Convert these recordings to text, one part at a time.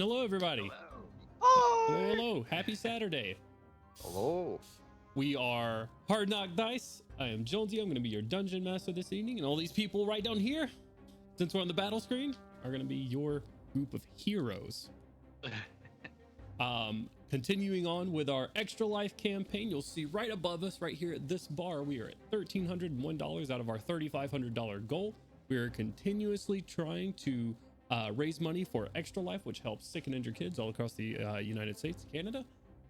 And hello, everybody. Hello. Hello. Happy Saturday. Hello. We are Hard Knock Dice. I am Jonesy. I'm going to be your dungeon master this evening. And all these people right down here, since we're on the battle screen, are going to be your group of heroes. Continuing on with our Extra Life campaign, you'll see right above us, right here at this bar, we are at $1,301 out of our $3,500 goal. We are continuously trying to raise money for Extra Life, which helps sick and injured kids all across the United States, Canada.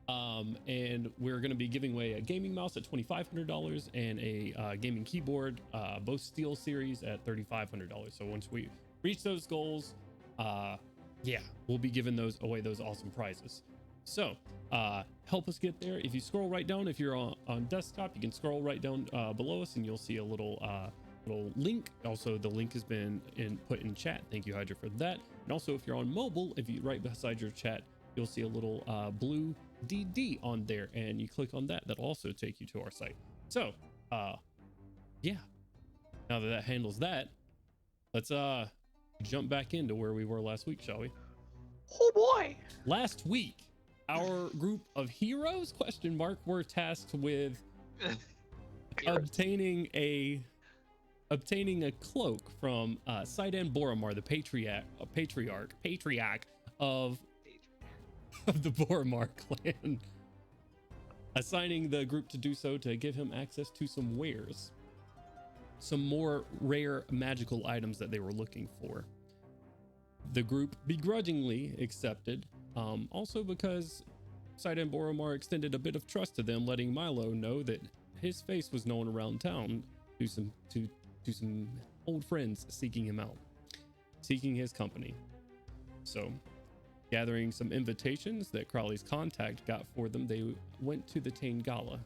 And we're going to be giving away a gaming mouse at $2,500 and a gaming keyboard, both Steel Series at $3,500. So once we reach those goals, we'll be giving those away, those awesome prizes. So help us get there. If you scroll right down, if you're on desktop, you can scroll right down below us and you'll see a little link. Also, the link has been put in chat. Thank you, Hydra, for that. And also, if you're on mobile, if you right beside your chat, you'll see a little blue DD on there, and you click on that. That'll also take you to our site. So, yeah. Now that handles that, let's jump back into where we were last week, shall we? Oh boy! Last week, our group of heroes were tasked with obtaining a cloak from Saidan Boromar, the patriarch of the Boromar clan, assigning the group to do so to give him access to some wares, some more rare magical items that they were looking for. The group begrudgingly accepted, also because Saidan Boromar extended a bit of trust to them, letting Milo know that his face was known around town to some old friends seeking him out, seeking his company. So, gathering some invitations that Crowley's contact got for them, they went to the Tain Gala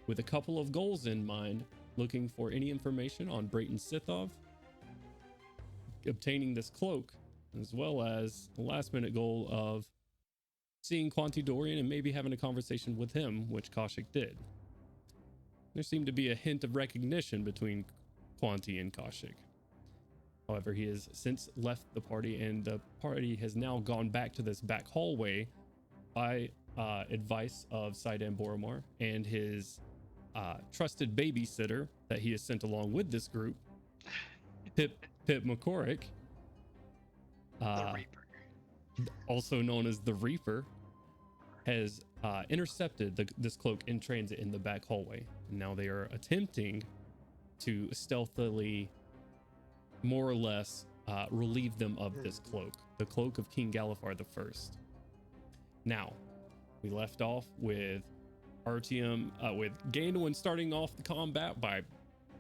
with a couple of goals in mind, looking for any information on Brayton Sithov, obtaining this cloak, as well as the last minute goal of seeing Quanti Dorian and maybe having a conversation with him, which Kaushik did. There seemed to be a hint of recognition between Quanti and Kaushik. However, he has since left the party, and the party has now gone back to this back hallway by advice of Saidan Boromar and his trusted babysitter that he has sent along with this group, Pip McCorrick, The Reaper. also known as the Reaper, has intercepted this cloak in transit in the back hallway. And now they are attempting to stealthily, more or less, relieve them of this cloak, the cloak of King Galifar I. Now, we left off with Artyom, with Gandalf starting off the combat by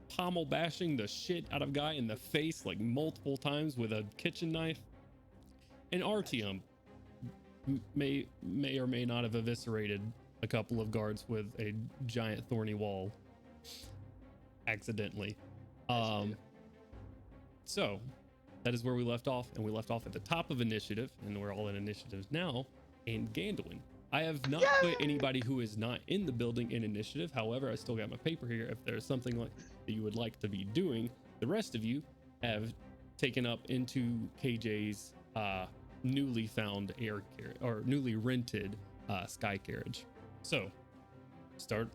pommel bashing the shit out of guy in the face like multiple times with a kitchen knife. And Artyom may or may not have eviscerated a couple of guards with a giant thorny wall accidentally. So that is where we left off, and we left off at the top of initiative, and we're all in initiatives now. And Gandalf, I have not put anybody who is not in the building in initiative. However, I still got my paper here. If there's something like that you would like to be doing, the rest of you have taken up into KJ's newly found newly rented sky carriage. So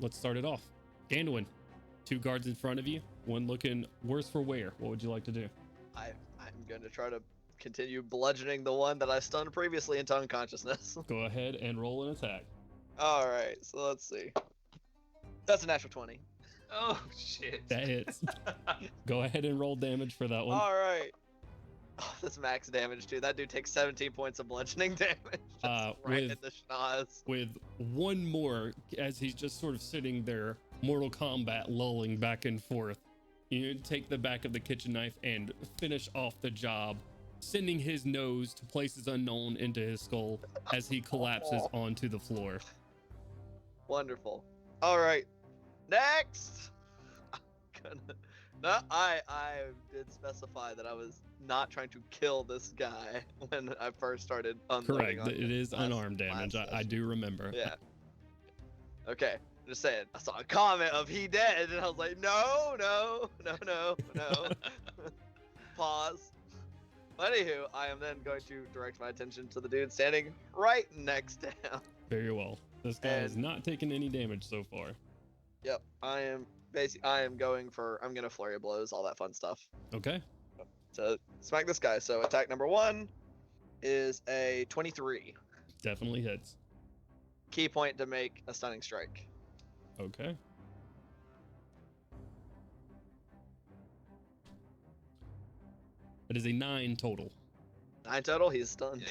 let's start it off. Gandalf, 2 guards in front of you, one looking worse for wear. What would you like to do? I'm going to try to continue bludgeoning the one that I stunned previously into unconsciousness. Go ahead and roll an attack. All right, so let's see. That's a natural 20. Oh shit. That hits. Go ahead and roll damage for that one. All right. Oh, that's max damage too. That dude takes 17 points of bludgeoning damage. Just right in the schnoz. With one more, as he's just sort of sitting there, Mortal Kombat lulling back and forth, you take the back of the kitchen knife and finish off the job, sending his nose to places unknown into his skull as he collapses onto the floor. Wonderful. All right, next. No, I did specify that I was not trying to kill this guy when I first started unloading. Correct. It is unarmed damage. I do remember. Yeah. Okay. Just saying. I saw a comment of "he dead," and I was like, no. Pause. Anywho, I am then going to direct my attention to the dude standing right next to him. Very well. This guy has not taken any damage so far. Yep, I'm gonna flurry of blows, all that fun stuff. Okay. To smack this guy. So attack number 1 is a 23. Definitely hits. Key point to make a stunning strike. Okay. It is a 9 total. 9 total, he's stunned.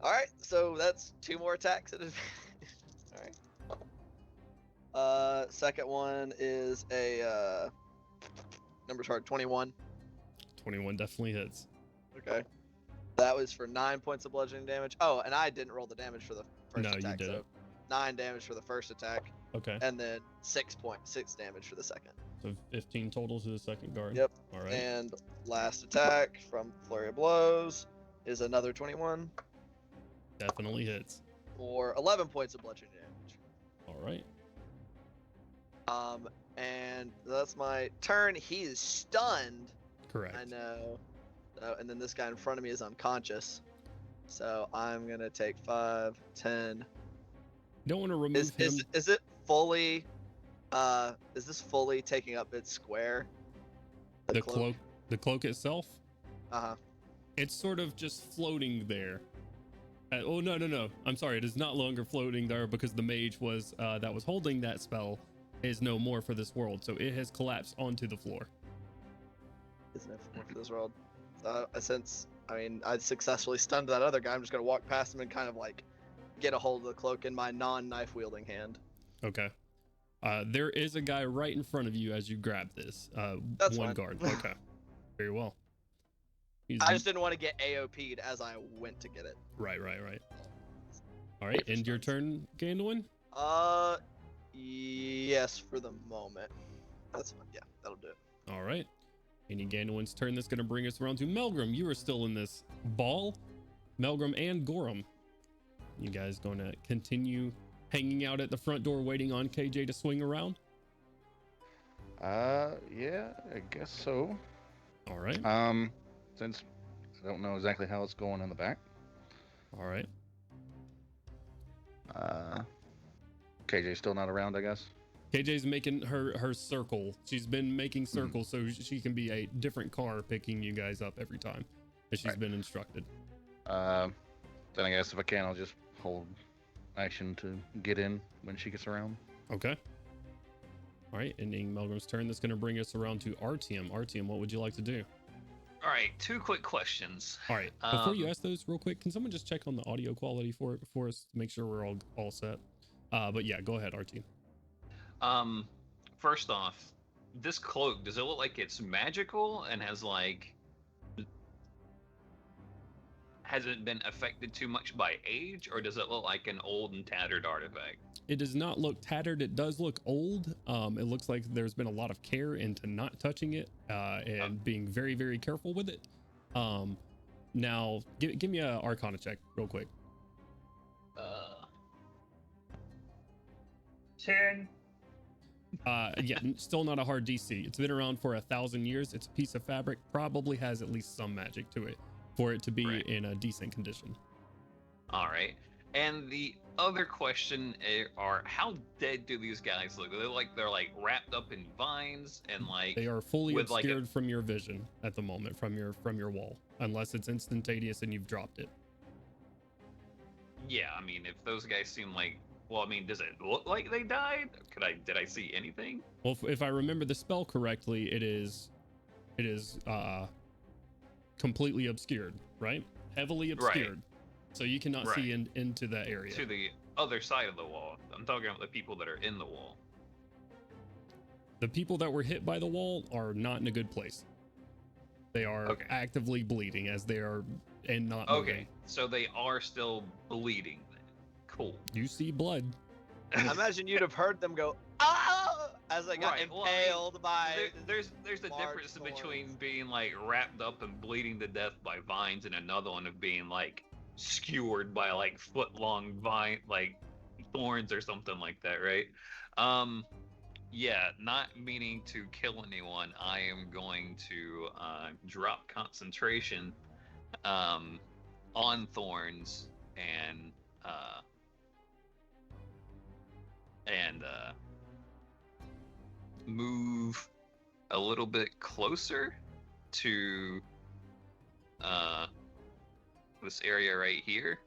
Alright, so that's 2 more attacks at Alright. Second one is a number's hard, 21. 21 definitely hits. Okay. That was for 9 points of bludgeoning damage. Oh, and I didn't roll the damage for the first attack. No, you didn't. So 9 damage for the first attack. Okay. And then 6 damage for the second. So 15 total to the second guard. Yep. All right. And last attack from Flurry of Blows is another 21. Definitely hits. For 11 points of bludgeoning damage. All right. And that's my turn. He is stunned. Correct. I know. And then this guy in front of me is unconscious. So I'm gonna take 5, 10. You don't want to remove him. Is it fully? Is this fully taking up its square? The cloak. The cloak itself. It's sort of just floating there. Oh no! I'm sorry. It is not longer floating there because the mage was that was holding that spell is no more for this world. So it has collapsed onto the floor. Isn't it more for this world? Since I successfully stunned that other guy, I'm just gonna walk past him and kind of like get a hold of the cloak in my non-knife wielding hand. Okay. There is a guy right in front of you as you grab this. That's one fine. guard. Okay. Very well. I just didn't want to get AOP'd as I went to get it. Right. All right, end your turn, Gandalin? Yes, for the moment. That's fine. Yeah, that'll do it. All right. Ending Gandalin's turn. That's going to bring us around to Melgrim. You are still in this ball. Melgrim and Gorham. You guys going to continue hanging out at the front door waiting on KJ to swing around? Yeah, I guess so. All right. Since I don't know exactly how it's going in the back. All right. KJ's still not around, I guess. KJ's making her circle. She's been making circles so she can be a different car picking you guys up every time as she's been instructed. Then I guess if I can, I'll just hold action to get in when she gets around. Okay. All right, ending Melgrim's turn. That's going to bring us around to Artyom. Artyom, what would you like to do? All right, 2 quick questions. All right, before you ask those real quick, can someone just check on the audio quality for us to make sure we're all set? But yeah, go ahead, Artyom. First off, this cloak, does it look like it's magical and hasn't been affected too much by age, or does it look like an old and tattered artifact? It does not look tattered. It does look old. It looks like there's been a lot of care into not touching it and being very, very careful with it. Now, give me a Arcana check real quick. 10. Yeah, still not a hard DC. It's been around for 1,000 years. It's a piece of fabric, probably has at least some magic to it for it to be in a decent condition. All right. And the other question are, how dead do these guys look? They look like they're like wrapped up in vines and like they are fully obscured from your vision at the moment from your wall, unless it's instantaneous and you've dropped it. Yeah, I mean, if those guys seem like, well, I mean, does it look like they died? Did I see anything? Well, if I remember the spell correctly, it is completely obscured, right? Heavily obscured. Right. So you cannot see into that area. To the other side of the wall. I'm talking about the people that are in the wall. The people that were hit by the wall are not in a good place. They are actively bleeding as they are and not moving. So they are still bleeding. Cool. You see blood. I imagine you'd have heard them go, "Ah!" as they got impaled by. There's a difference between being like wrapped up and bleeding to death by vines, and another one of being like skewered by like foot-long vine, like thorns or something like that, right? Yeah, not meaning to kill anyone, I am going to drop concentration on Thorns and move a little bit closer to this area right here.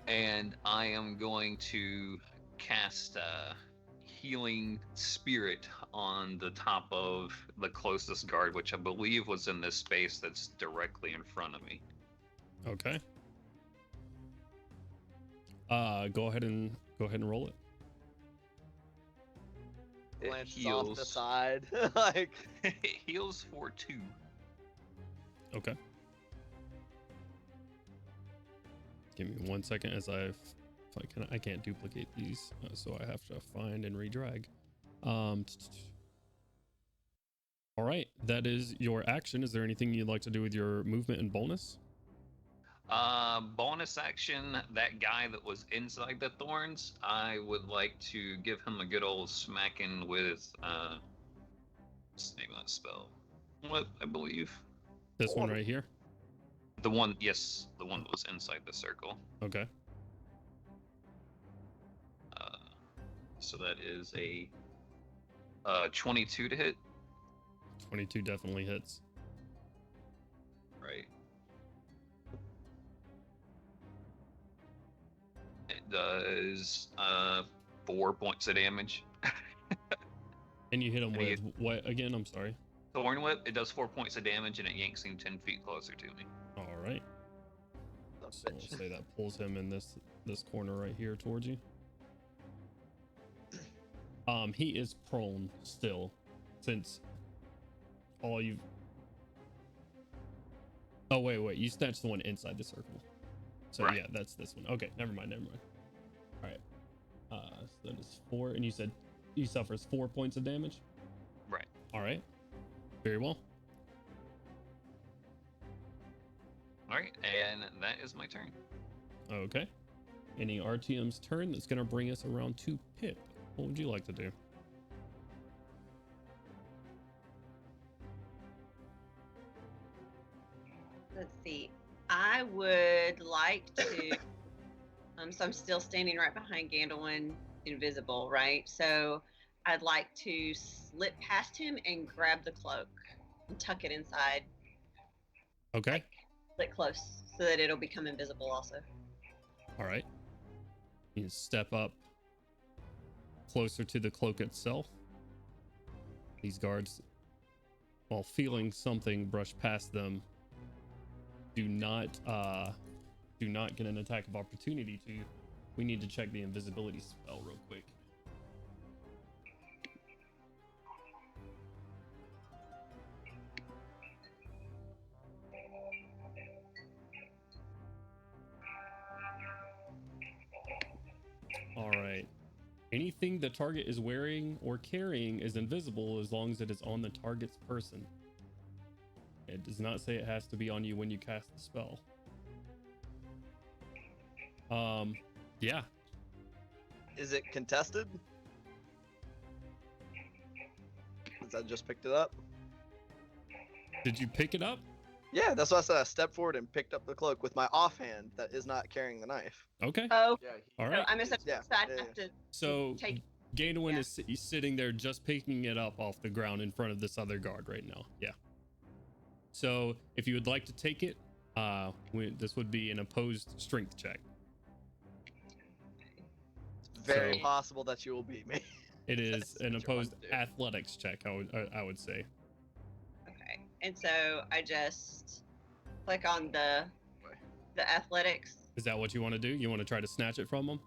And I am going to cast Healing Spirit on the top of the closest guard, which I believe was in this space that's directly in front of me. Okay. Go ahead and roll it. It Glances off the heals. side. Like, It heals for 2. Okay. Give me 1 second as I can't duplicate these, so I have to find and redrag. All right, that is your action. Is there anything you'd like to do with your movement and bonus? Bonus action, that guy that was inside the thorns, I would like to give him a good old smacking with, what's the name of that spell? What, I believe? This one right here? The one, yes, the one that was inside the circle. Okay. So that is a 22 to hit. 22 definitely hits. Right. It does 4 points of damage. And you hit him And with what again? I'm sorry. Thorn Whip, it does 4 points of damage and it yanks him 10 feet closer to me. All right. So we'll say that pulls him in this corner right here towards you. He is prone still, since all you. Oh wait, you snatched the one inside the circle. So Right. yeah, that's this one. Okay, never mind. All right. So that is 4, and you said he suffers 4 points of damage. Right. All right. Very well. All right, and that is my turn. Okay. Any RTM's turn. That's gonna bring us around to Pip. What would you like to do? Let's see. I would like to. So I'm still standing right behind Gandalf, invisible, right? So I'd like to slip past him and grab the cloak and tuck it inside, Okay. like close, so that it'll become invisible also. All right. You step up closer to the cloak itself. These guards, while feeling something brush past them, do not get an attack of opportunity to. We need to check the invisibility spell real quick. All right. Anything the target is wearing or carrying is invisible as long as it is on the target's person. It does not say it has to be on you when you cast the spell. Yeah. is it contested? Since I just picked it up. Did you pick it up? Yeah, that's why I said I stepped forward and picked up the cloak with my offhand that is not carrying the knife. Okay. Oh, Yeah, All so right. I misunderstood. Yeah, So I'd yeah, have to So take. Gainwin Yeah. is sitting there just picking it up off the ground in front of this other guard right now. Yeah. So if you would like to take it, this would be an opposed strength check. It's very So- possible that you will beat me. It is That's an what you want opposed to do. athletics check. I would say. Okay, and so I just click on the athletics. Is that what you want to do? You want to try to snatch it from them?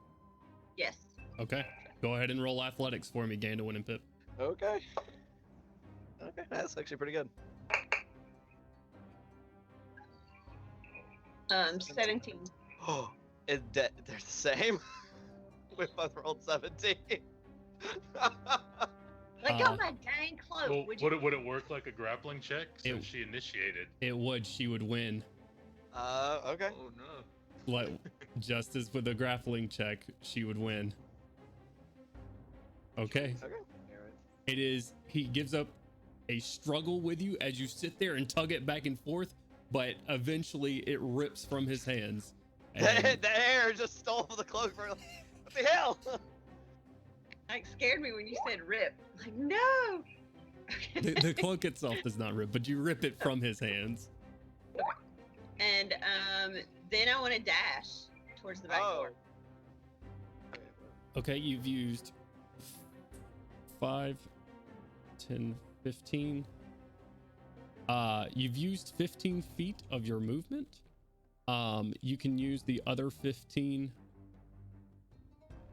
Yes. Okay. Go ahead and roll athletics for me, Gandalf and Pip. Okay. Okay, that's actually pretty good. 17. Oh, they're the same. We both rolled 17. Let go of my dang cloak. Well, would you? would it work like a grappling check since It- she initiated? It would. She would win. Okay. Oh no. Like just as with a grappling check, she would win. Okay. Okay. Alright. It is, he gives up a struggle with you as you sit there and tug it back and forth, but eventually it rips from his hands. And The hair just stole the cloak for what the hell? Like scared me when you said rip. Like no. the cloak itself does not rip, but you rip it from his hands. And then I want to dash towards the back door. Okay, you've used 5, 10, 15. You've used 15 feet of your movement. You can use the other 15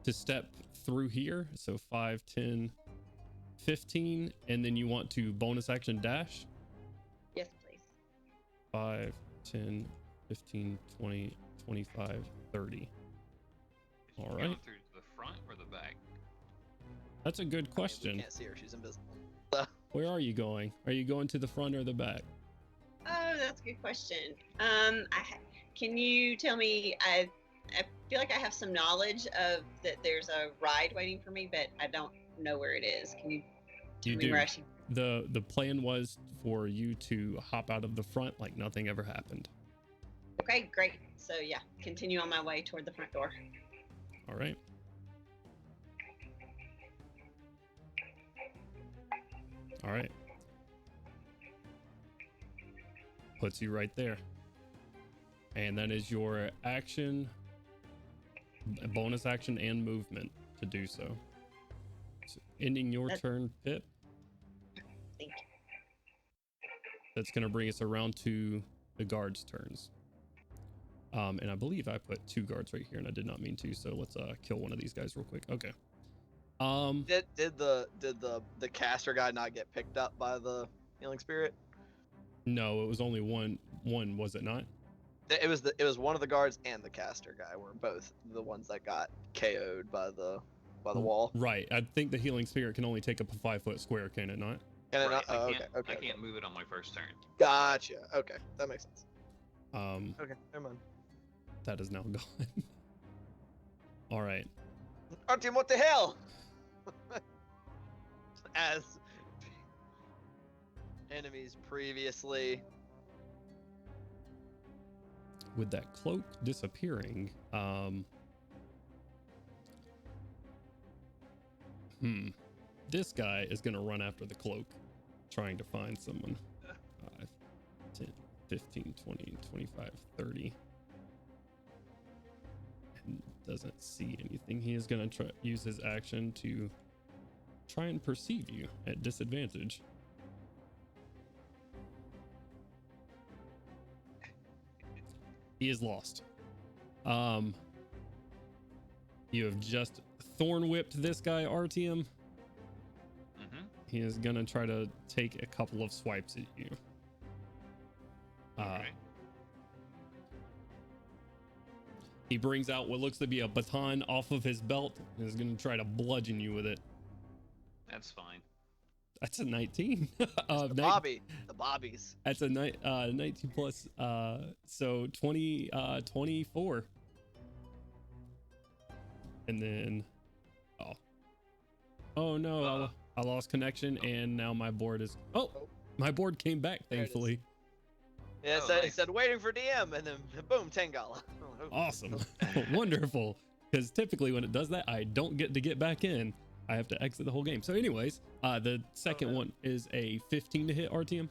to step through here. So 5, 10, 15, and then you want to bonus action dash. Yes, please. 5, 10, 15, 20, 25, 30. All Going right. through the front or the back? That's a good We question. can't see her. She's invisible. Where are you going? Are you going to the front or the back? Oh, that's a good question. Can you tell me? I feel like I have some knowledge of that. There's a ride waiting for me, but I don't know where it is. Can you tell You me do. where I should? The plan was for you to hop out of the front like nothing ever happened. Okay, great. So yeah, continue on my way toward the front door. All right. All right. Puts you right there. And that is your action, bonus action, and movement to do so. So ending your turn, Pip. Thank you. That's going to bring us around to the guards' turns. And I believe I put 2 guards right here, and I did not mean to. So let's kill one of these guys real quick. Okay. Did the caster guy not get picked up by the healing spirit? No, it was only one, was it not? It was one of the guards and the caster guy were both the ones that got KO'd by the wall. Right. I think the healing spirit can only take up a 5-foot square, can it not? Can it Right, not? Oh, I can't move it on my first turn. Gotcha. Okay, that makes sense. Okay, never mind. that is now gone. All right. Artyom, what the hell? As enemies previously. With that cloak disappearing, this guy is gonna run after the cloak, trying to find someone. 5, 10, 15, 20, 25, 30. And doesn't see anything. He is gonna use his action to try and perceive you at disadvantage. He is lost. You have just thorn whipped this guy, Artyom. Mm-hmm. He is gonna try to take a couple of swipes at you. Okay. He brings out what looks to be a baton off of his belt and is gonna try to bludgeon you with it. That's fine. That's a 19. The bobbies. That's a 19 plus, so 20, 24. And then, oh no, I lost connection, and now my board is, my board came back, thankfully. Yeah, it said waiting for DM, and then boom, Tangala. Awesome. Wonderful. Because typically when it does that, I don't get to get back in. I have to exit the whole game. So anyways, the second one is a 15 to hit, Artyom.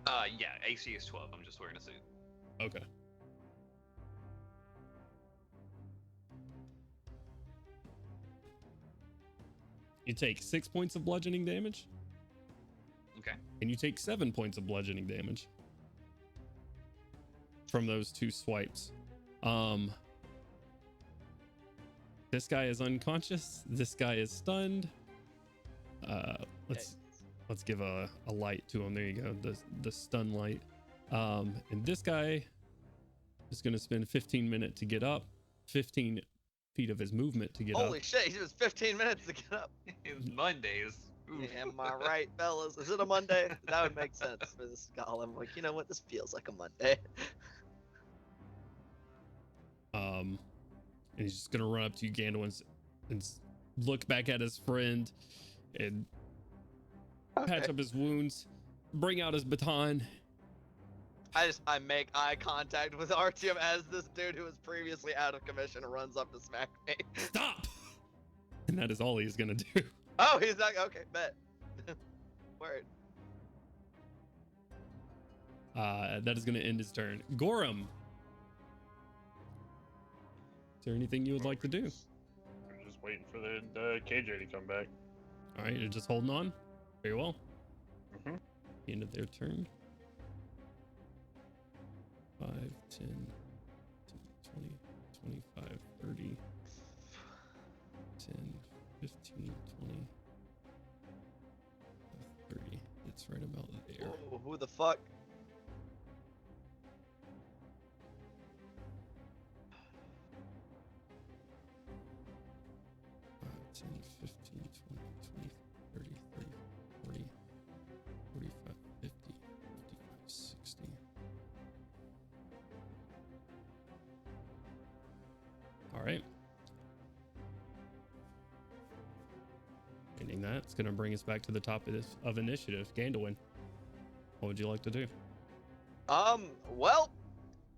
Yeah, AC is 12. I'm just wearing a suit. Okay. You take 6 points of bludgeoning damage. Okay. And you take 7 points of bludgeoning damage from those 2 swipes. This guy is unconscious. This guy is stunned. Let's give a light to him. There you go. The stun light. And this guy is going to spend 15 minutes to get up, 15 feet of his movement to get up. Holy shit, he was 15 minutes to get up. It's Mondays. Oof. Am I right, fellas? Is it a Monday? That would make sense for this golem. Like, you know what? This feels like a Monday. And he's just gonna run up to you, Gandalf, and look back at his friend and patch up his wounds, bring out his baton. I make eye contact with Artyom as this dude who was previously out of commission runs up to smack me. Stop! And that is all he's gonna do. Oh, he's not okay. Bet. Word. That is gonna end his turn. Gorham, is there anything you would like to do? I'm just waiting for the KJ to come back. All right, you're just holding on. Very well. Mhm. The end of their turn. 5, 10, 20, 25, 30, 10, 15, 20, 30. It's right about there. Whoa, who the fuck? Five, 10, 15, 20, 20, 30, 30, 40, 45, 50, 55, 60. All right. Ending that, it's going to bring us back to the top of initiative. Gandalin, what would you like to do? Well,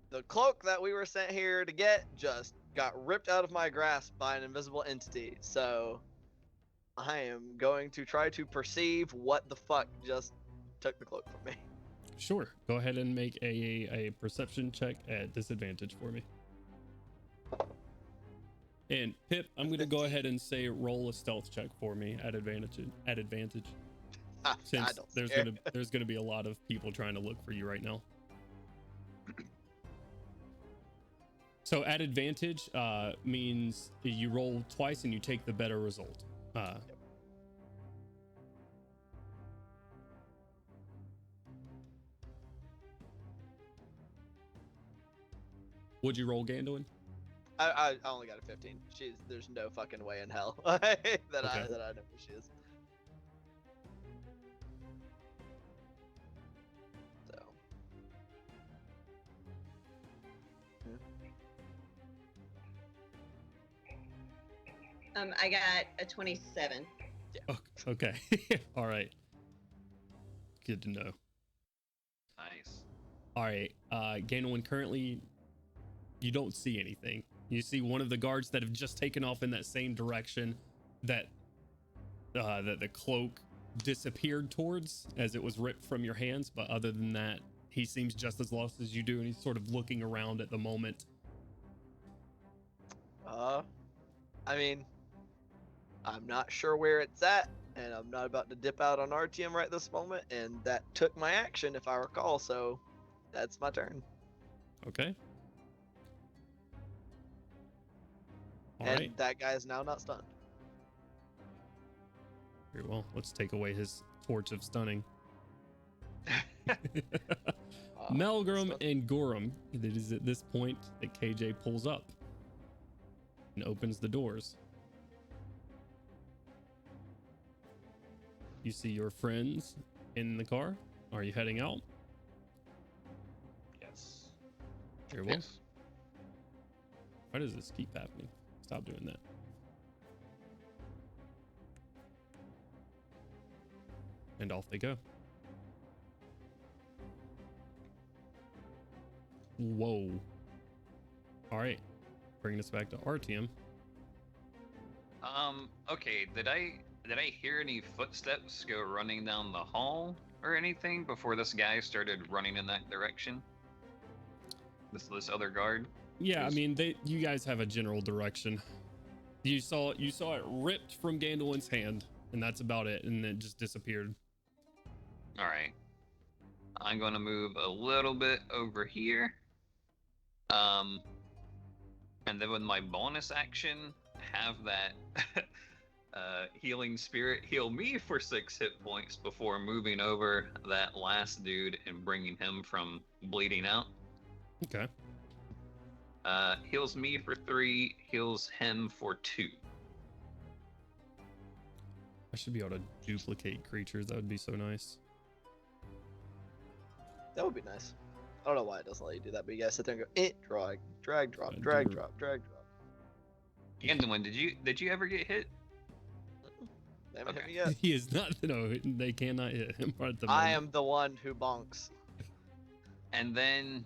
the cloak that we were sent here to get just got ripped out of my grasp by an invisible entity. So I am going to try to perceive what the fuck just took the cloak from me. Sure. Go ahead and make a perception check at disadvantage for me. And Pip, I'm going to go ahead and say roll a stealth check for me at advantage. Since there's gonna be a lot of people trying to look for you right now. So at advantage means you roll twice and you take the better result. Would you roll, Gandalin? I only got a 15. There's no fucking way in hell that I know who she is. So. I got a 27. Yeah. Okay. All right. Good to know. Nice. All right. Gandalin, currently you don't see anything. You see one of the guards that have just taken off in that same direction that the cloak disappeared towards as it was ripped from your hands. But other than that, he seems just as lost as you do, and he's sort of looking around at the moment. I mean, I'm not sure where it's at, and I'm not about to dip out on Artyom right this moment, and that took my action, if I recall, so that's my turn. Okay. All and right. that guy is now not stunned. Very well. Let's take away his torch of stunning. Melgrim and Gorham. It is at this point that KJ pulls up and opens the doors. You see your friends in the car. Are you heading out? Yes. Very well. Yes. Why does this keep happening? Stop doing that. And off they go. Whoa. All right. Bringing us back to Artyom. Okay, did I hear any footsteps go running down the hall or anything before this guy started running in that direction? This other guard? Yeah, I mean, you guys have a general direction. You saw it ripped from Gandalin's hand, and that's about it, and it just disappeared. All right. I'm going to move a little bit over here. And then with my bonus action, have that healing spirit heal me for 6 hit points before moving over that last dude and bringing him from bleeding out. Okay. Heals me for 3, heals him for 2. I should be able to duplicate creatures. That would be so nice. That would be nice. I don't know why it doesn't let you do that, but you guys sit there and go, drag, drop. Gandalin, did you ever get hit? They haven't hit Okay. me yet. He is not. No, they cannot hit him at the moment. I am the one who bonks. And then,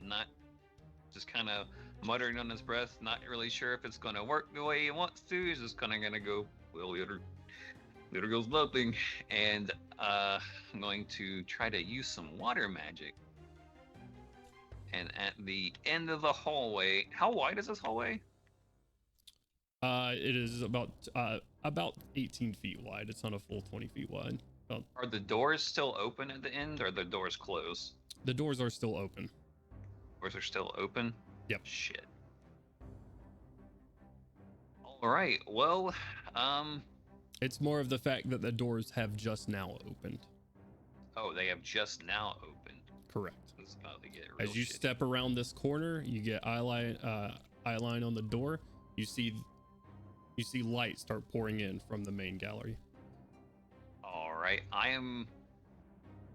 not just kind of muttering on his breath, not really sure if it's going to work the way he wants to. He's just kind of going to go, well, there goes nothing. And I'm going to try to use some water magic. And at the end of the hallway, how wide is this hallway? It is about 18 feet wide. It's not a full 20 feet wide. Are the doors still open at the end, or are the doors closed? The doors are still open. Doors are still open? Yep. Shit. All right. Well, It's more of the fact that the doors have just now opened. oh, they have just now opened. Correct. It's about to get real As you shitty. step around this corner, you get eye line on the door. You see light start pouring in from the main gallery. All right.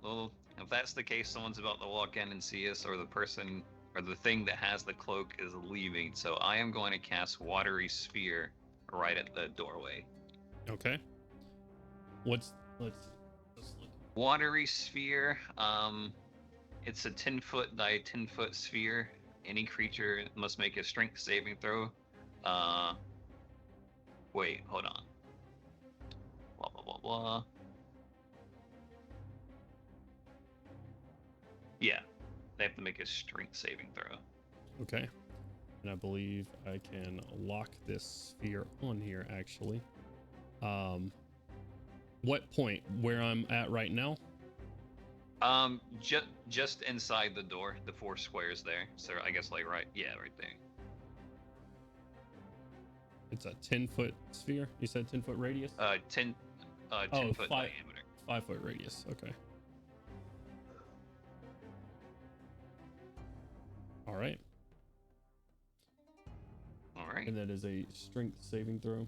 Well, if that's the case, someone's about to walk in and see us, or the person or the thing that has the cloak is leaving. So I am going to cast Watery Sphere right at the doorway. Okay. Let's look. Watery Sphere. It's a 10-foot by 10-foot sphere. Any creature must make a strength saving throw. Wait, hold on. Blah, blah, blah, blah. Yeah, they have to make a strength saving throw. Okay. And I believe I can lock this sphere on here actually. What point? Where I'm at right now? Just inside the door, the 4 squares there. So I guess like right there. It's a 10-foot sphere. You said 10-foot radius? 10 foot diameter. 5-foot radius. Okay. All right. All right. And that is a strength saving throw.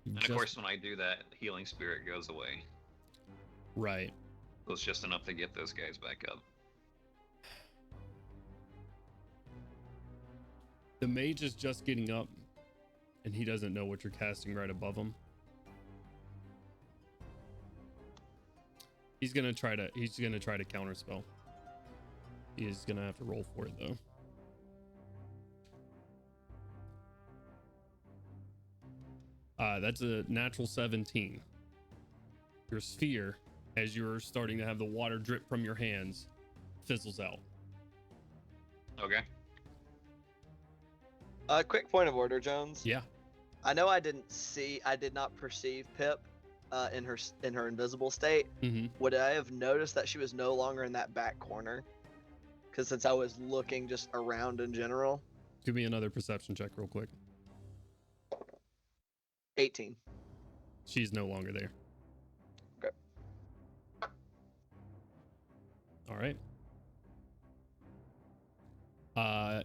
And of course, when I do that, healing spirit goes away. Right. So it's just enough to get those guys back up. The mage is just getting up, and he doesn't know what you're casting right above him. He's gonna try to counterspell. He is gonna have to roll for it though. That's a natural 17. Your sphere, as you're starting to have the water drip from your hands, fizzles out. Okay. Quick point of order, Jones. Yeah. I know I did not perceive Pip in her invisible state. Mm-hmm. Would I have noticed that she was no longer in that back corner? Because since I was looking just around in general. Give me another perception check real quick. 18. She's no longer there. Okay. All right.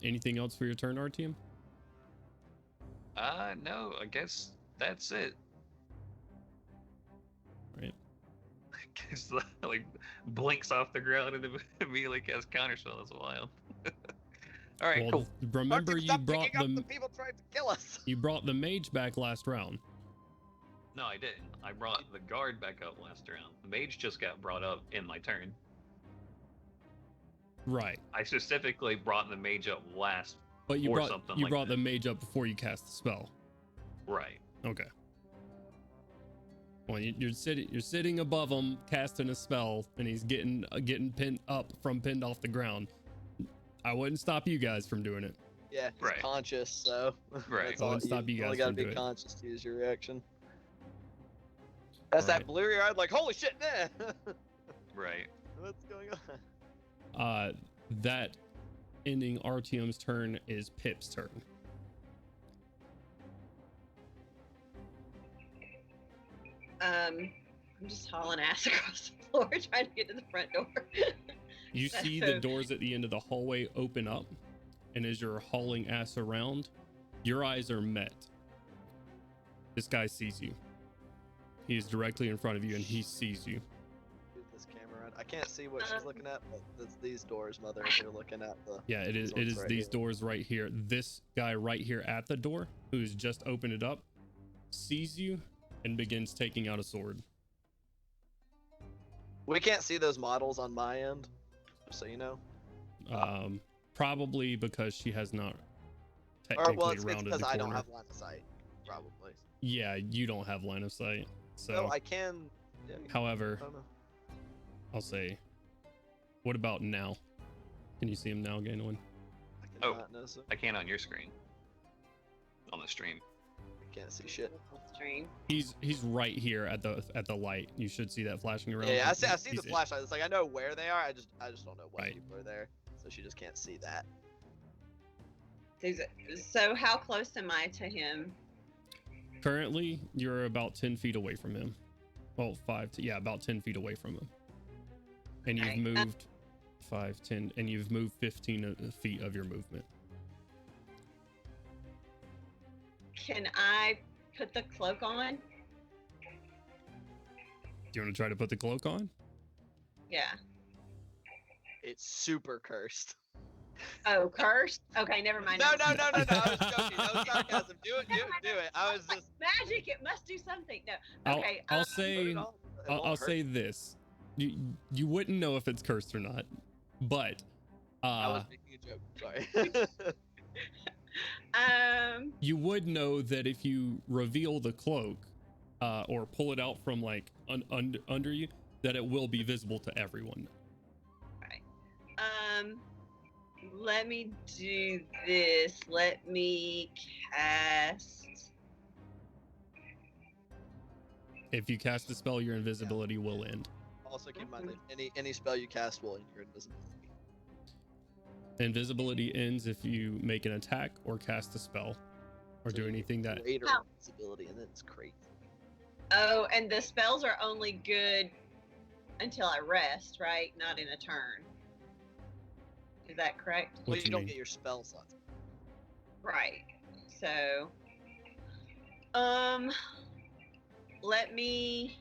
Anything else for your turn, RTM? No, I guess that's it. Right. I guess like blinks off the ground and immediately casts counterspell. That's wild. All right, Well, cool. remember Fucking you stop brought picking up the the people trying to kill us. you brought the mage back last round. No, I didn't. I brought the guard back up last round. The mage just got brought up in my turn. Right. I specifically brought the mage up last. But you Or brought something you like brought that. the mage up before you cast the spell. Right. Okay. Well, you're sitting above him casting a spell, and he's getting pinned off the ground. I wouldn't stop you guys from doing it. Yeah, he's Right. conscious, so Right. that's I all. wouldn't stop you guys only gotta from be doing it. conscious to use your reaction. That's Alright. that blurry eyed, like, holy shit, nah! Right. What's going on? That ending RTM's turn is Pip's turn. I'm just hauling ass across the floor trying to get to the front door. You see the doors at the end of the hallway open up, and as you're hauling ass around, your eyes are met. This guy sees you. He is directly in front of you, and he sees you. Move this camera around. I can't see what she's looking at, but it's these doors, Mother. If you're looking at the. Yeah, it is. It ones is right these here. doors right here. This guy right here at the door, who's just opened it up, sees you and begins taking out a sword. We can't see those models on my end, just so you know. Probably because she has not Or technically well, it's rounded because the I corner. don't have line of sight, probably. Yeah, you don't have line of sight. So, No, I can. Yeah, I however, don't know. I'll say, what about now? Can you see him now, Ganowin? I Oh. cannot notice it. I can't on your screen. On the stream. I can't see shit. Stream. He's right here at the light. You should see that flashing around. Yeah, I see the He's in. flashlight. It's like I know where they are. I just don't know what Right. people are there. So she just can't see that. So how close am I to him? Currently, you're about 10 feet away from him. Well, about 10 feet away from him. And you've Okay. moved 5, 10, and you've moved 15 feet of your movement. Can I put the cloak on? Do you want to try to put the cloak on? Yeah. It's super cursed. Oh, cursed? Okay, never mind. No. I was joking. That was sarcasm. Do it. I was just. Magic. It must do something. No. Okay. I'll Put say it on. It I'll won't say hurt. this. You wouldn't know if it's cursed or not, but I was making a joke. Sorry. you would know that if you reveal the cloak or pull it out from like under you, that it will be visible to everyone. Let me do this. Let me cast. If you cast a spell, your invisibility will end. Also, keep in mind that any spell you cast will end your invisibility. Invisibility ends if you make an attack or cast a spell or do anything that. Greater Ow. invisibility, and then it's crazy. Oh, and the spells are only good until I rest, right? Not in a turn. Is that correct? Well, What you you don't mean? get your spell slots. Right. So, let me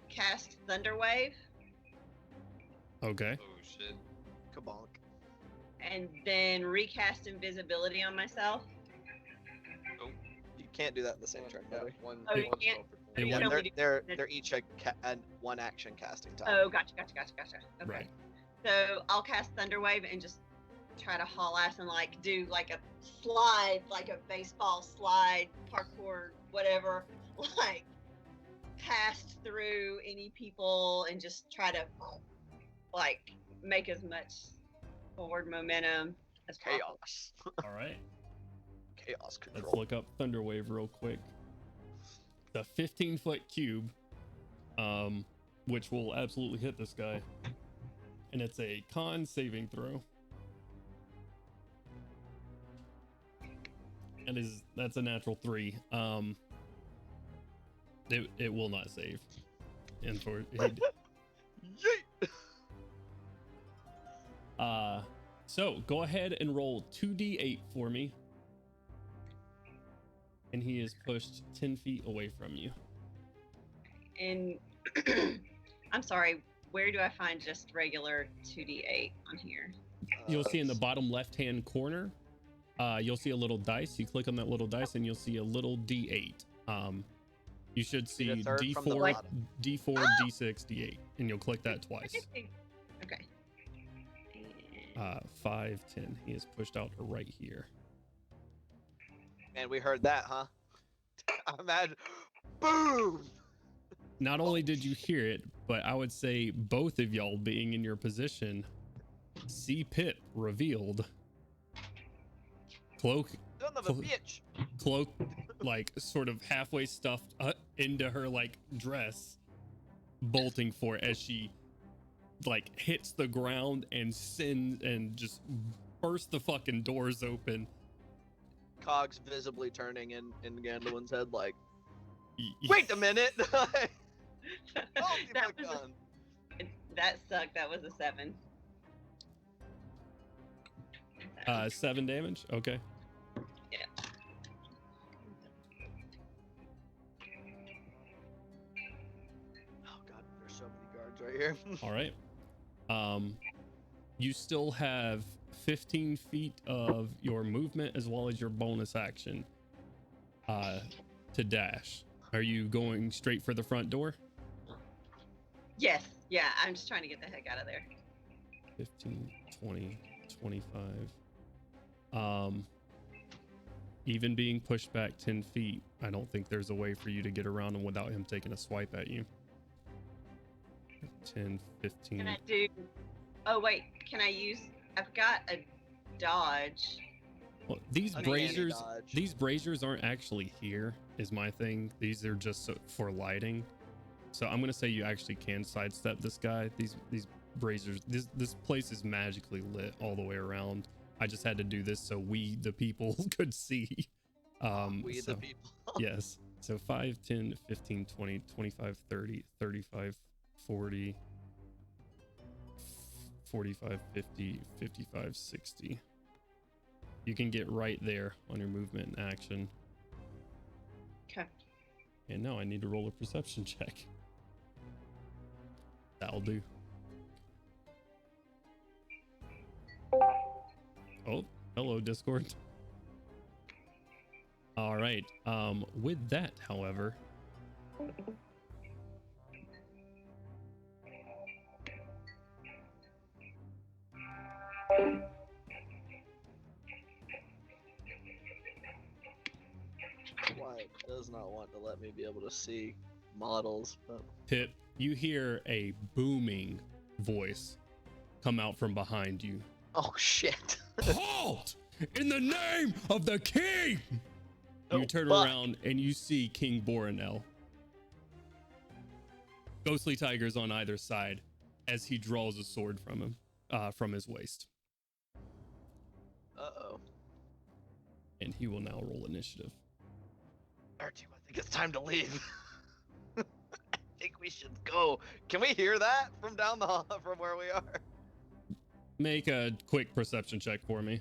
cast Thunderwave Okay. Oh shit. Kabonk. and then recast Invisibility on myself. You can't do that in the same turn, Mother. Oh, you can't? It You won't- can only They're do- they're each a one action casting time. Oh, gotcha. Okay. Right. So I'll cast Thunderwave and just try to haul ass and like do like a slide, like a baseball slide, parkour, whatever, like past through any people and just try to like make as much forward momentum as possible. Chaos. All right. Chaos Let's control. look up Thunderwave real quick. The 15-foot cube, which will absolutely hit this guy, and it's a con saving throw. And that's a natural 3. It will not save. And for Yeet! so go ahead and roll 2d8 for me. And he is pushed 10 feet away from you. And I'm sorry, where do I find just regular 2d8 on here? You'll see in the bottom left-hand corner, you'll see a little dice. You click on that little dice and you'll see a little D8. You should see the third from the D4, bottom. D4, Oh! D6, D8, and you'll click that twice. Okay. 5, 10. He is pushed out right here. Man, we heard that, huh? Imagine. Boom! Not only did you hear it, but I would say both of y'all being in your position, see Pip revealed. Cloak, Son of a bitch! cloak, like sort of halfway stuffed into her like dress, bolting for it as she like hits the ground and sends and just bursts the fucking doors open. Cogs visibly turning in Gandalf's head, like, Y- wait a minute! Hold that, the was gun. that sucked. That was a 7. 7 damage. Okay. Oh god, there's so many guards right here. All right. You still have 15 feet of your movement as well as your bonus action to dash. Are you going straight for the front door? Yes. Yeah, I'm just trying to get the heck out of there. 15, 20, 25. Even being pushed back 10 feet, I don't think there's a way for you to get around him without him taking a swipe at you. 10, 15. Can I do? Oh wait, can I use? I've got a dodge. Well, these Uncanny braziers, dodge. these braziers aren't actually here, is my thing. These are just for lighting. So I'm gonna say you actually can sidestep this guy. These braziers, this place is magically lit all the way around. I just had to do this so we, the people, could see. We so, the people. Yes. So 5, 10, 15, 20, 25, 30, 35, 40, 45, 50, 55, 60. You can get right there on your movement and action. Okay. And now I need to roll a perception check. That'll do. Oh, hello, Discord. All right. With that, however, Wyatt does not want to let me be able to see models, but Pip, you hear a booming voice come out from behind you. oh shit. Halt! In the name of the king! Oh, You turn fuck. around and you see King Borinel. Ghostly tigers on either side as he draws a sword from him, from his waist. Uh-oh. And he will now roll initiative. Archie, I think it's time to leave. I think we should go. Can we hear that from down the hall, from where we are? Make a quick perception check for me.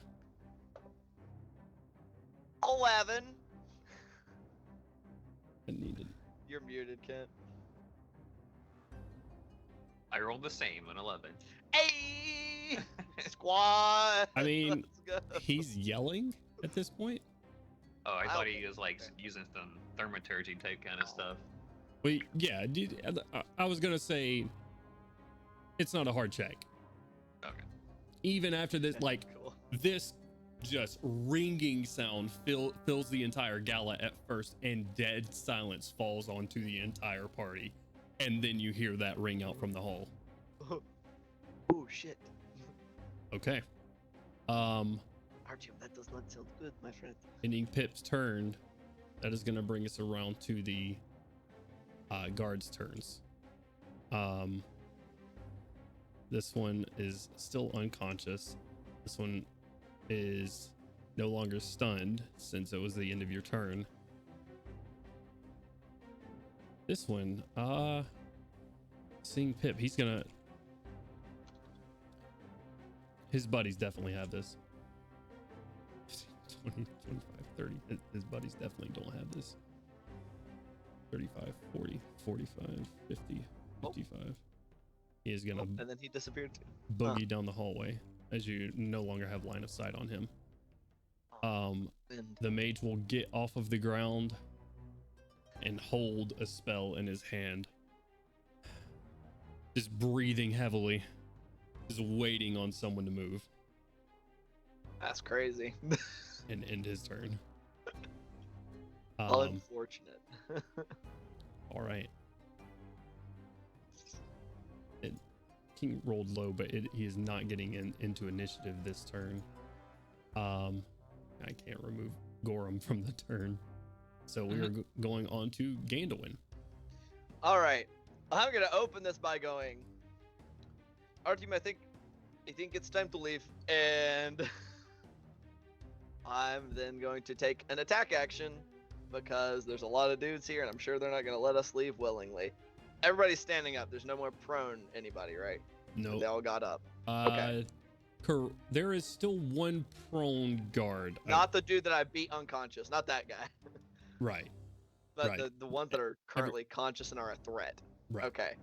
11. I needed. You're muted, Kent. I rolled the same, an 11. Hey! Squad! I mean, Let's go. he's yelling at this point. Oh, I Wow. thought he was like using some thaumaturgy type kind of stuff. Well, yeah, dude, I was gonna say it's not a hard check. Okay. Even after this, like Cool. this just ringing sound fills the entire gala at first, and dead silence falls onto the entire party. And then you hear that ring out from the hall. Oh shit. Okay. Archie, that does not sound good, my friend. Ending Pip's turn. That is going to bring us around to the guards' turns. This one is still unconscious. This one is no longer stunned since it was the end of your turn. This one, seeing Pip, he's gonna. His buddies definitely have this. 20, 25, 30. His buddies definitely don't have this. 35, 40, 45, 50, 55. He is gonna And then he disappeared too. boogie down the hallway as you no longer have line of sight on him. And The mage will get off of the ground and hold a spell in his hand. Just breathing heavily. Just waiting on someone to move that's crazy. and end his turn. Unfortunate. All right. King rolled low, but he is not getting into initiative this turn. I can't remove Gorham from the turn. So we are going on to Gandalwin. All right. I'm gonna open this by going, Artyom, I think it's time to leave, and I'm then going to take an attack action because there's a lot of dudes here, and I'm sure they're not gonna let us leave willingly. Everybody's standing up. There's no more prone anybody, right? No. They all got up. Okay. There is still one prone guard. Not the dude that I beat unconscious. Not that guy. Right. But Right. the ones that are currently conscious and are a threat. Right. Okay.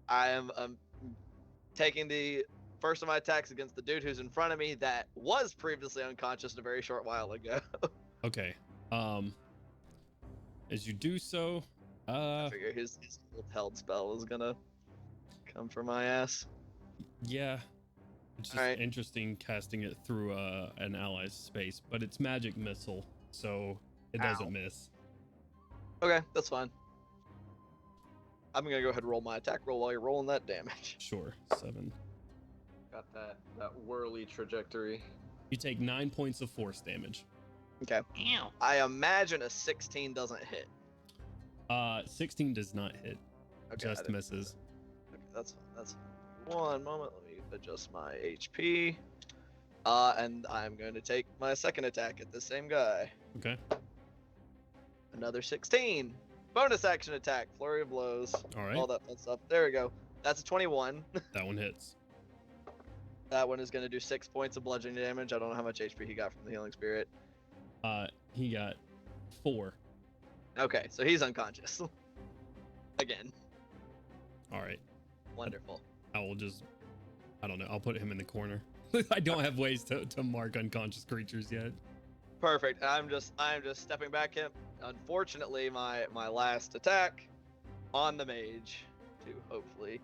I am taking the first of my attacks against the dude who's in front of me that was previously unconscious a very short while ago. Okay. As you do so, I figure his held spell was gonna come for my ass. yeah, it's just Alright. interesting casting it through an ally's space, but it's magic missile, so it doesn't Ow. miss. Okay, that's fine. I'm gonna go ahead and roll my attack roll while you're rolling that damage. Sure. 7. Got that whirly trajectory. You take 9 points of force damage. Okay. Ew. I imagine a 16 doesn't hit. 16 does not hit. Okay, I Just didn't- misses. Okay, that's fine. That's fine. One moment. Let me adjust my HP. And I'm going to take my second attack at the same guy. Okay. Another 16. Bonus action attack. Flurry of blows. All right. All that fun stuff. There we go. That's a 21. That one hits. That one is going to do 6 points of bludgeoning damage. I don't know how much HP he got from the healing spirit. He got 4. Okay, so he's unconscious. Again. All right. Wonderful. I will just, I don't know. I'll put him in the corner. I don't have ways to mark unconscious creatures yet. Perfect. I'm just stepping back him. Unfortunately, my last attack on the mage to hopefully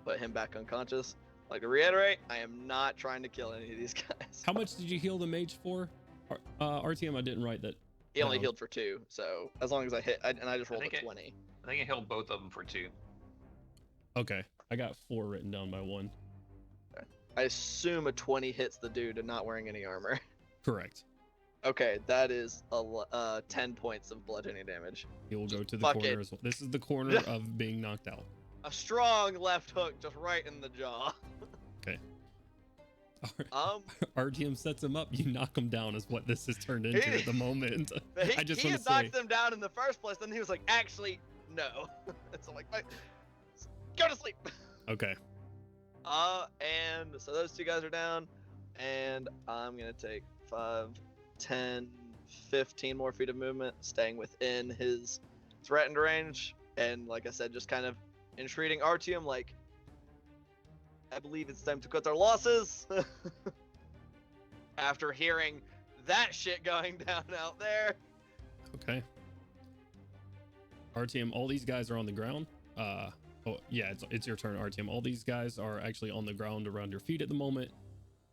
put him back unconscious. Like to reiterate, I am not trying to kill any of these guys. How much did you heal the mage for? RTM, I didn't write that. He only down. healed for 2, so as long as I hit, and I just rolled think a it- 20. I think I held both of them for 2. Okay. I got 4 written down by 1. I assume a 20 hits the dude and not wearing any armor. Correct. Okay, that is 10 points of bludgeoning damage. He will go to the Fuck corner it. as well. This is the corner of being knocked out. A strong left hook just right in the jaw. RTM sets him up. You knock him down is what this has turned into at the moment. He, I just he want had to say. knocked them down in the first place, then he was like, actually, no. So I'm like, "Wait, go to sleep. Okay. And so those 2 guys are down, and I'm gonna take 5, 10, 15 more feet of movement, staying within his threatened range, and like I said, just kind of entreating Artyom, like, I believe it's time to cut our losses. After hearing that shit going down out there. Okay. RTM, all these guys are on the ground. Oh yeah, it's your turn, RTM. All these guys are actually on the ground around your feet at the moment.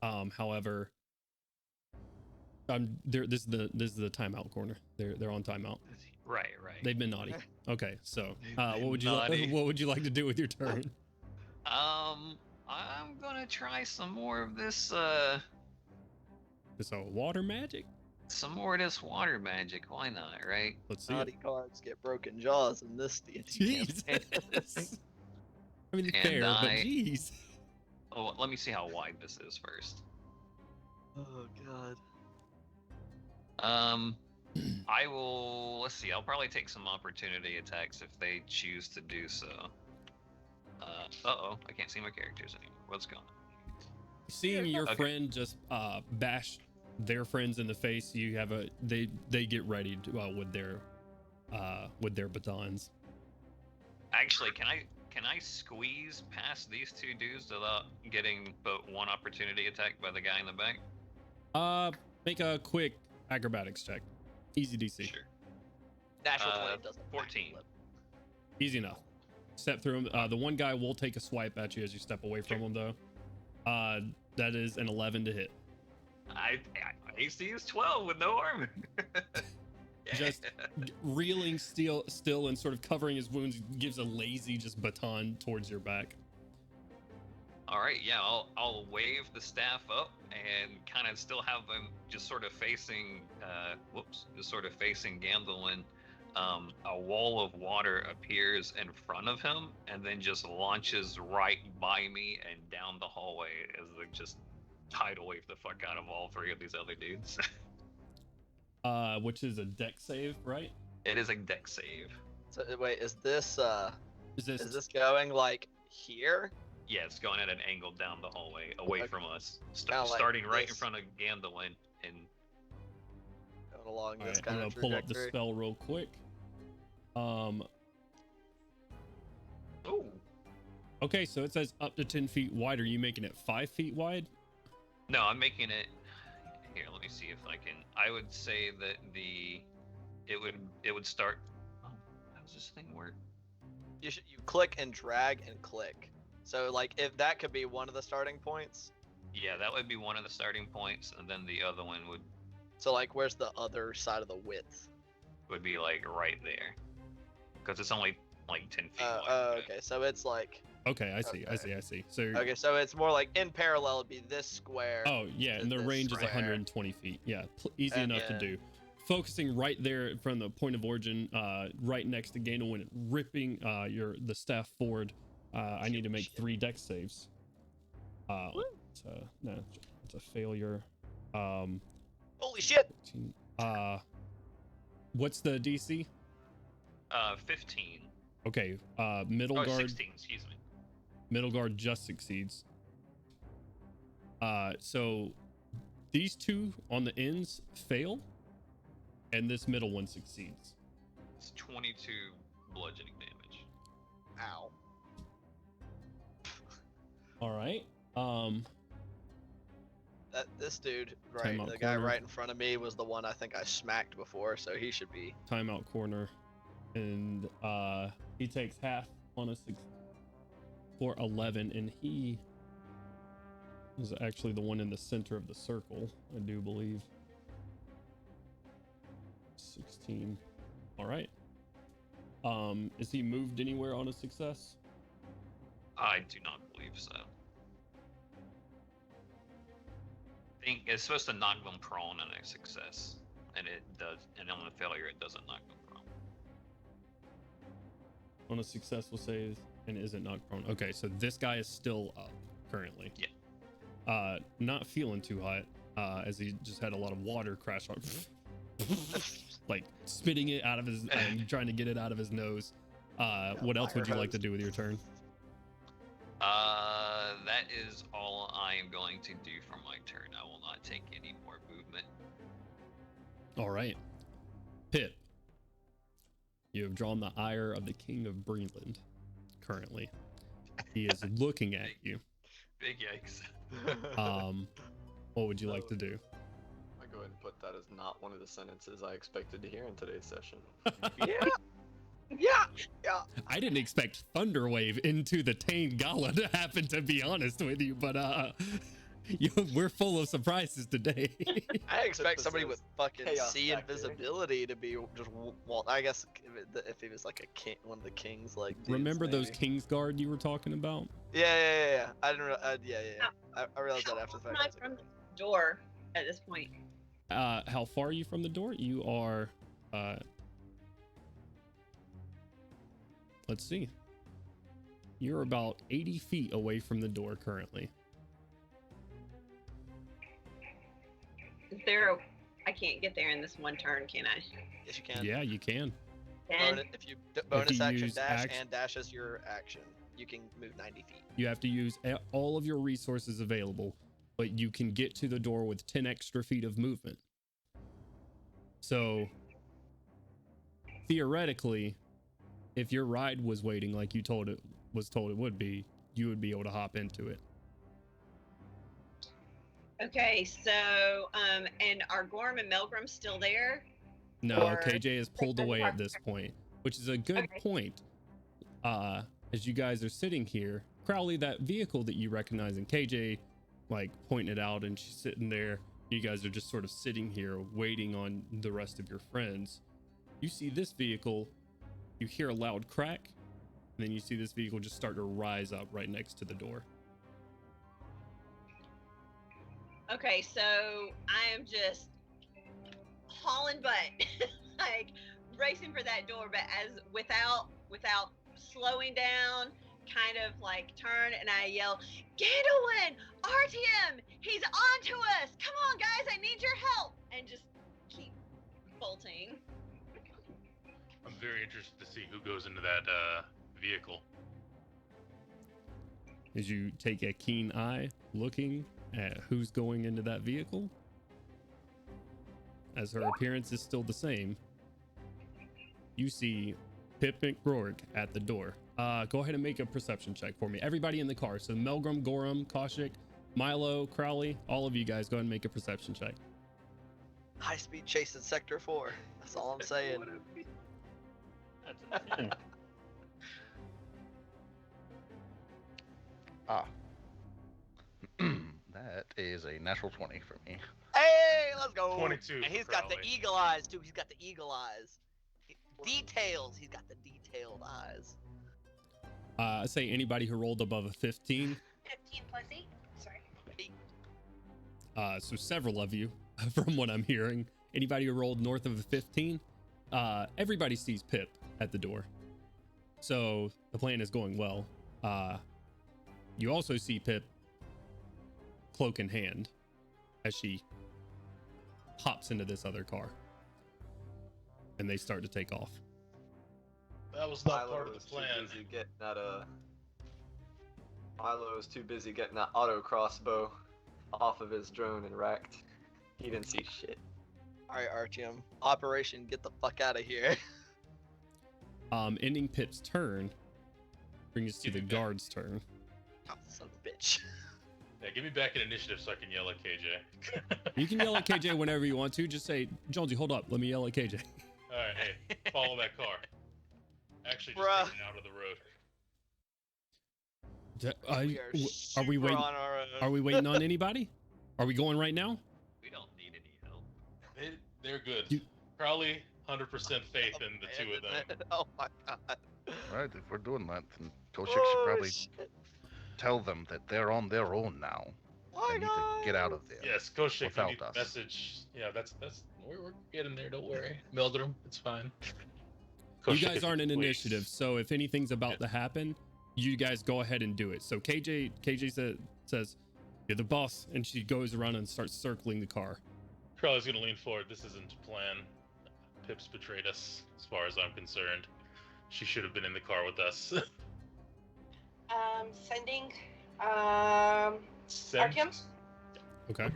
However, this is the timeout corner. They're on timeout. Right. They've been naughty. Okay, so what would you Naughty. what would you like to do with your turn? I'm gonna try some more of this, So water magic. some more of this water magic. Why not, right? Let's see. Naughty cards get broken jaws in this D&D campaign. Jesus. I mean, And fair, but I- jeez. Oh, let me see how wide this is first. Oh god. I will. Let's see. I'll probably take some opportunity attacks if they choose to do so. Uh-oh, I can't see my characters anymore. What's going on? Seeing your Okay. friend just bash their friends in the face, you have they get ready to, with their batons. Actually, can I squeeze past these 2 dudes without getting but 1 opportunity attack by the guy in the back? Make a quick acrobatics check. Easy DC. Sure. Natural 20 doesn't 14. backflip. Easy enough. Step through him. The one guy will take a swipe at you as you step away from him, though. That is an 11 to hit. I AC is 12 with no armor. Just reeling still and sort of covering his wounds, gives a lazy just baton towards your back. All right, yeah, I'll wave the staff up and kind of still have them just sort of facing, just sort of facing Gandalin. A wall of water appears in front of him and then just launches right by me and down the hallway as they just tidal wave the fuck out of all 3 of these other dudes. Which is a deck save, right? It is a deck save. So wait, is this Is this is this going like here? Yeah, it's going at an angle down the hallway away Okay. from us, Kinda like starting right in this. front of Gandalin and Going along All this right, I'm kind gonna of pull up the trajectory. spell real quick. oh, Okay, so it says up to 10 feet wide. Are you making it 5 feet wide? No, I'm making it. Here, let me see if I can. I would say that it would start. Oh, how does this thing work? You click and drag and click. So like if that could be one of the starting points. Yeah, that would be one of the starting points, and then the other one So like where's the other side of the width? would be like right there, because it's only like 10 feet wide. Okay, so it's like Okay, I see. So okay, so it's more like in parallel it'd be this square. oh yeah, and the this range is square. 120 feet. Yeah, easy And enough to then- do. Focusing right there from the point of origin, right next to Gandalf, ripping the staff forward. I need to make 3 dex saves. No, it's a failure. Holy shit! 15, what's the DC? 15. Okay, middle Oh, guard. 16. Excuse me. Middle guard just succeeds. So these 2 on the ends fail, and this middle one succeeds. It's 22 bludgeoning damage. Ow. All right. This dude, Time right, out the guy corner. right in front of me was the one I think I smacked before, so he should be. Timeout corner, and he takes half on a 6 for 11, and he is actually the one in the center of the circle, I do believe. 16. All right. Is he moved anywhere on a success? I do not believe so. I think it's supposed to knock them prone on a success, and it does. And on a failure, it doesn't knock them prone. On a successful save and isn't knocked prone. Okay, so this guy is still up currently. Yeah. Not feeling too hot, as he just had a lot of water crash on, like spitting it out of his, trying to get it out of his nose. What else would you like to do with your turn? That is all I am going to do for my turn. I will not take any more movement. All right, Pip. You have drawn the ire of the King of Greenland. Currently, he is looking at you. Big yikes. What would you like to do? I go ahead and put that as not one of the sentences I expected to hear in today's session. Yeah. I didn't expect Thunderwave into the Tane Gala to happen, to be honest with you, but we're full of surprises today. I expect somebody with fucking Chaos sea factor. invisibility to be just. Well, I guess if he was like a king, one of the kings, like. dudes, Remember those maybe. Kingsguard you were talking about? Yeah. I didn't. I realized that after the How fact. far am I from the door at this point? How far are you from the door? You are, let's see. You're about 80 feet away from the door currently. Is there I can't get there in this one turn, can I? Yes, you can. Yeah, you can. Then If you bonus you action use dash action- and dash as your action, you can move 90 feet. You have to use all of your resources available, but you can get to the door with 10 extra feet of movement. So theoretically, if your ride was waiting like you told it would be, you would be able to hop into it. okay, so and are Gorm and Melgrim still there? No, Or- KJ is pulled away at this point, which is a good Okay. point. As you guys are sitting here, Crowley, that vehicle that you recognize, and KJ like pointing it out, and she's sitting there. You guys are just sort of sitting here waiting on the rest of your friends. You see this vehicle, you hear a loud crack, and then you see this vehicle just start to rise up right next to the door. Okay, so I am just hauling butt, like racing for that door, but as without slowing down, kind of like turn, and I yell, "Gandalf, Artyom, he's on to us! Come on, guys, I need your help!" And just keep bolting. I'm very interested to see who goes into that vehicle. As you take a keen eye looking at who's going into that vehicle, as her appearance is still the same, you see Pip McRourke at the door. Go ahead and make a perception check for me. Everybody in the car. So Melgrim, Gorham, Kaushik, Milo, Crowley, all of you guys go ahead and make a perception check. High speed chase in Sector 4. That's all I'm saying. That's a 10. That is a natural 20 for me. Hey, let's go. 22 And for he's got the Crowley. eagle eyes too. He's got the eagle eyes. Details. He's got the detailed eyes. Say anybody who rolled above a 15. 15 plus 8. Sorry. So several of you, from what I'm hearing. Anybody who rolled north of a 15, everybody sees Pip at the door. So the plan is going well. You also see Pip, cloak in hand, as she hops into this other car. And they start to take off. That was not Milo part of the was plan. Too busy getting that, Milo was too busy getting that auto crossbow off of his drone and racked. He didn't see shit. Alright, Artyom. Operation get the fuck out of here. Ending Pip's turn brings us to the guard's turn. Oh, son of a bitch. Yeah, give me back an initiative so I can yell at KJ. You can yell at KJ whenever you want to. Just say, Jonesy, hold up. Let me yell at KJ. Alright, hey, follow that car. Actually, just Bruh. take it out of the road. Are we super waiting? on our own. Are we waiting on anybody? Are we going right now? We don't need any help. They're good. You- Probably 100% faith in the two of them. Oh my god. Right, if we're doing that, then Koshik Oh, should probably shit. tell them that they're on their own now. Oh They my need to god. get out of there. Yes, Koshik, you Without need us. a message. Yeah, that's we're getting there. Don't worry, Meldrum, it's fine. You Koshik, guys if aren't in please. initiative, so if anything's about to happen, you guys go ahead and do it. So KJ says, "You're the boss," and she goes around and starts circling the car. Crowley's gonna lean forward. This isn't a plan. Pip's betrayed us, as far as I'm concerned. She should have been in the car with us. Sending. Send- Artyom? Okay.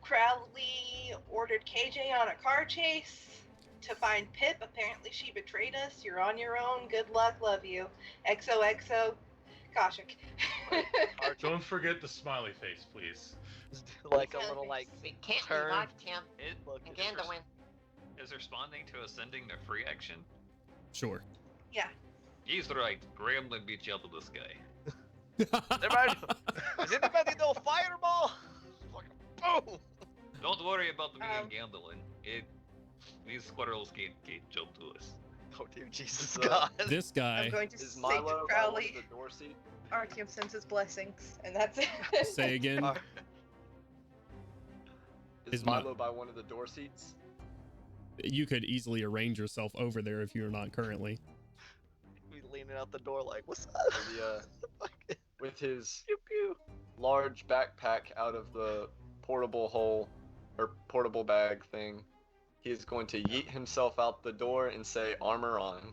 Crowley ordered KJ on a car chase to find Pip. Apparently she betrayed us. You're on your own. Good luck. Love you. XOXO. Kaushik. Don't forget the smiley face, please. Like a little like We can't turn. revive Tim It look. and Gandalf. is responding to ascending the free action. Sure. Yeah. He's right. Gremlin beat you out of this guy. Everybody, is anybody know fireball? Fucking boom! Don't worry about me and Gandalf. These squirrels can't jump to us. Oh dear Jesus So, God. This I'm guy, going to Is say Milo to by one of Crowley, the door seat? Artyom sends his blessings, and that's it. say again. Is Is Mi- Milo by one of the door seats? You could easily arrange yourself over there if you're not currently. We leaning out the door like, what's up? The, with his Pew pew. large backpack out of the portable hole or portable bag thing, he is going to yeet himself out the door and say, "Armor on."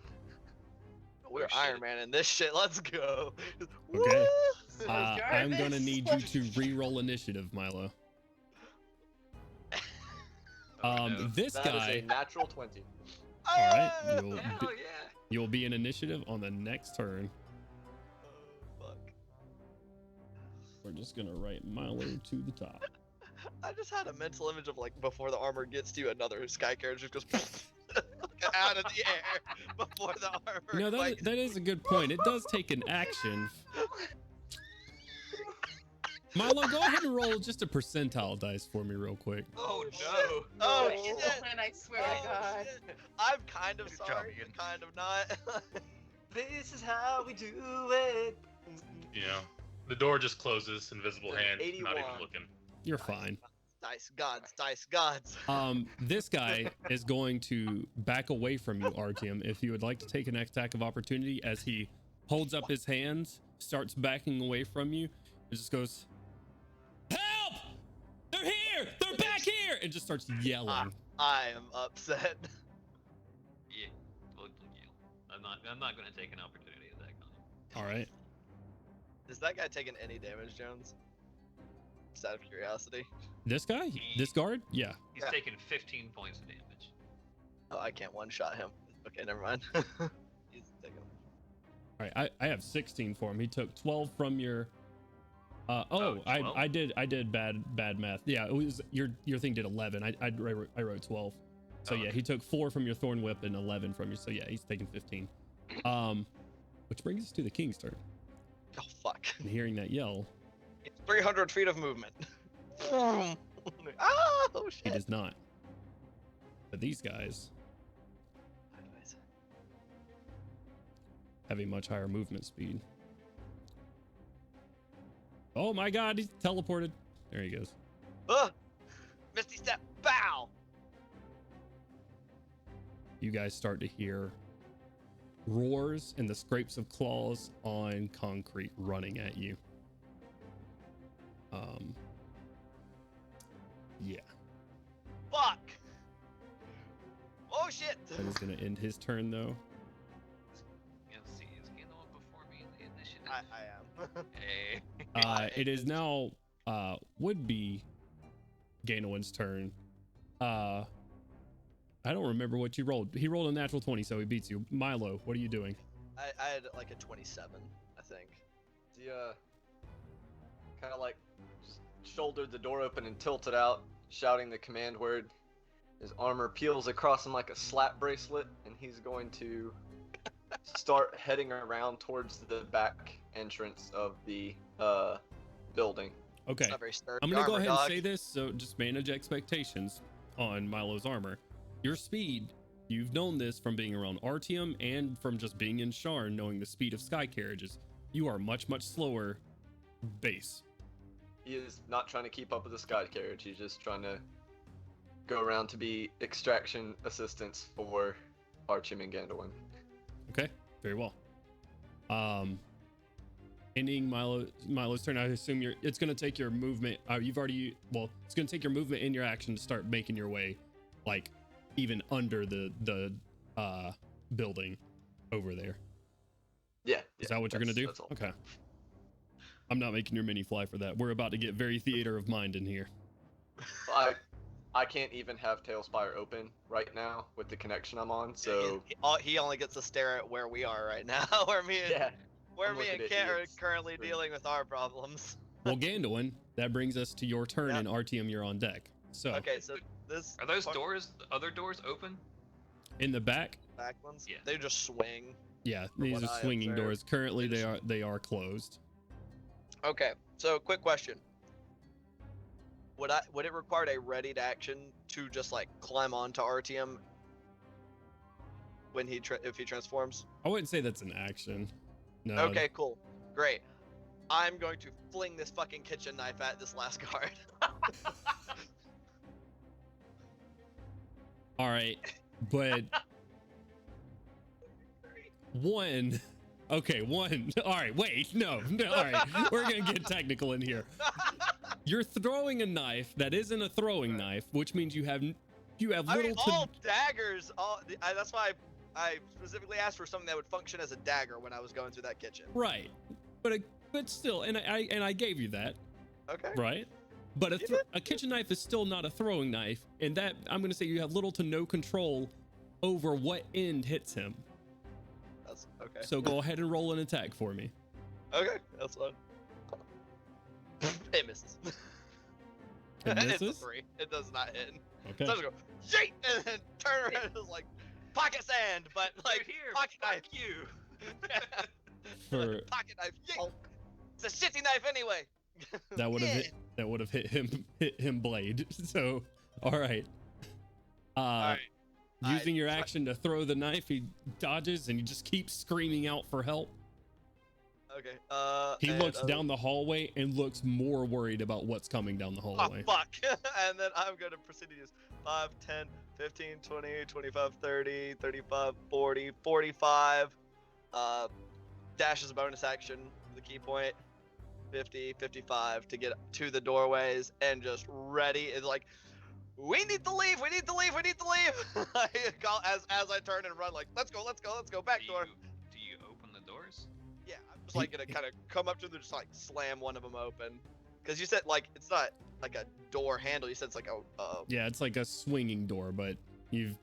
We're shit. Iron Man in this shit. Let's go. Okay. Woo! I'm gonna Jarvis. need you to re-roll initiative, Milo. Oh, no. This That is guy. a natural 20. All right, Ah! you'll Hell be, yeah. you'll be in initiative on the next turn. Oh, fuck. We're just gonna write Milo to the top. I just had a mental image of like before the armor gets to you, another sky carriage just goes out of the air before the armor. No, that is a good point. It does take an action. Milo, go ahead and roll just a percentile dice for me real quick. Oh no. Oh No. shit! And I swear Oh, to God. shit. I'm kind of Good job, sorry, Ian. but kind of not. This is how we do it. You know, the door just closes. Invisible hand, not 81. even looking. You're fine. Dice gods, dice gods. This guy is going to back away from you, Artyom. If you would like to take an attack of opportunity, as he holds up his hands, starts backing away from you, it just goes, "Help! They're here! They're back here!" and just starts yelling. I am upset. Yeah. Well, yeah. I'm not gonna take an opportunity attack on him. All right. Is that guy taking any damage, Jones? Just out of curiosity. This guy? This guard? Yeah. He's Yeah. taken 15 points of damage. Oh, I can't one-shot him. Okay, never mind. He's All right, I have 16 for him. He took 12 from your. I 12? did bad math. Yeah, it was your thing did 11. I wrote 12. So yeah, Okay. he took 4 from your thorn whip and 11 from you. So yeah, he's taking 15. Which brings us to the king's turn. Oh fuck! And hearing that yell, It's 300 feet of movement. Oh he shit! does not. But these guys have a much higher movement speed. Oh my god, he's teleported. There he goes. Misty step, bow. You guys start to hear roars and the scrapes of claws on concrete running at you. Yeah, Fuck! Oh shit! that is gonna end his turn though. Let's see, is Gandalf before me in the initiative? I am. Hey. It is now would be Ganowin's turn. I don't remember what you rolled. He rolled a natural 20, so he beats you. Milo, what are you doing? I had like a 27, I think. He kind of like just shouldered the door open and tilted out, shouting the command word. His armor peels across him like a slap bracelet, and he's going to start heading around towards the back entrance of the building. Okay, It's not very sturdy I'm gonna go armor, ahead and dog. say this, so just manage expectations on Milo's armor. Your speed, you've known this from being around Artium and from just being in Sharn, knowing the speed of sky carriages. You are much slower base. He is not trying to keep up with the sky carriage. He's just trying to go around to be extraction assistance for Archim and Gandalf. Okay, very well. Ending Milo's turn. I assume it's going to take your movement. It's going to take your movement and your action to start making your way, like, even under the building over there. Yeah. Is that what you're going to do? That's all. Okay. I'm not making your mini fly for that. We're about to get very theater of mind in here. I can't even have Tailspire open right now with the connection I'm on, so He only gets to stare at where we are right now, where me and I'm looking at Kent are Ian's currently screen. dealing with our problems. Well, Gandalf, that brings us to your turn, Yeah. and Artium, you're on deck. So, Okay, so this Are those fuck- other doors open? in the back, back ones, Yeah. they just swing. yeah, From these what are I swinging observed, doors. Currently, they they are closed. Okay, so quick question: would it require a readied action to just like climb onto Artium when if he transforms? I wouldn't say that's an action. No. Okay, cool, great. I'm going to fling this fucking kitchen knife at this last guard. All right, but one. Okay, one. All right, wait, no. All right, we're gonna get technical in here. You're throwing a knife that isn't a throwing knife, which means you have I little mean, to. all daggers. That's why I specifically asked for something that would function as a dagger when I was going through that kitchen. Right, but still, and I gave you that, Okay. right? But You did? a kitchen knife is still not a throwing knife, and that I'm gonna say you have little to no control over what end hits him. That's okay. So go ahead and roll an attack for me. Okay, that's fine. It misses. It It's a misses? 3. It does not hit. Okay. So I just go, shit, and then turn around and it's like, pocket sand, but like, here, pocket fuck knife. you. For Pocket knife, yeah. It's a shitty knife anyway. that would have Yeah. hit him blade. So all right. Alright. Using your action to throw the knife, he dodges and he just keeps screaming out for help. Okay. He and, looks down the hallway and looks more worried about what's coming down the Oh, hallway. fuck. And then I'm going to proceed to use 5, 10, 15, 20, 25, 30, 35, 40, 45. Dash is a bonus action, the key point. 50, 55 to get to the doorways and just ready. It's like, we need to leave, we need to leave, we need to leave. I call as I turn and run, like, let's go, back door. Do you open the doors? Yeah, I'm just like gonna kind of come up to them, just like slam one of them open. Cause you said like it's not like a door handle. You said it's like a Yeah, it's like a swinging door, but You've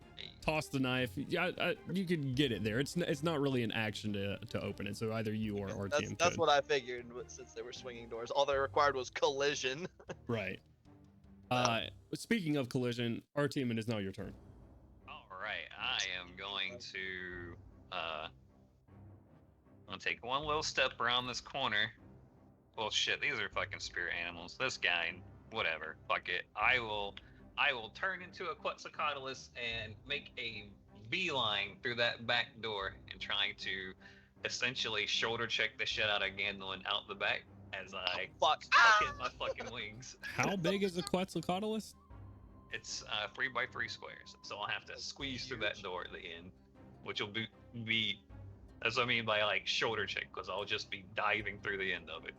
tossed the knife. Yeah, you can get it there. It's not really an action to open it. So either you or our team That's could. what I figured. Since they were swinging doors, all they required was collision. Right. Speaking of collision, our team, it is now your turn. All right, I am going to I'm gonna take one little step around this corner. Well, shit, these are fucking spirit animals. This guy, whatever, fuck it. I will turn into a Quetzalcoatlus and make a beeline through that back door and trying to essentially shoulder check the shit out of Gandalf out the back as I hit my fucking wings. How big is a Quetzalcoatlus? It's 3x3 squares, so I'll have to squeeze through that door at the end, which will be that's what I mean by like shoulder check, because I'll just be diving through the end of it.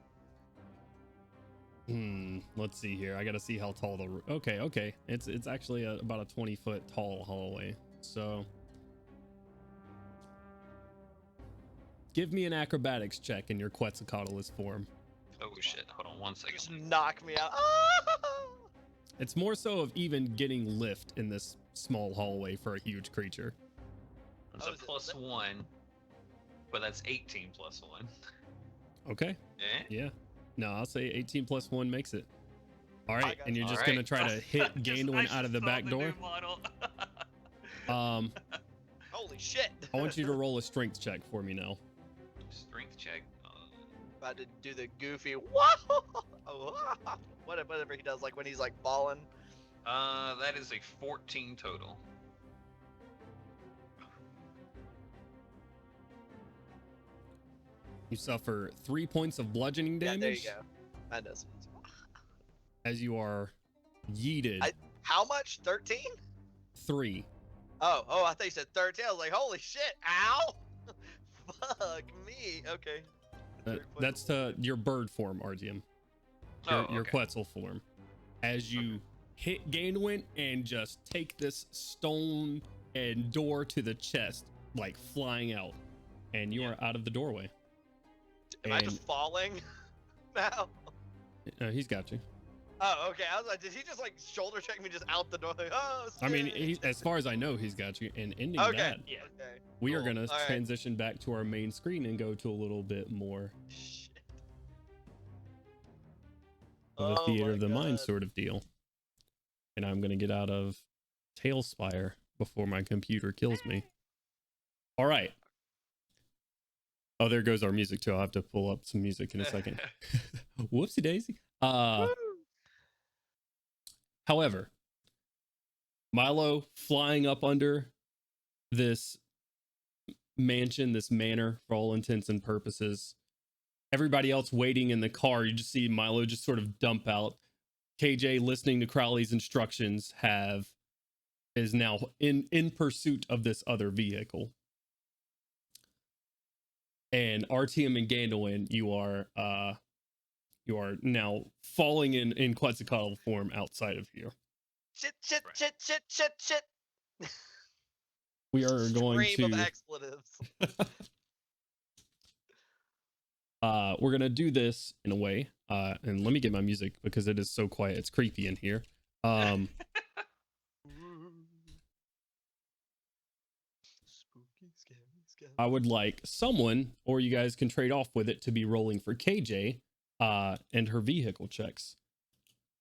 Let's see here. I gotta see how tall the. Okay. It's actually about a 20-foot tall hallway. So, give me an acrobatics check in your Quetzalcoatlus form. Oh shit! Hold on one second. Just knock me out. It's more so of even getting lift in this small hallway for a huge creature. It's a +1, but that's 18 +1. Okay. Yeah. No, I'll say 18 + 1 makes it. All right, and you're just gonna try to hit Gandalf out of the back door. Holy shit! I want you to roll a strength check for me now. Strength check. About to do the goofy whoa, whatever he does, like when he's like falling. That is a 14 total. You suffer 3 points of bludgeoning damage. Yeah, there you go. That does. As you are yeeted. How much? 13? 3. Oh, I thought you said 13. I was like, holy shit! Ow! Fuck me. Okay. That's your bird form, Artyom. Your Quetzal form. As you hit Gandalf and just take this stone and door to the chest, like flying out, and you are out of the doorway. Am I just falling now? He's got you. Oh, okay. I was like, did he just like shoulder check me just out the door? Like, oh, I mean, as far as I know, he's got you. And ending that, we are gonna transition back to our main screen and go to a little bit more of a theater of the mind sort of deal. And I'm gonna get out of Tailspire before my computer kills me. All right. Oh, there goes our music too. I'll have to pull up some music in a second. Whoopsie daisy. However, Milo flying up under this mansion, this manor, for all intents and purposes. Everybody else waiting in the car. You just see Milo just sort of dump out. KJ, listening to Crowley's instructions, is now in pursuit of this other vehicle. And Artyom and Gandalf, you are now falling in Quetzalcoatl form outside of here. Shit. We are going Stream to of expletives. we're gonna do this in a way. And let me get my music because it is so quiet. It's creepy in here. I would like someone, or you guys can trade off with it, to be rolling for KJ and her vehicle checks.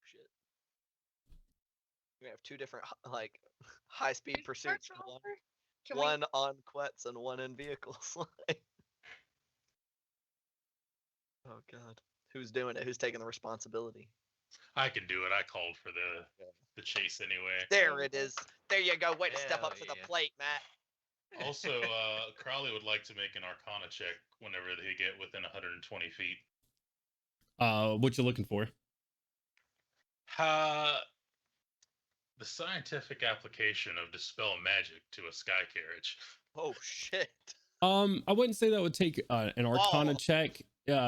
Shit. We have two different like high-speed pursuits. One on Quetz and one in vehicles. Oh god, who's doing it? Who's taking the responsibility? I can do it. I called for the chase anyway. There it is. There you go. Way to step up to the plate, Matt. Also, Crowley would like to make an Arcana check whenever they get within 120 feet. What you looking for? The scientific application of dispel magic to a sky carriage. Oh shit. I wouldn't say that would take an Arcana check.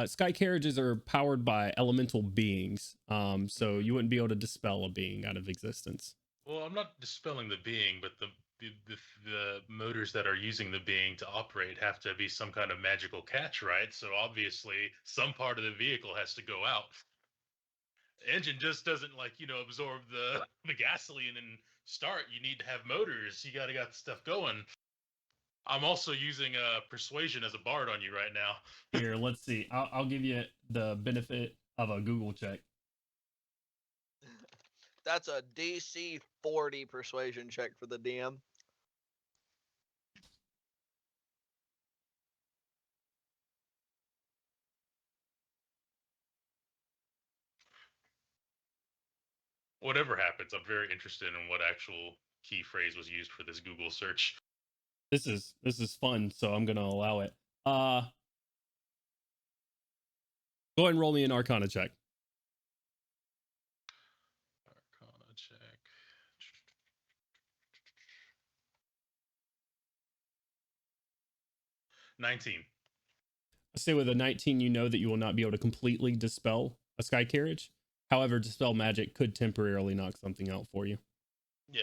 Sky carriages are powered by elemental beings, so you wouldn't be able to dispel a being out of existence. Well, I'm not dispelling the being, but the motors that are using the being to operate have to be some kind of magical catch, right? So obviously, some part of the vehicle has to go out. The engine just doesn't absorb the gasoline and start, you need to have motors. You gotta got stuff going. I'm also using Persuasion as a bard on you right now. Here, let's see. I'll give you the benefit of a Google check. That's a DC 40 persuasion check for the DM. Whatever happens, I'm very interested in what actual key phrase was used for this Google search. This is fun, so I'm gonna allow it. Go ahead and roll me an Arcana check. Arcana check. 19. I say with a 19, you know that you will not be able to completely dispel a sky carriage. However, dispel magic could temporarily knock something out for you. Yeah,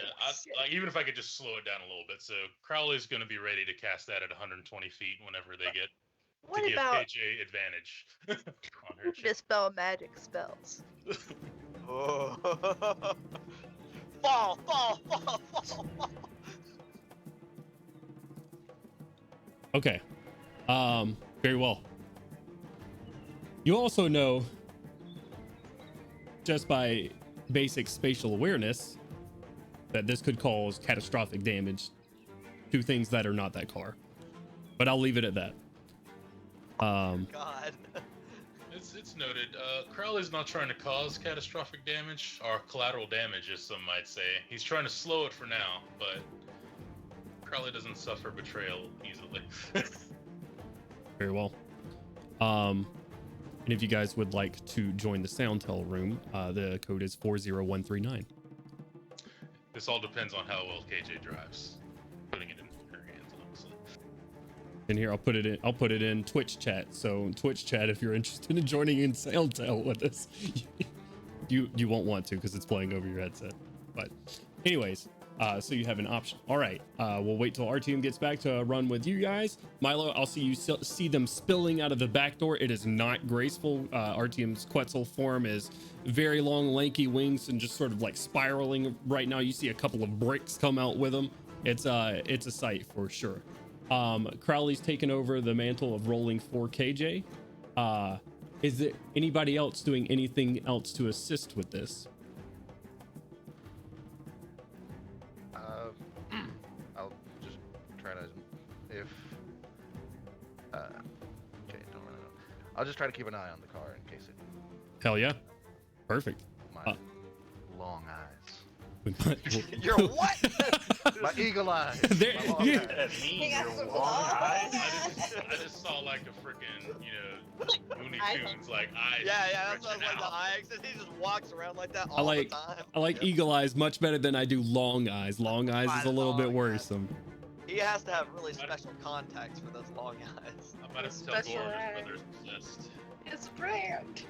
like even if I could just slow it down a little bit. So Crowley's going to be ready to cast that at 120 feet whenever they get What to give about KJ advantage on her check. dispel magic spells? Oh. Fall. Okay. Very well. You also know, just by basic spatial awareness, that this could cause catastrophic damage to things that are not that car. But I'll leave it at that. God. It's noted. Crowley's not trying to cause catastrophic damage, or collateral damage, as some might say. He's trying to slow it for now, but Crowley doesn't suffer betrayal easily. Very well. And if you guys would like to join the Soundtell room, the code is 40139. This all depends on how well KJ drives. Putting it in her hands, honestly. And here I'll put it in Twitch chat. So Twitch chat, if you're interested in joining in Soundtell with us, you won't want to because it's playing over your headset. But anyways, so you have an option. All right, we'll wait till our team gets back to run with you guys. Milo, I'll see them spilling out of the back door. It is not graceful. Artyom's Quetzal form is very long, lanky wings and just sort of like spiraling. Right now, you see a couple of bricks come out with them. It's a sight for sure. Crowley's taken over the mantle of rolling for KJ. Is there anybody else doing anything else to assist with this? I'll just try to, if okay, don't really know. I'll just try to keep an eye on the car in case it. Hell yeah, perfect. My long eyes. You're what? My eagle eyes. There, My long you- eyes. He got some long I eyes. just saw like a freaking, Looney Tunes like eyes. Yeah, that's what I was stretching like. The out. eye accent. He just walks around like that all the time. I like eagle eyes much better than I do long eyes. Long eyes is a little bit Long eyes. worrisome. He has to have really special contacts for those long eyes. I'm about to tell Special Gordon eyes. his brother's possessed. His brand.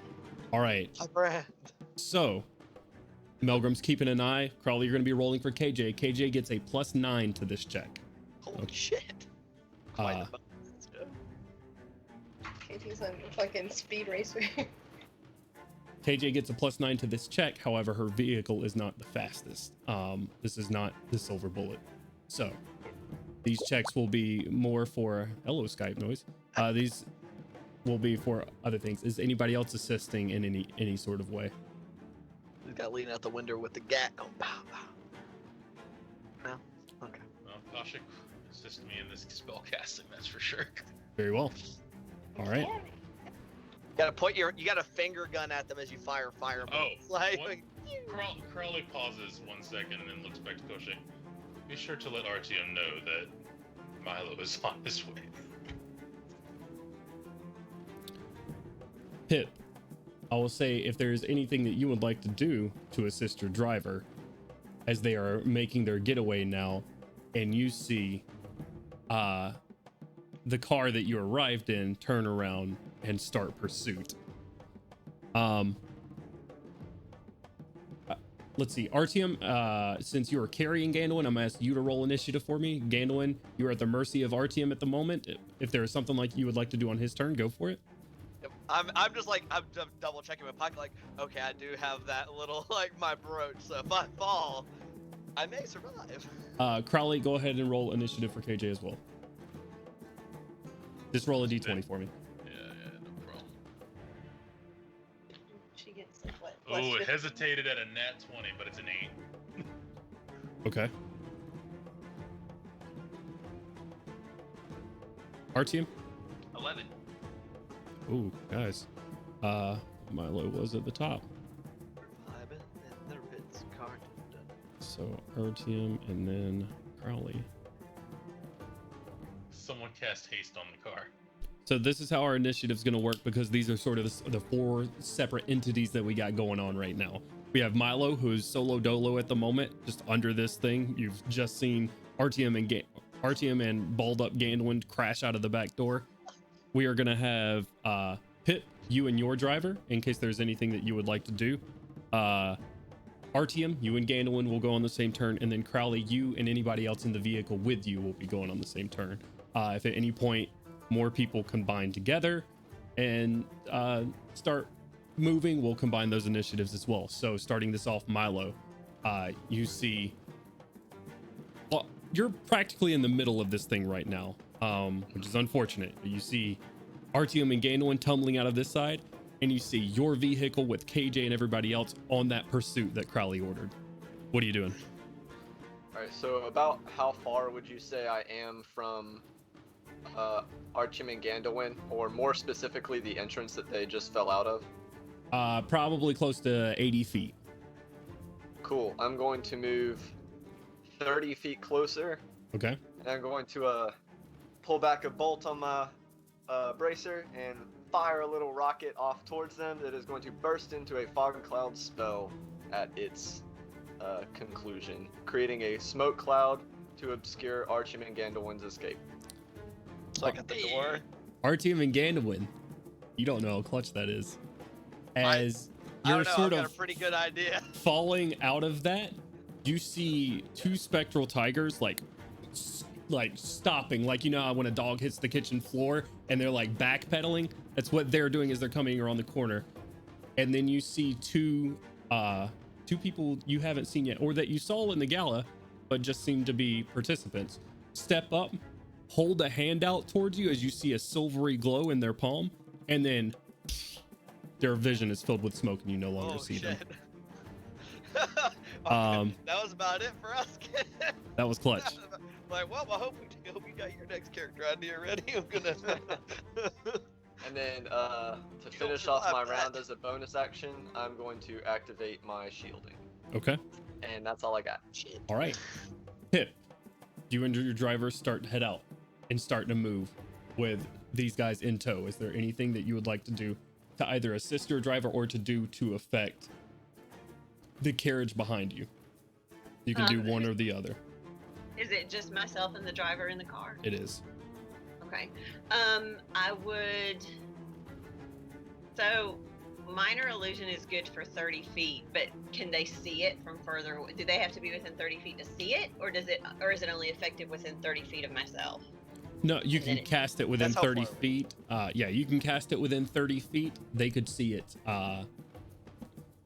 All right, My brand. so Melgrim's keeping an eye. Crowley, you're going to be rolling for KJ. KJ gets a +9 to this check. Holy shit. Quite the bonus. Katie's a fucking speed racer. KJ gets a +9 to this check. However, her vehicle is not the fastest. This is not the silver bullet. So these checks will be more for hello Skype noise. These will be for other things. Is anybody else assisting in any sort of way? He's got leaning out the window with the gat going pow pow. No? Okay. Well, Koshik assist me in this spell casting, that's for sure. Very well. All right. You gotta finger gun at them as you fire fireballs. Oh, Like, what? Crowley pauses 1 second and then looks back to Koshik. Be sure to let Artyom know that Milo is on his way. Pip, I will say if there is anything that you would like to do to assist your driver as they are making their getaway now, and you see the car that you arrived in turn around and start pursuit. Let's see, Artyom, since you are carrying Gandalin, I'm gonna ask you to roll initiative for me. Gandalin, you are at the mercy of Artyom at the moment. If there is something like you would like to do on his turn, go for it. I'm just like, I'm double checking my pocket, like, okay, I do have that little, like, my brooch, so if I fall, I may survive. Crowley, go ahead and roll initiative for KJ as well. Just roll a d20 for me. Yeah, no problem. She gets like what? Oh, it 50? hesitated at a nat 20, but it's an 8. Okay. Artyom? 11. Ooh, guys. Milo was at the top. Vibing in the Ritz Carlton. So Artyom and then Crowley. Someone cast haste on the car. So this is how our initiative's going to work, because these are sort of the 4 separate entities that we got going on right now. We have Milo, who's solo dolo at the moment, just under this thing. You've just seen Artyom and balled up Gandwin crash out of the back door. We are going to have Pip, you and your driver, in case there's anything that you would like to do. Artyom, you and Gandwin will go on the same turn, and then Crowley, you and anybody else in the vehicle with you will be going on the same turn. If at any point more people combine together and start moving, we'll combine those initiatives as well. So starting this off, Milo, you see, well, you're practically in the middle of this thing right now, which is unfortunate. You see Artyom and Gandolin tumbling out of this side, and you see your vehicle with KJ and everybody else on that pursuit that Crowley ordered. What are you doing? All right, so about how far would you say I am from Artyom and Gandolin, or more specifically the entrance that they just fell out of? Probably close to 80 feet. Cool. I'm going to move 30 feet closer. Okay. And I'm going to pull back a bolt on my bracer and fire a little rocket off towards them that is going to burst into a fog cloud spell at its conclusion, creating a smoke cloud to obscure Artyom and Gandolin's escape. So I got the door. Artyom and Gandolin, you don't know how clutch that is. As I you're don't know, sort I've of got a pretty good idea. falling out of that, you see 2 spectral tigers like stopping, like, you know how when a dog hits the kitchen floor and they're like backpedaling? That's what they're doing as they're coming around the corner. And then you see two people you haven't seen yet, or that you saw in the gala but just seem to be participants, step up, hold a hand out towards you as you see a silvery glow in their palm, and then their vision is filled with smoke and you no longer see them. That was about it for us. That was clutch. Like, well, I hope you got your next character idea ready. I'm gonna. And then to finish off my round as a bonus action, I'm going to activate my shielding. Okay. And that's all I got. All right. Pip, you and your driver start to head out and start to move with these guys in tow. Is there anything that you would like to do to either assist your driver or to do to affect the carriage behind you? You can do one or the other. Is it just myself and the driver in the car? It is. Okay. I would. So, minor illusion is good for 30 feet, but can they see it from further away? Do they have to be within 30 feet to see it, or is it only effective within 30 feet of myself? No, you can cast it within That's how 30 far. feet. Yeah, you can cast it within 30 feet. They could see it.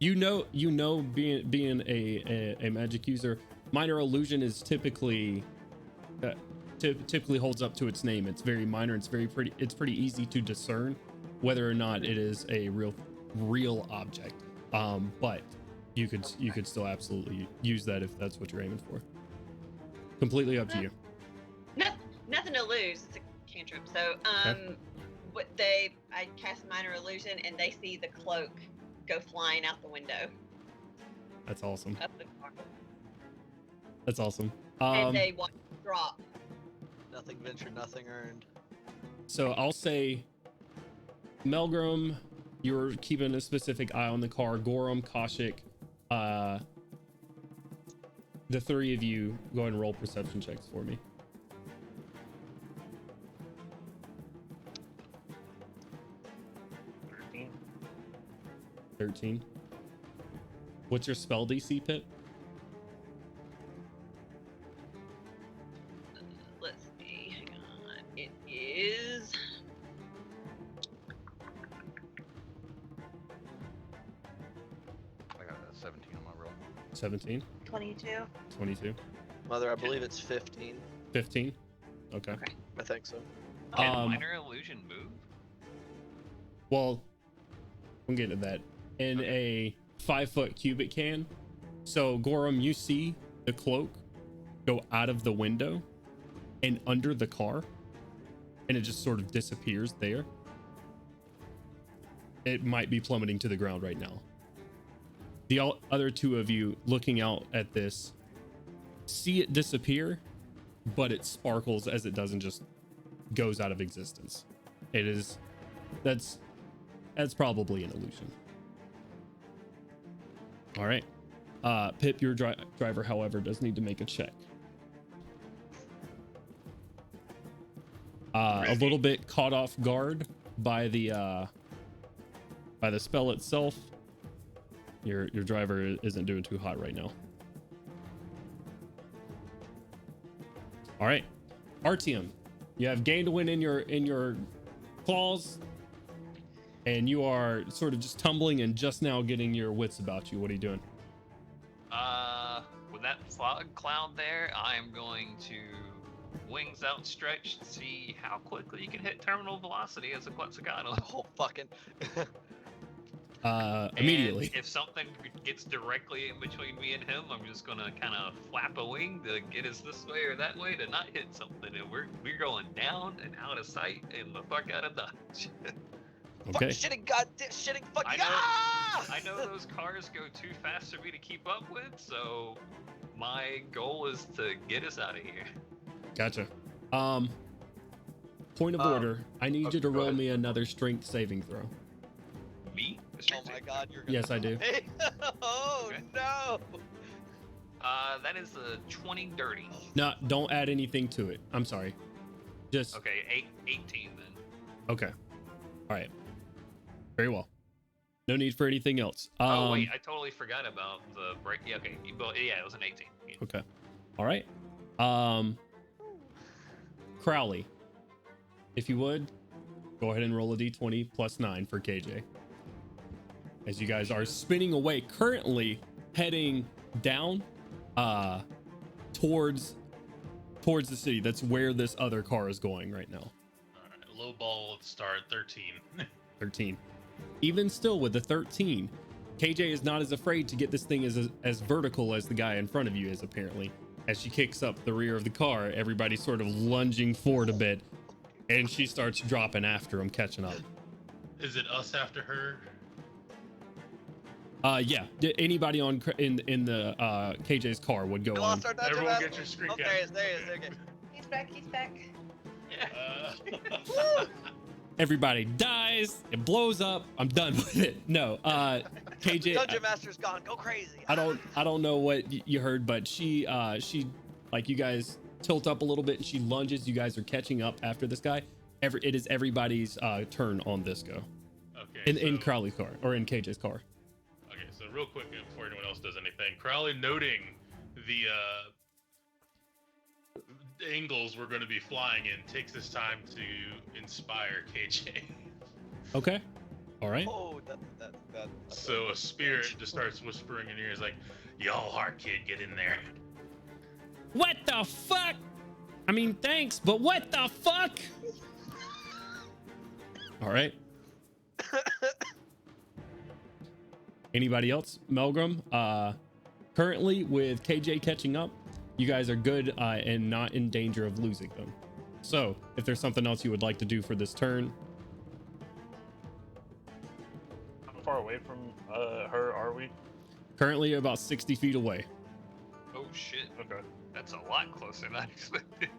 Being a magic user, minor illusion is typically holds up to its name. It's very minor. It's pretty easy to discern whether or not it is a real object. But you could still absolutely use that if that's what you're aiming for. Completely up to you. Nothing to lose. It's a cantrip. So, I cast minor illusion, and they see the cloak go flying out the window. That's awesome. Up the car. That's awesome. And they watch it drop. Nothing ventured, nothing earned. So I'll say, Melgrim, you're keeping a specific eye on the car. Gorham, Koshik, the 3 of you go ahead and roll perception checks for me. 13. What's your spell DC, Pip? Let's see. Hang on. It is. I got a 17 on my roll. 17. 22. 22. Mother, I believe it's 15. 15. Okay. I think so. Can Um, minor illusion move? Well, I'm getting to that. In a 5-foot cubic can. So Gorham, you see the cloak go out of the window and under the car, and it just sort of disappears there. It might be plummeting to the ground right now. The other two of you looking out at this see it disappear, but it sparkles as it does and just goes out of existence. It is that's probably an illusion. All right. Pip, your driver, however, does need to make a check. A little bit caught off guard by the spell itself. Your driver isn't doing too hot right now. All right, Artyom, you have gained a win in your claws, and you are sort of just tumbling and just now getting your wits about you. What are you doing? With that fog cloud there, I am going to wings outstretched, see how quickly you can hit terminal velocity as a Quetzalcoatl. Oh, fucking. Immediately. And if something gets directly in between me and him, I'm just gonna kind of flap a wing to get us this way or that way to not hit something, and we're going down and out of sight and the fuck out of Dodge. Okay. Shitting goddamn shitting fucking. I know those cars go too fast for me to keep up with, so my goal is to get us out of here. Gotcha. Point of order. I need you to roll me another strength saving throw. Me? Oh my god, you're gonna. Yes, I do. Oh Okay. no. That is a 20 dirty. No, don't add anything to it. I'm sorry. Just Okay, 18 then. okay. All right. Very well. No need for anything else. Oh wait, I totally forgot about the break. Yeah, okay. Yeah, it was an 18. Yeah. Okay. All right. Crowley, if you would, go ahead and roll a d20 plus 9 for KJ. As you guys are spinning away, currently heading down towards the city. That's where this other car is going right now. All right, low ball at the start, 13. 13. Even still with the 13, KJ is not as afraid to get this thing as vertical as the guy in front of you is, apparently. As she kicks up the rear of the car, everybody's sort of lunging forward a bit, and she starts dropping after him, catching up. Is it us after her? Yeah. Anybody in the KJ's car would go We on. lost our dungeon Everyone master. get your screen Okay, cap. there he is. Okay. He's back. He's back. Everybody dies. It blows up. I'm done with it. No. KJ. Dungeon master's gone. Go crazy. I don't know what you heard, but she like you guys tilt up a little bit and she lunges. You guys are catching up after this guy. It is everybody's turn on this go. Okay. In Crowley's car or in KJ's car. Okay, so real quick before anyone else does anything, Crowley noting the angles we're going to be flying in takes this time to inspire KJ. Okay. All right. Oh, that. So a spirit just starts whispering in your ears like, "Y'all hard kid, get in there." What the fuck? I mean, thanks, but what the fuck? All right. Anybody else? Melgrim, currently with KJ catching up, you guys are good and not in danger of losing them. So if there's something else you would like to do for this turn. How far away from her are we? Currently about 60 feet away. Oh shit, Okay. that's a lot closer than I expected.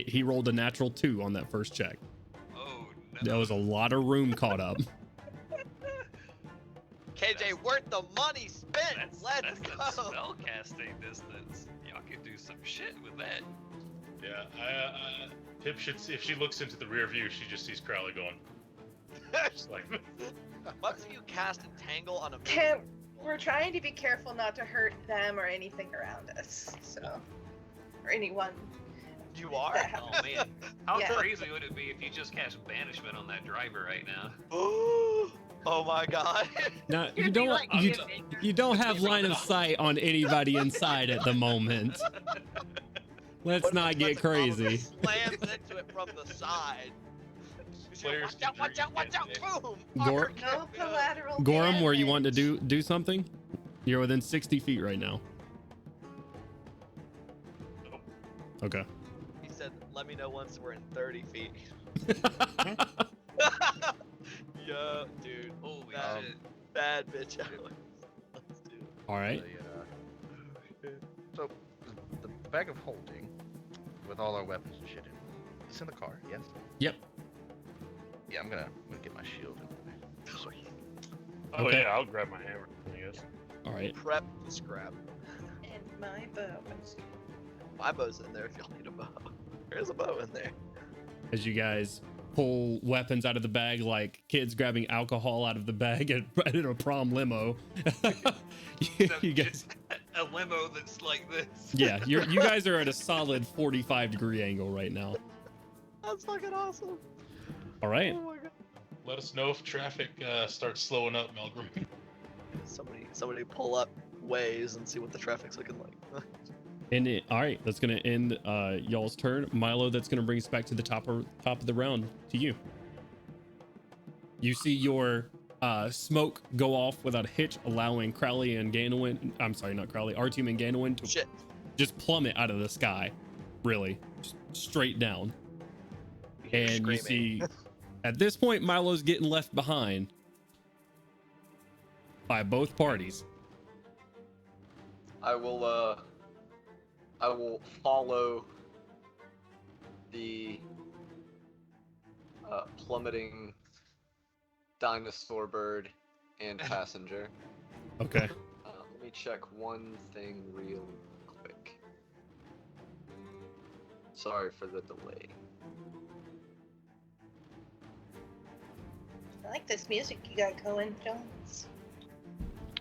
He rolled a natural 2 on that first check. Oh no. There was a lot of room caught up. KJ, worth the money spent. Let's that's go. a spell casting distance. Y'all could do some shit with that. Yeah, Pip should see, if she looks into the rear view, she just sees Crowley going. Just like, What if you cast Entangle on a Can't. We're trying to be careful not to hurt them or anything around us. So, or anyone. You are? Oh man, how Yeah. crazy would it be if you just cast banishment on that driver right now? Ooh. Oh my god. Now You're you being don't like you, giving. you don't have line of sight on anybody inside at the moment. Let's What if not it's get like a bomb crazy. that slams into it from the side. Players Watch out, watch out, boom! Gor- No collateral Gorham, where you want to damage. do something? You're within 60 feet right now. Okay. He said, let me know once we're in 30 feet. Yo, dude. Holy Bad, shit. bad bitch Alex. Let's do it. All right. So the bag of holding with all our weapons and shit in it. It's in the car, yes? Yep. Yeah, I'm gonna get my shield in there. Oh Okay. yeah, I'll grab my hammer, I guess. All right. Prep the scrap. And my bow. My bow's in there if y'all need a bow. There's a bow in there. As you guys pull weapons out of the bag like kids grabbing alcohol out of the bag at a prom limo. you guys, A limo that's like this. yeah, you guys are at a solid 45-degree angle right now. That's fucking awesome. All right. Oh my god. Let us know if traffic starts slowing up, Melbourne. Somebody pull up ways and see what the traffic's looking like. All right, that's gonna end y'all's turn. Milo, that's gonna bring us back to the top of the round to you. You see your smoke go off without a hitch, allowing Crowley and Ganowin. I'm sorry, not Crowley. Artyom and Ganowin to Shit. just plummet out of the sky, really, just straight down. You're And you screaming. see, at this point, Milo's getting left behind by both parties. I will follow the plummeting dinosaur bird and passenger. Okay. Let me check one thing real quick. Sorry for the delay. I like this music you got going, Jones.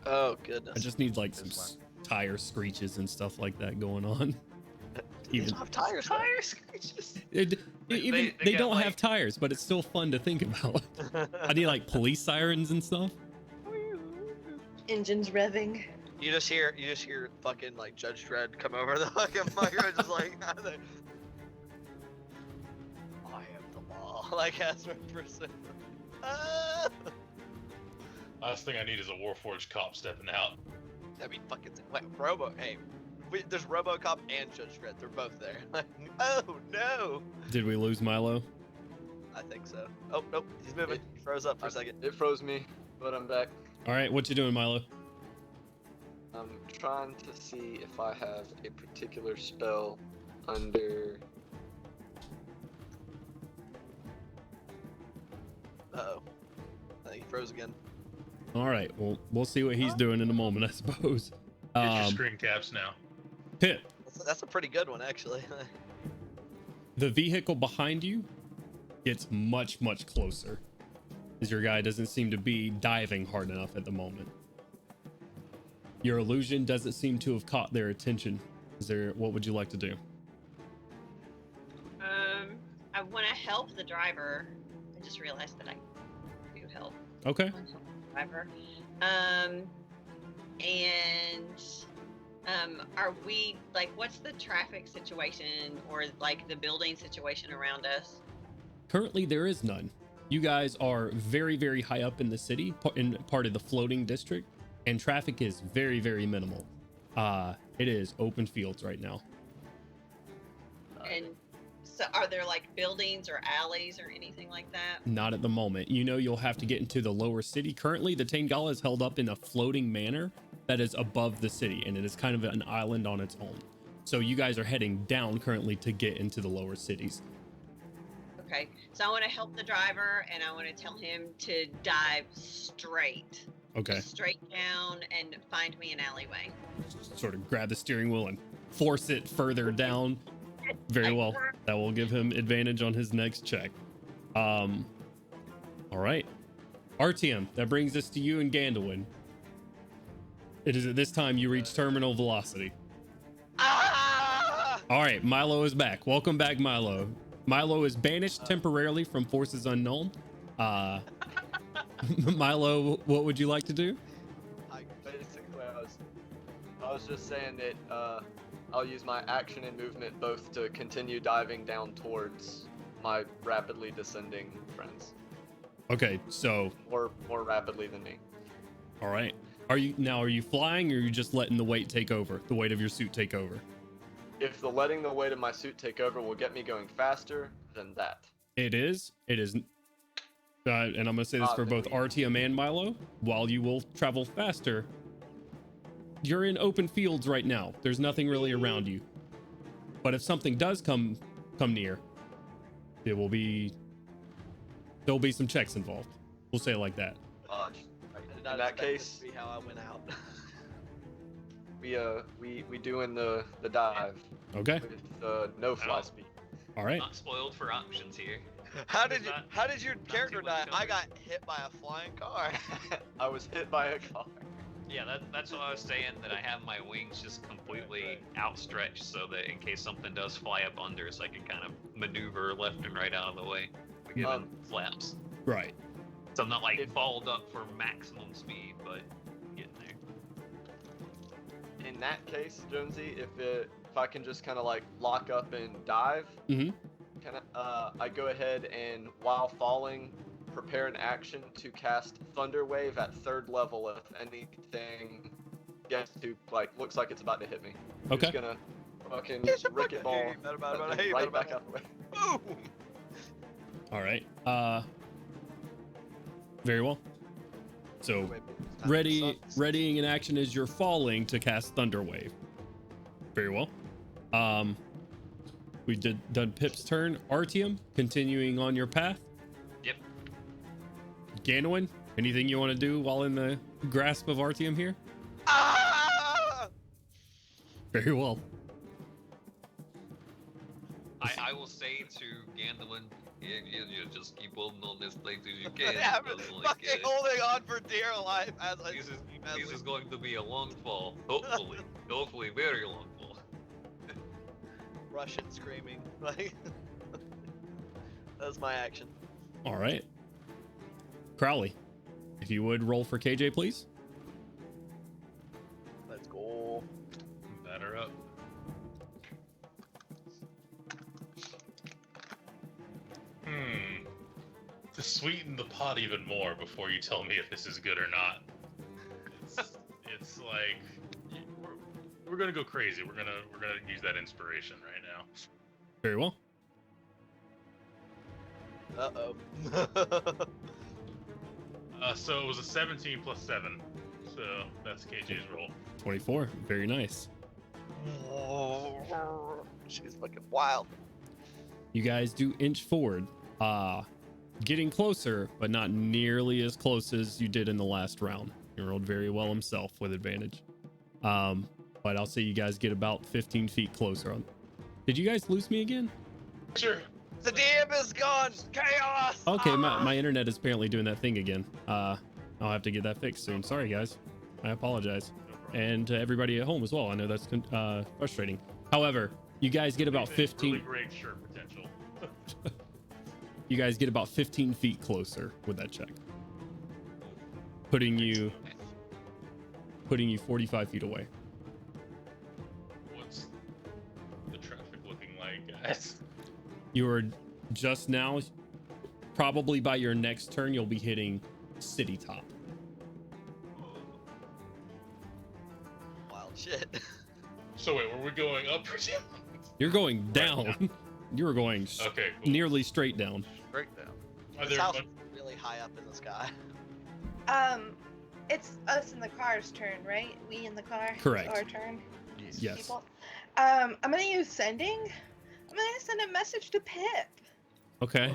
Oh goodness. I just need like some This tire screeches and stuff like that going on. These even- don't have tires. Tire screeches. They got, don't have like- tires, but it's still fun to think about. I need like police sirens and stuff. Engines revving. You just hear fucking like Judge Dredd come over the fucking microphone, just like I am the law, like as person. Last thing I need is a Warforged cop stepping out. That'd be fucking wait, Hey, there's RoboCop and Judge Dredd. They're both there. Like, oh no. Did we lose Milo? I think so. Oh nope, he's moving. He froze up for a second. It froze me, but I'm back. All right, what you doing, Milo? I'm trying to see if I have a particular spell under. Uh-oh. I think he froze again. All right, well, we'll see what he's doing in a moment, I suppose. Get your screen caps now. Pip, That's a pretty good one, actually. the vehicle behind you gets much, much closer, as your guy doesn't seem to be diving hard enough at the moment. Your illusion doesn't seem to have caught their attention. What would you like to do? I want to help the driver. I just realized that I do help. Okay. I wanna help the driver. Are we like, what's the traffic situation or like the building situation around us? Currently, there is none. You guys are very, very high up in the city, in part of the floating district, and traffic is very, very minimal. It is open fields right now. And so are there like buildings or alleys or anything like that? Not at the moment. You know, you'll have to get into the lower city. Currently, the Tangala is held up in a floating manor that is above the city, and it is kind of an island on its own. So you guys are heading down currently to get into the lower cities. Okay, so I want to help the driver and I want to tell him to dive straight. Okay. Just straight down and find me an alleyway. Sort of grab the steering wheel and force it further down. Very well. That will give him advantage on his next check. All right. Artyom, that brings us to you and Gandalin. It is at this time you reach terminal velocity. Ah! All right, Milo is back. Welcome back, Milo. Milo is banished temporarily from forces unknown. Milo, what would you like to do? I was just saying that I'll use my action and movement both to continue diving down towards my rapidly descending friends. Okay, so Or more rapidly than me. all right. Are you flying, or are you just letting the weight take over? The weight of your suit take over? If the letting the weight of my suit take over will get me going faster, then that. It is. And I'm gonna say this for both Artyom and Milo. While you will travel faster, you're in open fields right now. There's nothing really around you. But if something does come near, there'll be some checks involved. We'll say it like that. In that case, to be how I went out. we doing the dive. Okay. With no fly speed. All right. Not spoiled for options here. How did your not character too much die? I covered. got hit by a flying car. I was hit by a car. Yeah, that's what I was saying, that I have my wings just completely outstretched so that in case something does fly up under us, I can kind of maneuver left and right out of the way. Given flaps. Right. So I'm not like balled up for maximum speed, but getting there. In that case, Jonesy, if I can just kind of like lock up and dive, I go ahead and while falling, prepare an action to cast Thunder Wave at 3rd level if anything gets to looks like it's about to hit me. Okay. Just gonna fucking ricket ball right back out the way. Boom! All right. Very well. So readying an action as you're falling to cast Thunder Wave. Very well. We done Pip's turn. Artyom, continuing on your path. Yep. Ganowin, anything you want to do while in the grasp of Artyom here? Ah! Very well. I will say to Gandalin, you just keep holding on this place as you can. Yeah, I'm fucking holding on for dear life as I. This is going to be a long fall. Hopefully, hopefully, very long fall. Russian screaming. Like that's my action. All right. Crowley, if you would roll for KJ, please. Let's go. Batter up. To sweeten the pot even more before you tell me if this is good or not. It's like we're gonna go crazy. We're gonna use that inspiration right now. Very well. So it was a 17 plus 7. So that's KJ's roll. 24. Very nice. She's looking wild. You guys do inch forward. Getting closer, but not nearly as close as you did in the last round. You rolled very well himself with advantage. But I'll say you guys get about 15 feet closer. Did you guys lose me again? Sure. The DM is gone. Chaos. Okay, my internet is apparently doing that thing again. I'll have to get that fixed soon. Sorry, guys. I apologize. And to everybody at home as well. I know that's frustrating. However, you guys get about 15. Really great shirt potential. You guys get about 15 feet closer with that check, putting you 45 feet away. What's the traffic looking like, guys? You are just now, probably by your next turn, you'll be hitting city top. Wild shit. So wait, were we going up or down? You're going down. Right You're going okay, cool. nearly straight down. Straight down. Are This there house is really high up in the sky. It's us in the car's turn, right? We in the car. Correct. It's our turn. Yes. People. I'm gonna use sending. I'm gonna send a message to Pip. Okay.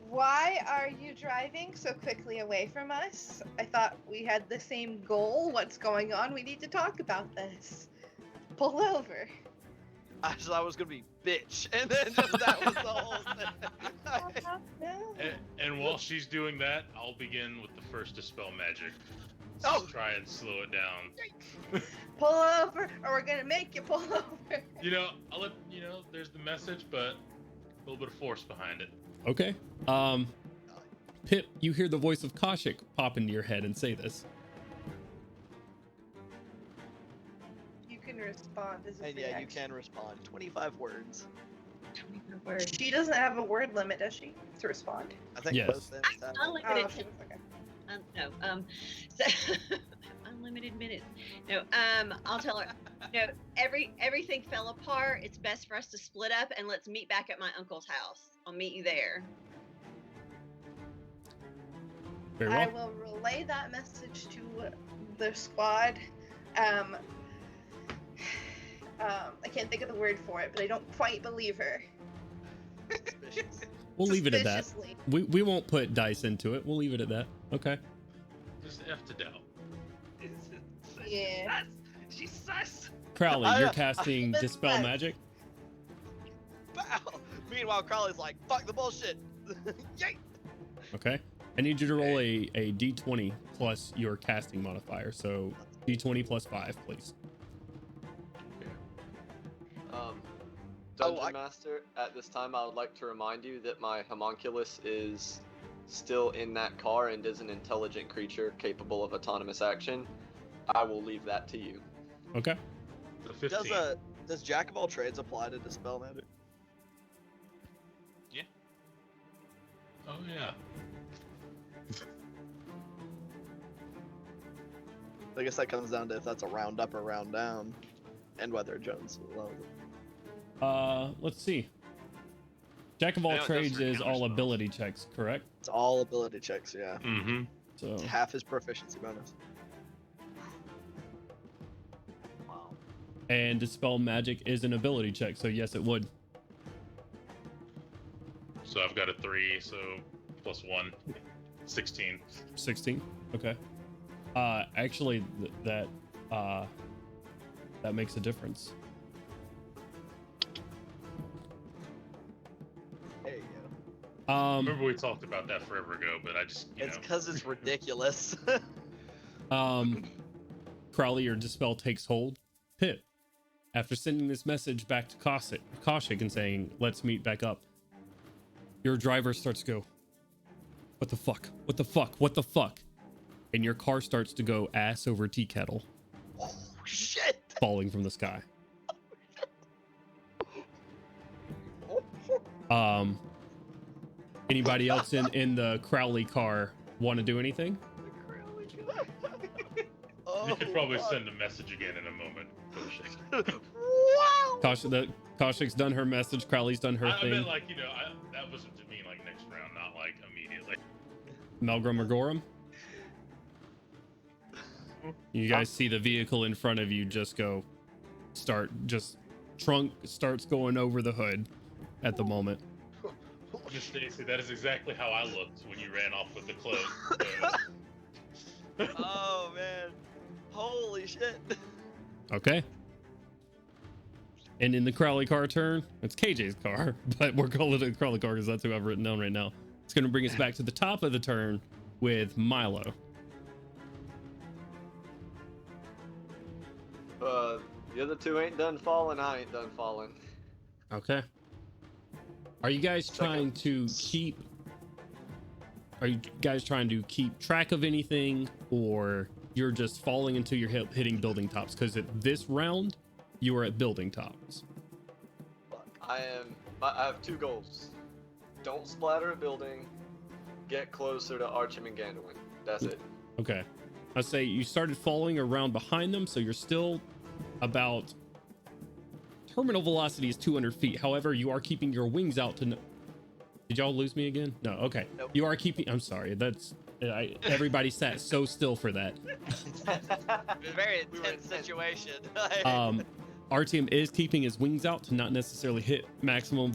Why are you driving so quickly away from us? I thought we had the same goal. What's going on? We need to talk about this. Pull over. I thought I was gonna be bitch, and then just that was the whole thing. And while she's doing that, I'll begin with the first Dispel Magic. Oh! Try and slow it down. Pull over, or we're gonna make you pull over. I'll let there's the message, but a little bit of force behind it. Okay. Pip, you hear the voice of Kaushik pop into your head and say this. You can respond as a And free yeah, you action. can respond. 25 words. She doesn't have a word limit, does she, to respond? I think Yes. both things have. Unlimited. Oh, she was okay. So, unlimited minutes. No, I'll tell her. No, everything fell apart. It's best for us to split up and let's meet back at my uncle's house. I'll meet you there. Very I well. will relay that message to the squad. I can't think of the word for it, but I don't quite believe her. Suspicious. We'll leave it at that. Suspiciously. We won't put dice into it. We'll leave it at that. Okay. Just F to doubt. Yeah. She's sus. Crowley, I- you're casting That's Dispel fine. Magic. Bow! Meanwhile, Crowley's like, fuck the bullshit. Yay! Okay. I need you to roll a d20 plus your casting modifier. So d20 plus 5, please. Dungeon I- Master, at this time I would like to remind you that my homunculus is still in that car and is an intelligent creature capable of autonomous action. I will leave that to you. Okay. The 15. Does Jack of all trades apply to Dispel Magic? Oh yeah. I guess that comes down to if that's a round up or round down, and whether Jones allows it. Let's see. Jack of all I know it does trades for is all counterspells. ability checks, correct? It's all ability checks, yeah. Mm-hmm. So It's half his proficiency bonus. Wow. and Dispel Magic is an ability check, so yes, it would. So I've got a 3, so plus 1. 16. 16. Okay. Actually, that makes a difference. There you go. Remember we talked about that forever ago, but I just, It's because it's ridiculous. Crowley, your dispel takes hold. Pip, after sending this message back to Kaushik and saying, let's meet back up, your driver starts to go, what the fuck? What the fuck? What the fuck? And your car starts to go ass over tea kettle, Oh, shit! falling from the sky. Anybody else in the Crowley car want to do anything? Oh, you could probably fuck. send a message again in a moment. Wow! Kaushik's done her message. Crowley's done her I thing. meant like, that wasn't to mean like next round, not like immediately. Melgrim or Gorham? You guys see the vehicle in front of you just trunk starts going over the hood at the moment. Miss Stacy, that is exactly how I looked when you ran off with the cloak. Oh, man. Holy shit. Okay. And in the Crowley car turn, it's KJ's car, but we're calling it a Crowley car because that's who I've written down right now. It's going to bring us back to the top of the turn with Milo. The other two ain't done falling, I ain't done falling. Okay. Are you guys trying to keep track of anything, or you're just falling until you're hitting building tops? Because at this round, you are at building tops. I have two goals. Don't splatter a building, get closer to Archim and Gandalf. That's it. Okay. I say you started falling around behind them, so you're still about... Terminal velocity is 200 feet. However, you are keeping your wings out to... Did y'all lose me again? No, okay. Nope. You are keeping... I'm sorry. Everybody sat so still for that. Very intense situation. Artyom is keeping his wings out to not necessarily hit maximum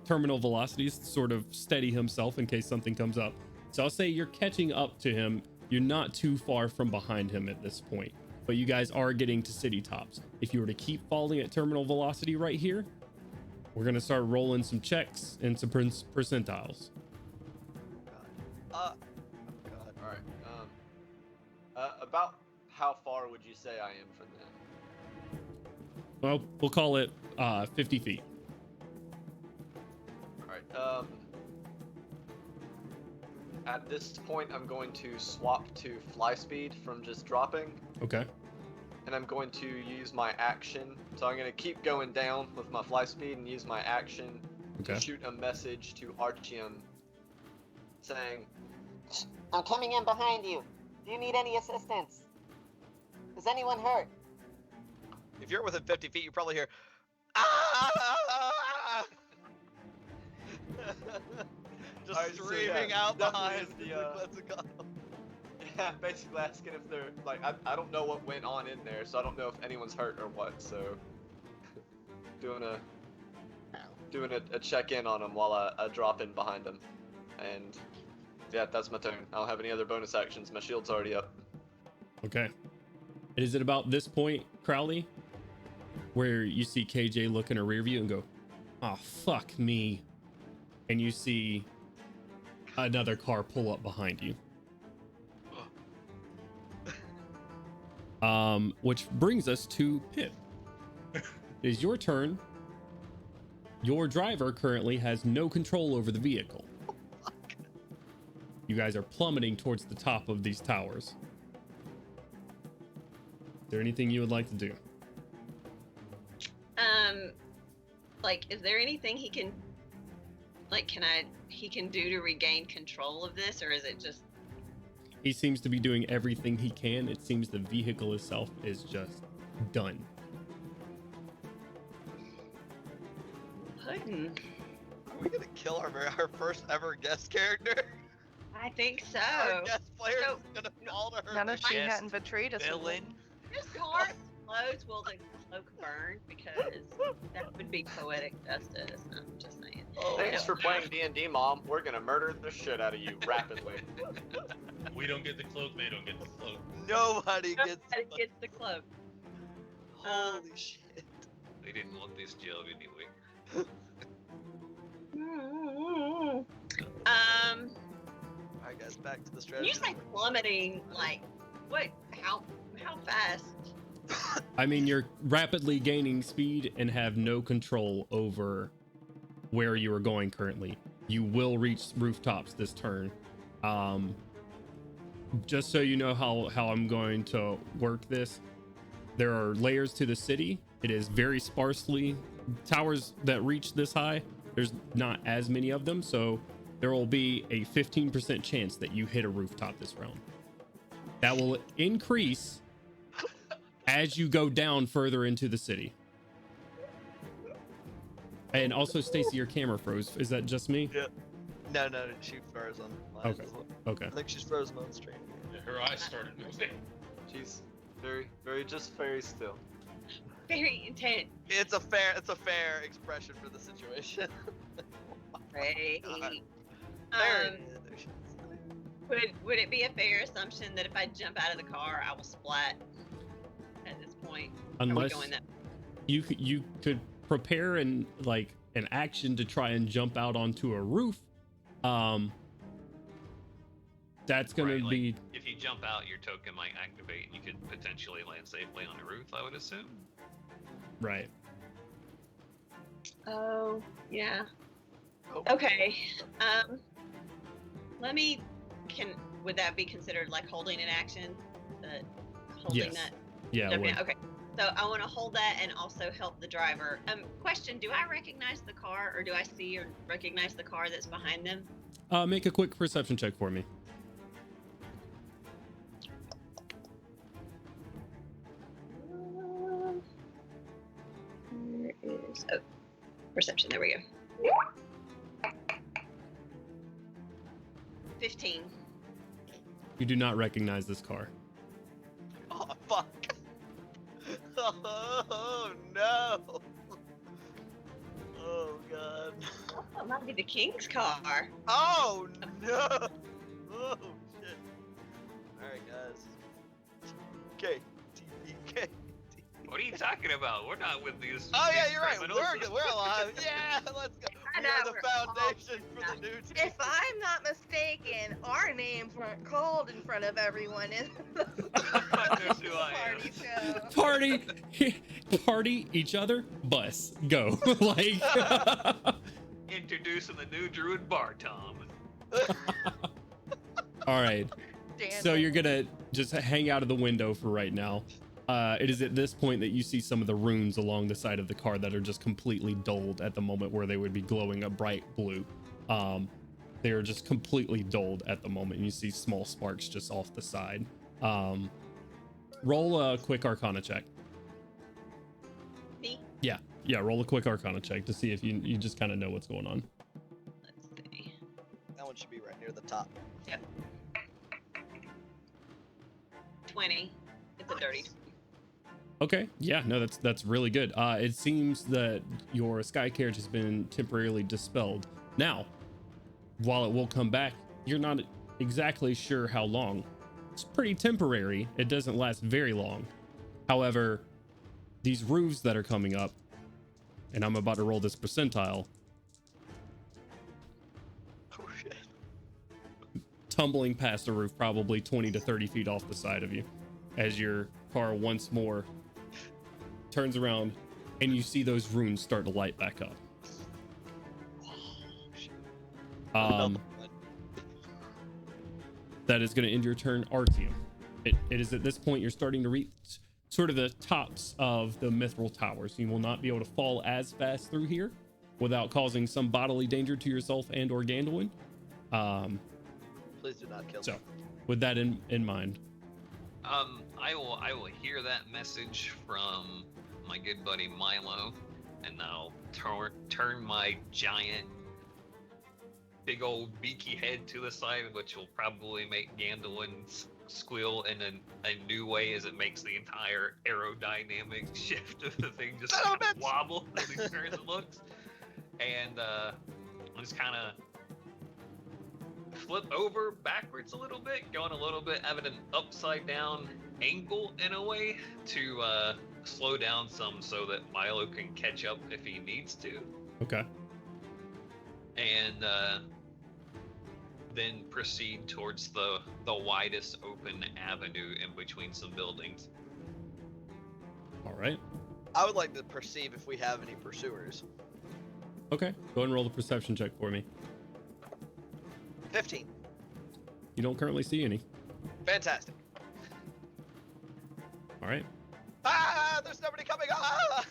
terminal velocities, to sort of steady himself in case something comes up. So I'll say you're catching up to him. You're not too far from behind him at this point, but you guys are getting to city tops. If you were to keep falling at terminal velocity right here, we're going to start rolling some checks and some percentiles. God. All right. About how far would you say I am from them? Well, we'll call it 50 feet. All right. At this point, I'm going to swap to fly speed from just dropping, Okay. and I'm going to use my action. So I'm going to keep going down with my fly speed and use my action Okay. to shoot a message to Archium saying, I'm coming in behind you. Do you need any assistance? Is anyone hurt? If you're within 50 feet, you probably hear, ah! Just Alright, so screaming yeah, out behind definitely the is yeah, basically asking if they're, like, I don't know what went on in there, so I don't know if anyone's hurt or what, so doing a check-in on them while I drop in behind them. And yeah, that's my turn. I don't have any other bonus actions. My shield's already up. Okay. Is it about this point, Crowley, where you see KJ look in a rear view and go, oh, fuck me. And you see another car pull up behind you. Which brings us to Pip. It is your turn. Your driver currently has no control over the vehicle. You guys are plummeting towards the top of these towers. Is there anything you would like to do? Like, is there anything he can, like, he can do to regain control of this, or is it just? He seems to be doing everything he can. It seems the vehicle itself is just done. Puddin'. Are we gonna kill our first ever guest character? I think so. Our guest player So- is gonna fall to her. None of she Yes, hadn't betrayed us. villain. This car explodes, will the cloak burn? Because that would be poetic justice. I'm just saying. Oh, Thanks for playing D&D, Mom. We're gonna murder the shit out of you rapidly. We don't get the cloak, they don't get the cloak. Nobody gets. Nobody gets the cloak. Holy shit. They didn't want this job anyway. Alright, guys, back to the When strategy. you say plummeting, like, what? How fast? I mean, you're rapidly gaining speed and have no control over where you are going currently. You will reach rooftops this turn. Just so you know how I'm going to work this, there are layers to the city. It is very sparsely towers that reach this high. There's not as many of them, so there will be a 15% chance that you hit a rooftop this round. That will increase as you go down further into the city. And also, Stacy, your camera froze. Is that just me? No, she froze on mine. Okay. as well. Okay. I think she's frozen on stream. Yeah, her eyes started moving. She's very just very still. Very intense. It's a fair expression for the situation. Right. God. There it is. Would it be a fair assumption that if I jump out of the car, I will splat at this point? Unless Are we going that? you could prepare an action to try and jump out onto a roof. That's gonna Right, like, be if you jump out, your token might activate and you could potentially land safely on the roof, I would assume. right. Oh, yeah. Oh. Okay. Would that be considered like holding an action? Holding Yes. that? Yeah. Okay. would. Okay. So I want to hold that and also help the driver. Question: do I recognize the car, or do I see or recognize the car that's behind them? Make a quick perception check for me. Where is perception? There we go. 15. You do not recognize this car. Oh fuck! Oh no! Oh god! Oh, it might be the king's car. Oh no! Oh shit! All right, guys. KTK. What are you talking about? We're not with these. Oh yeah, these you're right. criminals. We're alive. Yeah, let's go. I We know, are the we're all foundation for the new team. If I'm not mistaken, our names weren't called in front of everyone in the That's who I am. party show. Party each other, bus, go. Like Introducing the new druid bar, Tom. All right. So you're gonna just hang out of the window for right now. It is at this point that you see some of the runes along the side of the car that are just completely dulled at the moment, where they would be glowing a bright blue. They are just completely dulled at the moment. You see small sparks just off the side. Roll a quick Arcana check. Me? Yeah, roll a quick Arcana check to see if you just kind of know what's going on. Let's see. That one should be right near the top. Yep. 20. It's a dirty. Okay, yeah, no, that's really good. It seems that your sky carriage has been temporarily dispelled. Now, while it will come back, you're not exactly sure how long. It's pretty temporary. It doesn't last very long. However, these roofs that are coming up, and I'm about to roll this percentile, Oh shit. tumbling past the roof probably 20 to 30 feet off the side of you as your car once more turns around and you see those runes start to light back up. That is going to end your turn, Artium. It is at this point you're starting to reach sort of the tops of the mithril towers. You will not be able to fall as fast through here without causing some bodily danger to yourself and or Gandalin. Please do not kill me. So, with that in mind, I will hear that message from my good buddy Milo, and I'll turn my giant, big old beaky head to the side, which will probably make Gandalin squeal in a new way as it makes the entire aerodynamic shift of the thing just kind of wobble as he turns and looks, and I'll just kind of flip over backwards a little bit, going a little bit, having an upside down angle in a way to slow down some so that Milo can catch up if he needs to. okay. And then proceed towards the widest open avenue in between some buildings. All right. I would like to perceive if we have any pursuers. Okay. Go ahead and roll the perception check for me. 15. You don't currently see any. Fantastic. All right. Ah! There's nobody coming! Ah!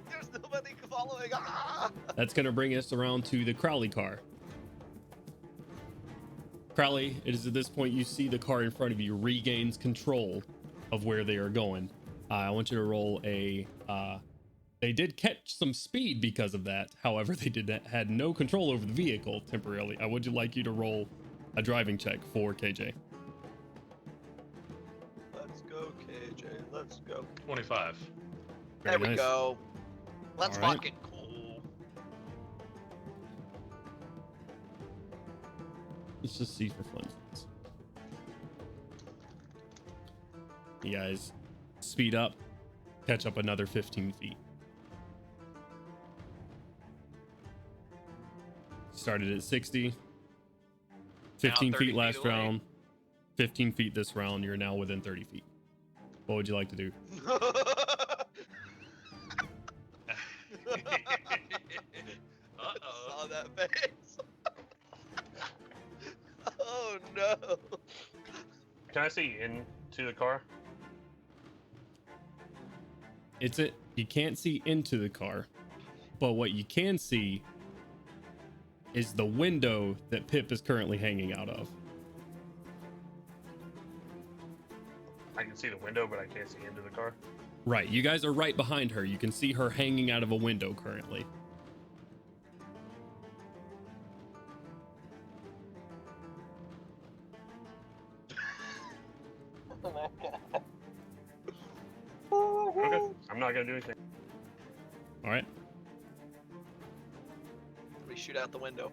There's nobody following! Ah! That's going to bring us around to the Crowley car. Crowley, it is at this point you see the car in front of you regains control of where they are going. I want you to roll a... they did catch some speed because of that. However, they had no control over the vehicle temporarily. I would like you to roll a driving check for KJ. Let's go, KJ. Let's go. 25. There Very we nice. go. Let's All right. fucking cool. Let's just see for fun. You guys speed up, catch up another 15 feet. Started at 60, 15 30 feet last feet away. round, 15 feet this round. You're now within 30 feet. What would you like to do? Uh-oh. Saw that face. Oh no. Can I see into the car? You can't see into the car, but what you can see is the window that Pip is currently hanging out of. I can see the window, but I can't see into the car. Right, you guys are right behind her. You can see her hanging out of a window currently. Oh my god. Okay, I'm not gonna do anything. All right. We shoot out the window.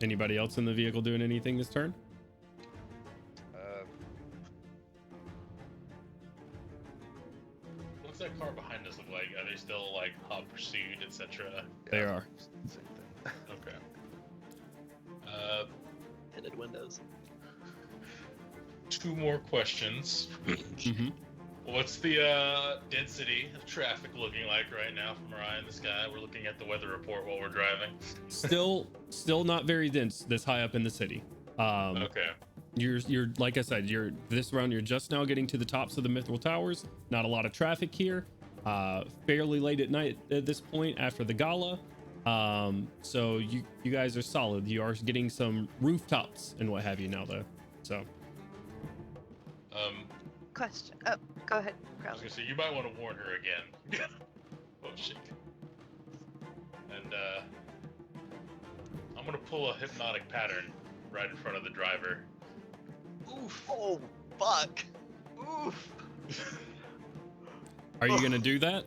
Anybody else in the vehicle doing anything this turn? What's that car behind us look like? Are they still like hot pursuit, etc.? They are. Same thing. Okay. Tinted windows. Two more questions. Mm-hmm. What's the density of traffic looking like right now from our eye in the sky? We're looking at the weather report while we're driving. Still not very dense this high up in the city. Okay. You're like I said, this round you're just now getting to the tops of the Mithril Towers. Not a lot of traffic here. Fairly late at night at this point after the gala. So you guys are solid. You are getting some rooftops and what have you now though. So Question. Oh, go ahead, I was Crowley. gonna say, you might want to warn her again. Oh shit. And I'm gonna pull a hypnotic pattern right in front of the driver. Oof. Oh, fuck. Oof. are you gonna do that?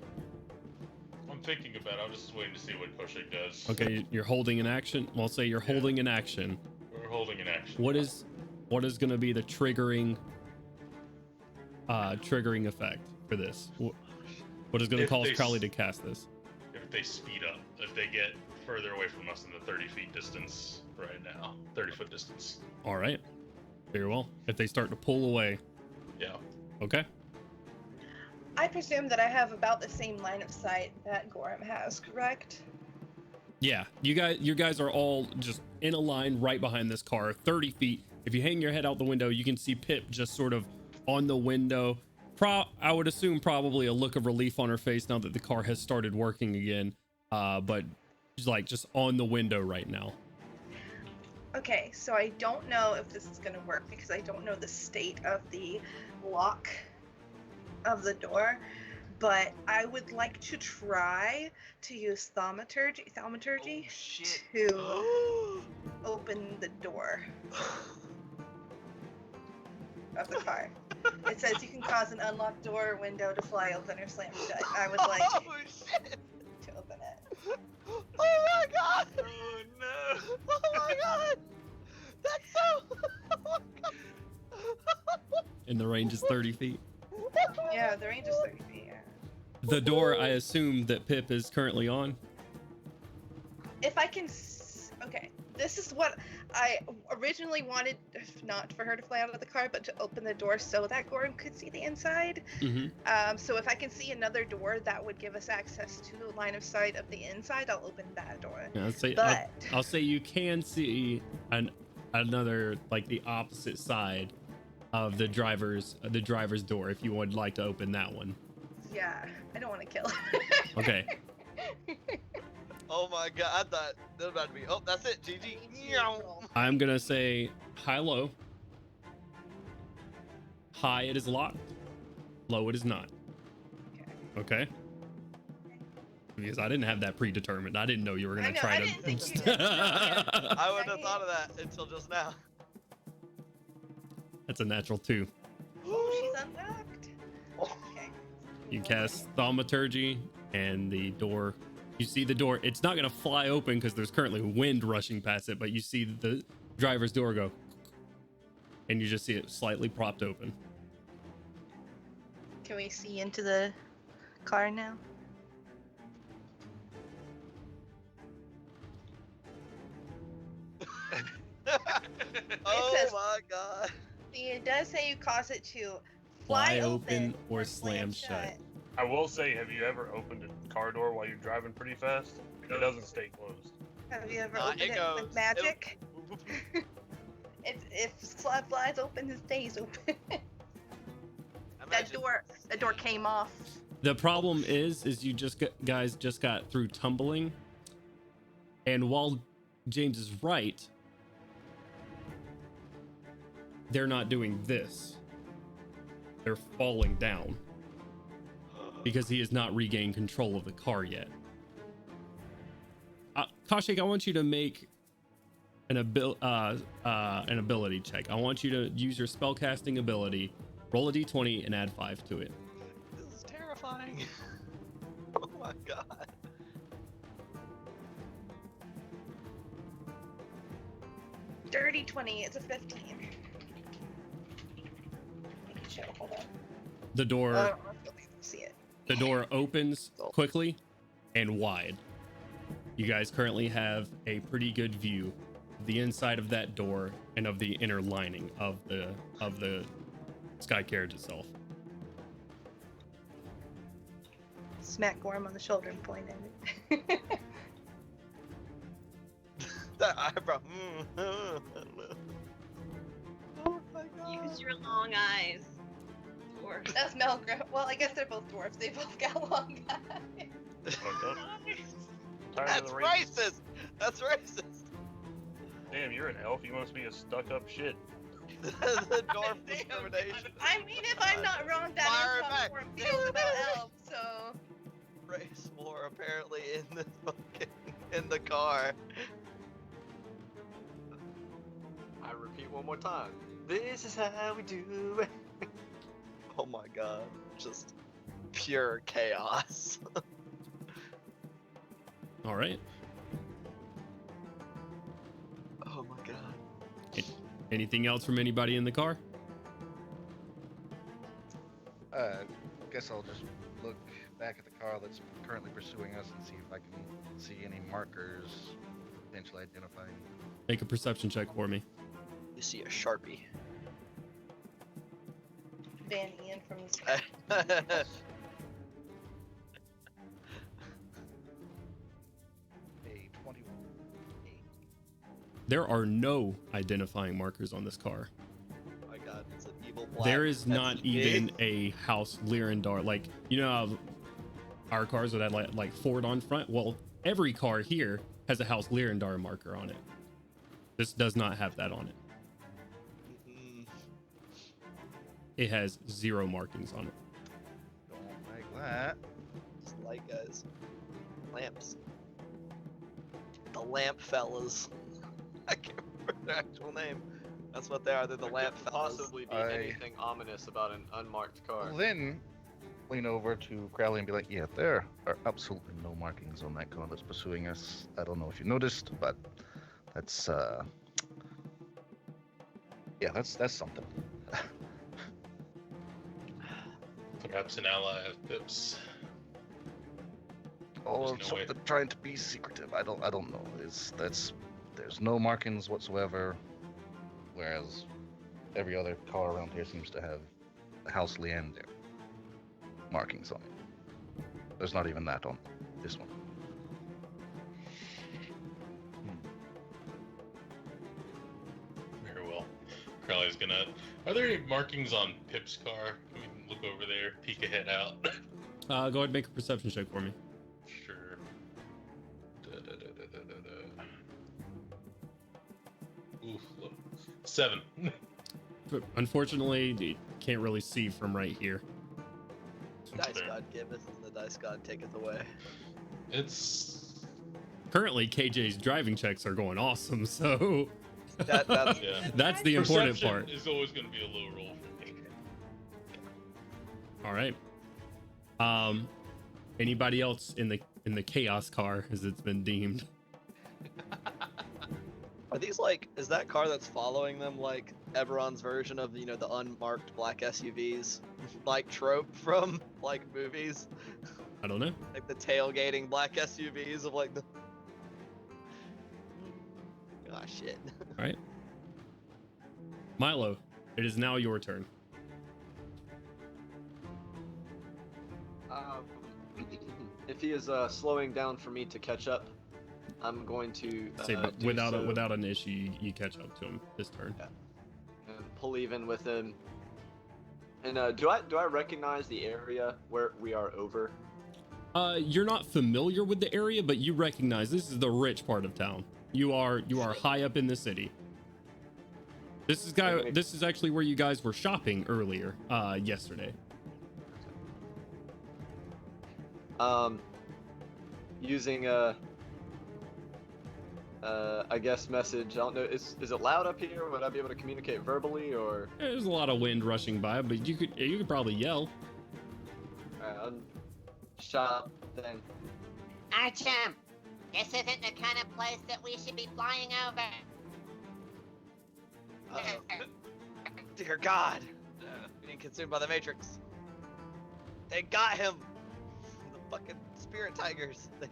I'm thinking about it. I'm just waiting to see what Koshik does. Okay, you're holding an action. Well, say you're holding an action. We're holding an action. What is gonna be the triggering effect for this? What is gonna If cause they Crowley to cast this? If they speed up, if they get further away from us than the 30 feet distance right now, 30-foot distance. All right, very well. If they start to pull away, Yeah. okay. I presume that I have about the same line of sight that Gorham has, correct? Yeah, you guys are all just in a line right behind this car, 30 feet. If you hang your head out the window, you can see Pip just sort of on the window. I would assume probably a look of relief on her face now that the car has started working again. But she's like just on the window right now. Okay, so I don't know if this is going to work because I don't know the state of the lock of the door, but I would like to try to use thaumaturgy Oh, shit. to open the door of the car. It says you can cause an unlocked door or window to fly open or slam shut. I would like Oh, shit. to open it. Oh, my God. Oh no! Oh, my God. That's so... Oh, my God. And the range is 30 feet. Yeah, the range is 30 feet. Yeah. The door, I assume that Pip is currently on. If I can... Okay, this is what I originally wanted, not for her to fly out of the car, but to open the door so that Gorham could see the inside. Mm-hmm. So if I can see another door that would give us access to the line of sight of the inside, I'll open that door. Yeah, But I'll say you can see another, like the opposite side of the driver's door if you would like to open that one. yeah, I don't want to kill her. Okay. Oh, my God. I thought that was about to be... Oh, that's it. GG. Meow. I'm gonna say high, low. High, it is locked. Low, it is not. Okay. Because I didn't have that predetermined. I didn't know you were gonna I know, try I to. didn't think you did. I wouldn't have thought of that until just now. That's a natural 2. Oh, she's unlocked. Okay. You cast thaumaturgy, and the door. You see the door. It's not gonna fly open because there's currently wind rushing past it, but you see the driver's door go, and you just see it slightly propped open. Can we see into the car now? Oh, says- my God. It does say you cause it to Fly open or slam shut. I will say, have you ever opened a car door while you're driving pretty fast? It doesn't stay closed. Have you ever Nah, opened it it goes- with magic? If slot flies open, it stays open. that door came off. The problem is you guys just got through tumbling, and while James is right, they're not doing this. They're falling down because he has not regained control of the car yet. Kaushik, I want you to make an ability check. I want you to use your spellcasting ability, roll a d20, and add 5 to it. This is terrifying. Oh, my God. Dirty 20. It's a 15. Show, hold on. The door. I don't know if you'll be able to see it. The door opens quickly and wide. You guys currently have a pretty good view of the inside of that door and of the inner lining of the sky carriage itself. smack Gorm on the shoulder and point at it. That eyebrow. Oh my god. Use your long eyes. Dwarf. That's Melgrim. Well, I guess they're both dwarfs. They both got long eyes. That's racist. That's racist. Damn, you're an elf. You must be a stuck-up shit. The dwarf discrimination. I mean, if I'm not wrong, that Fire is how back. Gorm feels about elves, so... Race war apparently in the fucking in the car. I repeat one more time. This is how we do it. Oh my god, just pure chaos. All right. Oh my god. Anything else from anybody in the car? Guess I'll just look back at the car that's currently pursuing us and see if I can see any markers potentially identifying. Make a perception check for me. You see a Sharpie. Van Ian from the sky. A 21. There are no identifying markers on this car. Oh my god, it's an evil black. There is not SUV. even a house Lyrandar. Like, you know how our cars with that like Ford on front? Well, every car here has a house Lyrandar marker on it. This does not have that on it. It has 0 markings on it. Don't like that. Just light guys. Lamps. The lamp fellas. I can't remember their actual name. That's what they are. They're the There lamp couldn't fellas. possibly be anything ominous about an unmarked car. Well, then lean over to Crowley and be like, yeah, there are absolutely no markings on that car that's pursuing us. I don't know if you noticed, but that's yeah, that's something. Perhaps an ally of Pips. Or There's no way. something trying to be secretive. I don't know. There's no markings whatsoever, whereas every other car around here seems to have the house Leander markings on it. There's not even that on this one. Very well. Crowley's gonna. Are there any markings on Pip's car? Can we look over there, peek a head out? Go ahead and make a perception check for me. Sure. Oof, look. 7. But unfortunately, you can't really see from right here. Dice Fair. God giveth and the dice God taketh away. It's Currently, KJ's driving checks are going awesome, so That's yeah. that's the important Perception part. is always going to be a low roll for me. All right. Anybody else in the chaos car, as it's been deemed? Are these like, is that car that's following them like Eberron's version of, you know, the unmarked black SUVs, like trope from like movies, I don't know. like the tailgating black SUVs of like the. Ah, shit. All right. Milo, it is now your turn. If he is slowing down for me to catch up, I'm going to Say, but do without so without an issue, you catch up to him this turn. and pull even with him. And do I recognize the area where we are over? You're not familiar with the area, but you recognize this is the rich part of town. You are high up in the city. This is actually where you guys were shopping earlier, yesterday. Using I guess message. I don't know. Is it loud up here? Would I be able to communicate verbally or? There's a lot of wind rushing by, but you could probably yell. Shop thing. Archam, this isn't the kind of place that we should be flying over. Dear God, being consumed by the Matrix. They got him. The fucking spirit tigers. They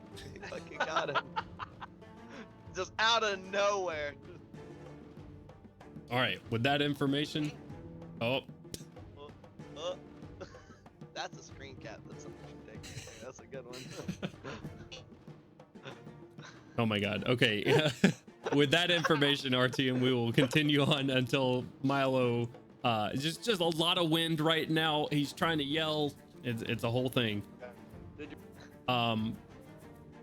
fucking got him. Just out of nowhere. All right, with that information, oh, That's a screen cap. That's something you take. That's a good one. Oh my god. Okay. With that information, RTM, we will continue on until Milo. Just a lot of wind right now. He's trying to yell. It's a whole thing. Did you...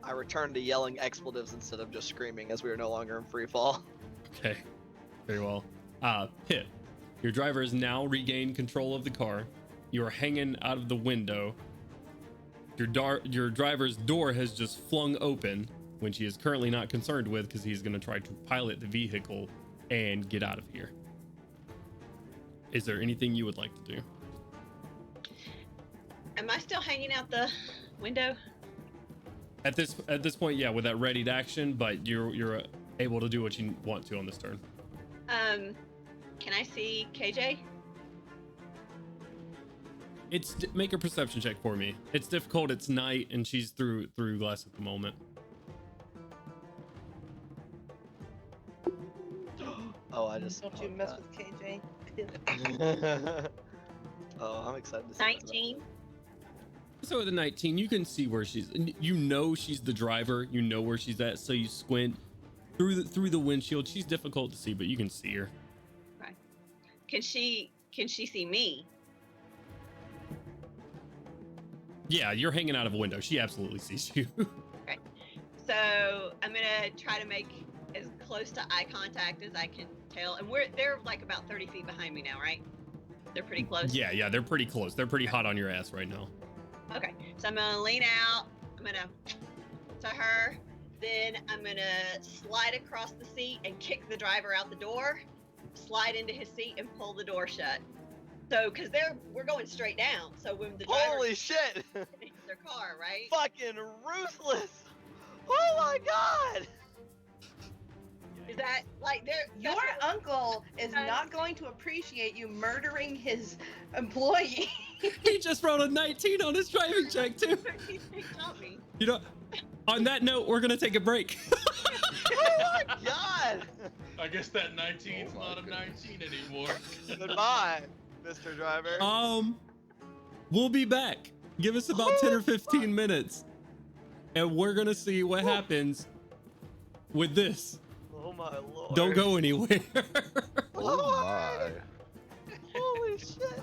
I returned to yelling expletives instead of just screaming, as we are no longer in free fall. Okay. Very well. Pip, your driver has now regained control of the car. You are hanging out of the window. Your driver's door has just flung open, which he is currently not concerned with because he's going to try to pilot the vehicle and get out of here. Is there anything you would like to do? Am I still hanging out the window? At this point, yeah, with that readied action, but you're able to do what you want to on this turn. Can I see KJ? Make a perception check for me. It's difficult. It's night, and she's through glass at the moment. Oh, I just Don't you mess with KJ. Oh, I'm excited to see 19. So with the 19, you can see where she's. You know she's the driver. You know where she's at. So you squint through the windshield. She's difficult to see, but you can see her. Okay. Can she see me? Yeah, you're hanging out of a window. She absolutely sees you. Okay. So I'm gonna try to make as close to eye contact as I can tell, and they're like about 30 feet behind me now, right? They're pretty close. Yeah, they're pretty close. They're pretty hot on your ass right now. Okay, so I'm gonna lean out. I'm gonna to her. Then I'm gonna slide across the seat and kick the driver out the door. Slide into his seat and pull the door shut. So, because we're going straight down. So when the driver Holy shit! into their car, right? Fucking ruthless! Oh my god! Is that like Your uncle is not going to appreciate you murdering his employee. He just rolled a 19 on his driving check too. He shot me. You know, on that note, we're gonna take a break. Oh my god! I guess that 19's not a 19 anymore. Goodbye, Mr. Driver. We'll be back. Give us about 10 or 15 minutes, and we're gonna see what happens with this. Oh my lord. Don't go anywhere. Oh my. Holy shit.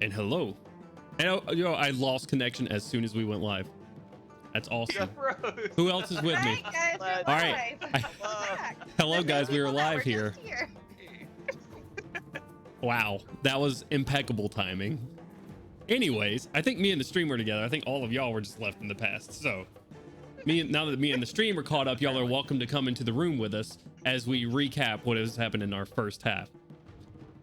And hello. And I lost connection as soon as we went live. That's awesome. Who else is with me? Alright, guys, we're All right. live. We're back. Hello, guys. We are People that live were here. just here. Wow, that was impeccable timing. Anyways, I think me and the stream were together. I think all of y'all were just left in the past. So, now that me and the stream are caught up, y'all are welcome to come into the room with us as we recap what has happened in our first half.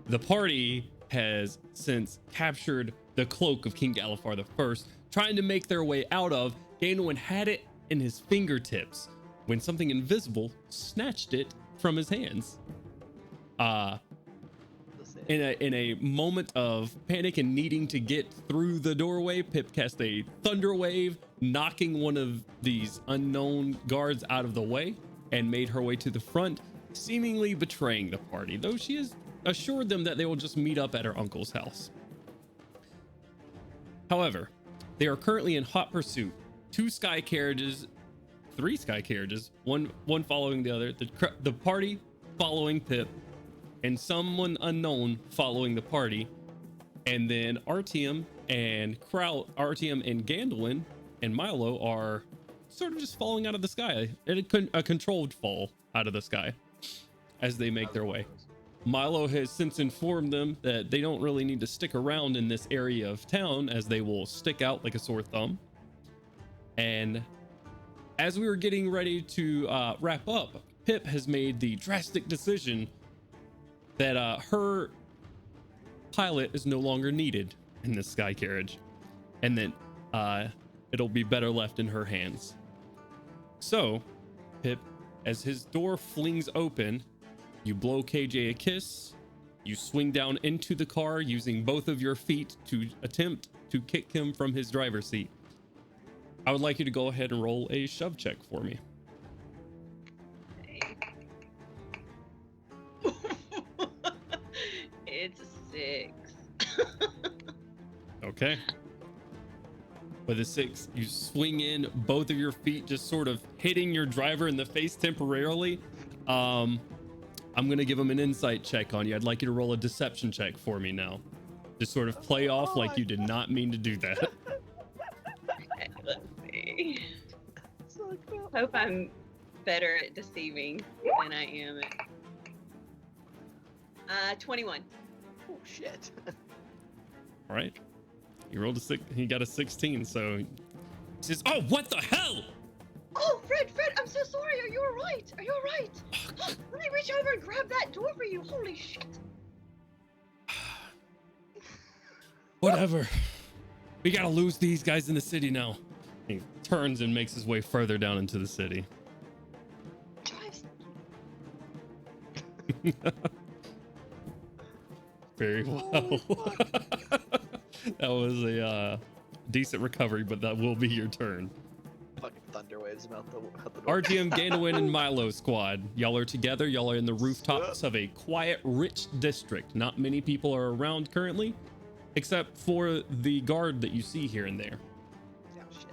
The party has since captured the cloak of King Galifar I, trying to make their way out of. Gandalf had it in his fingertips when something invisible snatched it from his hands. In a moment of panic and needing to get through the doorway, Pip cast a thunder wave, knocking one of these unknown guards out of the way, and made her way to the front, seemingly betraying the party, though she has assured them that they will just meet up at her uncle's house. However, they are currently in hot pursuit. 3 sky carriages, one following the other, the party following Pip, and someone unknown following the party, and then Artyom and Gandalf and Milo are sort of just falling out of the sky, a controlled fall out of the sky as they make their way. Milo has since informed them that they don't really need to stick around in this area of town, as they will stick out like a sore thumb. And as we were getting ready to wrap up, Pip has made the drastic decision that her pilot is no longer needed in this sky carriage, and that it'll be better left in her hands. So, Pip, as his door flings open, you blow KJ a kiss, you swing down into the car using both of your feet to attempt to kick him from his driver's seat. I would like you to go ahead and roll a shove check for me. It's a 6. Okay. With a 6, you swing in, both of your feet just sort of hitting your driver in the face temporarily. I'm gonna give him an insight check on you. I'd like you to roll a deception check for me now. Just sort of play off like you did not mean to do that. Let's see. Hope I'm better at deceiving than I am at 21. Oh shit. All right. You rolled a 6. He got a 16. So he says, "Oh, what the hell?" Oh, Fred, I'm so sorry. Are you all right? Are you all right? Let me reach over and grab that door for you. Holy shit. Whatever. We gotta lose these guys in the city now. He turns and makes his way further down into the city. Very well. That was a decent recovery, but that will be your turn. Fucking thunder waves about the door. RTM, Gandalf, and Milo squad. Y'all are together. Y'all are in the rooftops of a quiet, rich district. Not many people are around currently, except for the guard that you see here and there. Oh, shit.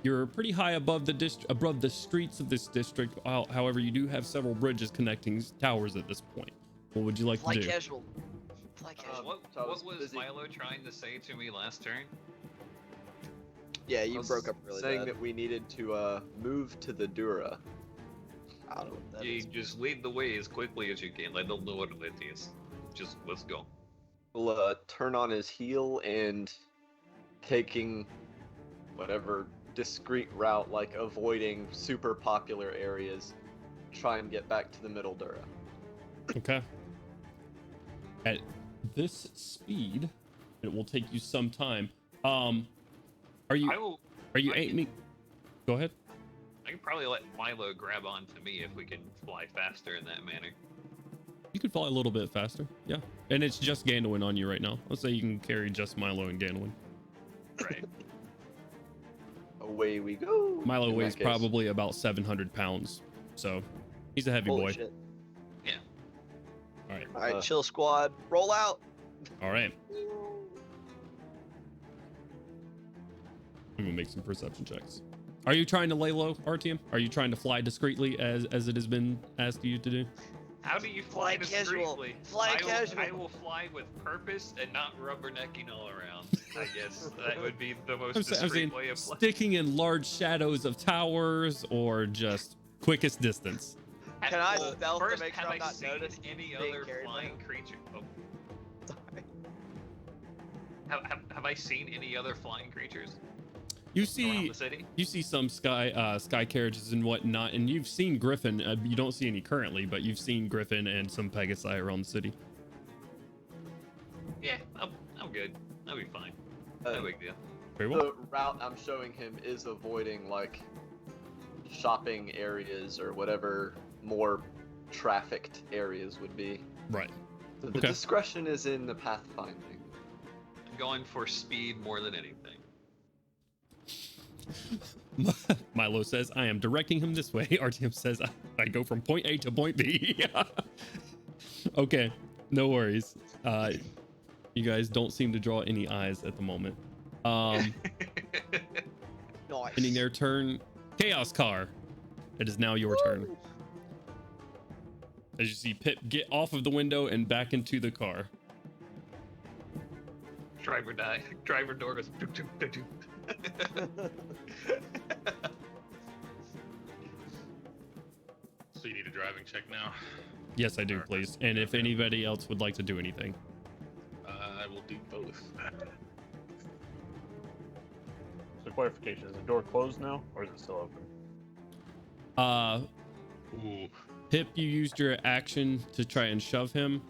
You're pretty high above the streets of this district. However, you do have several bridges connecting towers at this point. What would you like to do? Casual. Fly casual. What was Milo trying to say to me last turn? Yeah, you broke up really saying bad. that we needed to move to the Dura. I don't know what that You is. just lead the way as quickly as you can. I don't know what it is. Just let's go. We'll turn on his heel and taking whatever discreet route, like avoiding super popular areas, try and get back to the middle Dura. Okay. At this speed, it will take you some time. Are you aiming? Go ahead. I can probably let Milo grab onto me if we can fly faster in that manner. You could fly a little bit faster. Yeah. And it's just Gandalf on you right now. Let's say you can carry just Milo and Gandalf. Right. Away we go. Milo in weighs that case. probably about 700 pounds. So he's a heavy Holy boy. shit. Yeah. All right. All right, chill squad. Roll out. All right. I'm gonna make some perception checks. Are you trying to lay low, RTM? Are you trying to fly discreetly as it has been asked you to do? How do you fly Fly casual. discreetly? Fly casual. I will fly with purpose and not rubbernecking all around. I guess that would be the most I'm discreet saying way of flying. sticking in large shadows of towers or just quickest distance. Can I Well, stealth to first, make sure have I'm I not seen noticed any being other carried by flying him? creature? Oh, Sorry. have I seen any other flying creatures You around see the city? you see some sky carriages and whatnot, and you've seen Griffin. You don't see any currently, but you've seen Griffin and some Pegasi around the city. Yeah, I'm good. I'll be fine. Uh, No big deal. Very well. The route I'm showing him is avoiding like shopping areas or whatever more trafficked areas would be. Right. So the Okay. discretion is in the pathfinding. I'm going for speed more than anything. Milo says, I am directing him this way. RTM says, I go from point A to point B. Okay, no worries. You guys don't seem to draw any eyes at the moment. Nice. Ending their turn. Chaos Car. It is now your turn. As you see Pip get off of the window and back into the car. Driver die. Driver door goes. Doop, doop, doop, doop. So you need a driving check now. Yes, I do, please. And if anybody else would like to do anything. I will do both. So clarification: is the door closed now, or is it still open? Ooh. Pip, you used your action to try and shove him.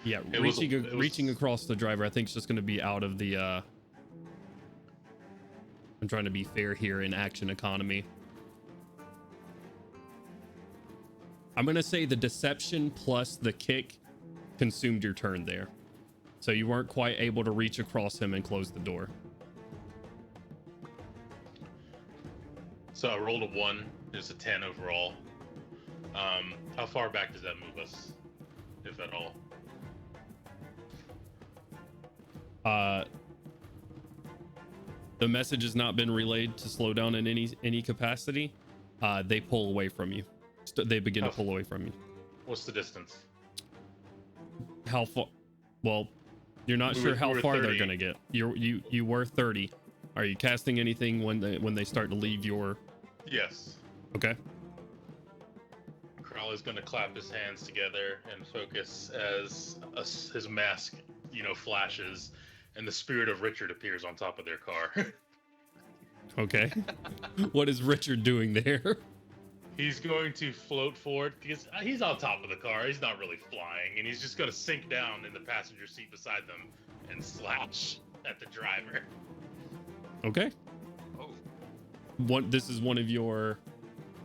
Yeah, It was- reaching across the driver, I think is just going to be out of the. I'm trying to be fair here in action economy. I'm going to say the deception plus the kick consumed your turn there, so you weren't quite able to reach across him and close the door. So I rolled a 1. There's a 10 overall. How far back does that move us, if at all? The message has not been relayed to slow down in any capacity. They pull away from you. They begin to pull away from you. What's the distance? How far? Well, you're not We sure were- how we were far 30. they're gonna get. You were 30. Are you casting anything when they start to leave your? Yes. Okay. Crowley's gonna clap his hands together and focus as his mask, flashes, and the spirit of Richard appears on top of their car. Okay. What is Richard doing there? He's going to float forward because he's on top of the car. He's not really flying, and he's just going to sink down in the passenger seat beside them and slash at the driver. Okay. Oh, This is one of your.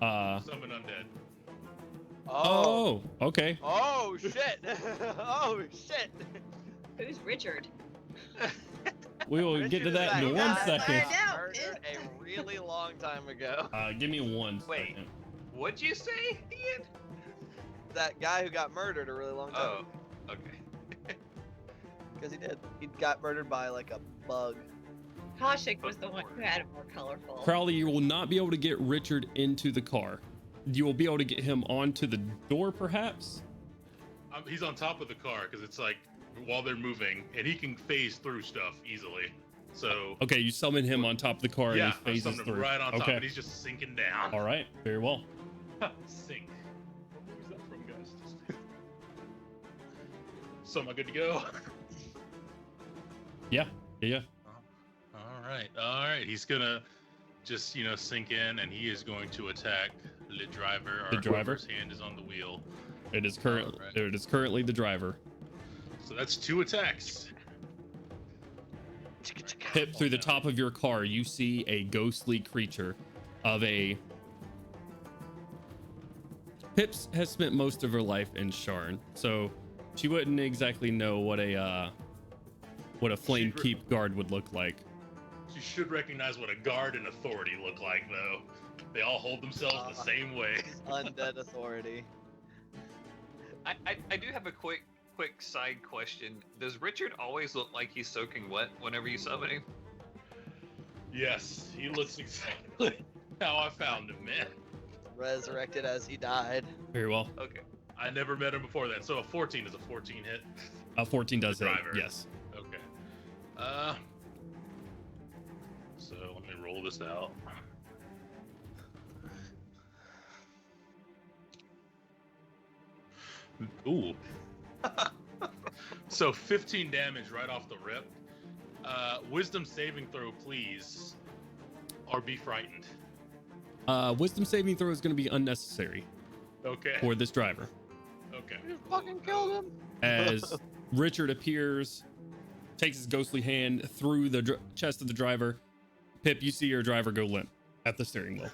Summon undead. Oh. Okay. Oh shit! Oh shit! Who's Richard? We will get to Richard is that in guy one that second. got Find out, murdered a really long time ago. Give me one Wait. second. What'd you say, Ian? That guy who got murdered a really long time Oh, ago. okay. Because he did. He got murdered by like a bug. Kaushik was the one who had it more colorful. Crowley, you will not be able to get Richard into the car. You will be able to get him onto the door, perhaps. He's on top of the car because it's like while they're moving, and he can phase through stuff easily. So Okay, you summon him on top of the car yeah, and I he phases summoned him through. right on top, Okay. and he's just sinking down. All right. Very well. Sink. Where's that from, guys? So am I good to go? Yeah. Yeah. All right. He's gonna just sink in, and he is going to attack the driver. The driver? Whoever's hand is on the wheel. It is current. Alright. It is currently the driver. So that's 2 attacks. Pip, through the top of your car, you see a ghostly creature of a. Pips has spent most of her life in Sharn, so she wouldn't exactly know what a flame She'd re- keep guard would look like. You should recognize what a guard and authority look like, though. They all hold themselves the same way. Undead authority. I do have a quick side question. Does Richard always look like he's soaking wet whenever you summon him? Yes, he looks exactly how I found him, man. Resurrected as he died. Very well. Okay. I never met him before that. So a 14 is a 14 hit. 14 does The hit. driver. Yes. Okay. So let me roll this out. Ooh. So 15 damage right off the rip. Wisdom saving throw, please. Or be frightened. Wisdom saving throw is going to be unnecessary Okay. for this driver. Okay. You fucking killed him. As Richard appears, takes his ghostly hand through the chest of the driver. Pip, you see your driver go limp at the steering wheel.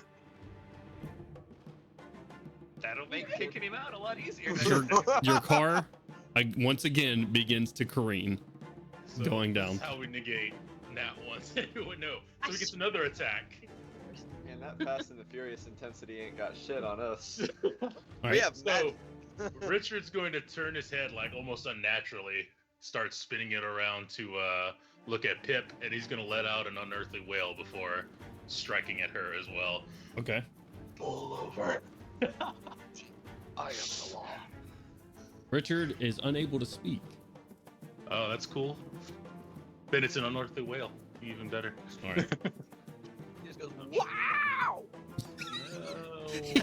That'll make kicking him out a lot easier. Your car, once again, begins to careen, So going down. That's how we negate that one. No. So he gets another attack. Man, that Fast and the Furious intensity ain't got shit on us. All We right. have So Richard's going to turn his head like almost unnaturally, start spinning it around to look at Pip, and he's going to let out an unearthly wail before striking at her as well. Okay. Pull over. I am the law. Richard is unable to speak. Oh, that's cool. Then it's an unearthly wail. Even better. All right. He just goes, wow! he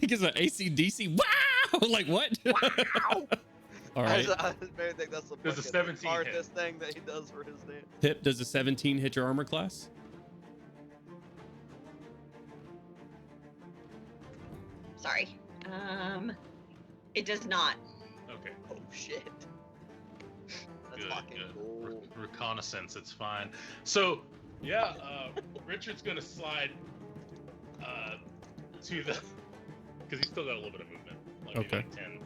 gives an AC/DC. Wow! Like what? Wow! All right. I maybe think that's the There's a fucking 17 hardest thing that he does for his name. Pip, does a 17 hit your armor class? Sorry. It does not. Okay. Oh shit. That's Good, fucking good. cool. Reconnaissance, it's fine. So, yeah, Richard's gonna slide to the, because he's still got a little bit of movement. Like Okay. Like 10.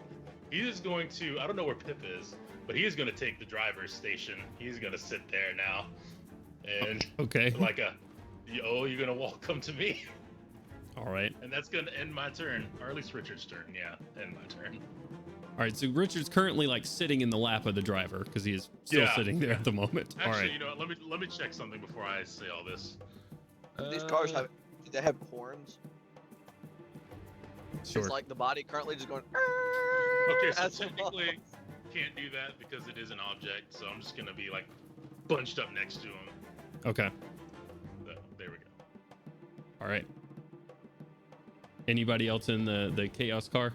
He is going to, I don't know where Pip is, but he is going to take the driver's station. He's going to sit there now. And Okay. like you're going to come to me. All right. And that's going to end my turn, or at least Richard's turn. Yeah, end my turn. All right. So Richard's currently like sitting in the lap of the driver because he is still Yeah. sitting there at the moment. Actually, All right. you know what? Let me check something before I say all this. These cars have, do they have horns? Sure. It's like the body currently just going. Okay, so as well. technically can't do that because it is an object. So I'm just going to be like bunched up next to him. Okay. So, there we go. All right. Anybody else in the chaos car?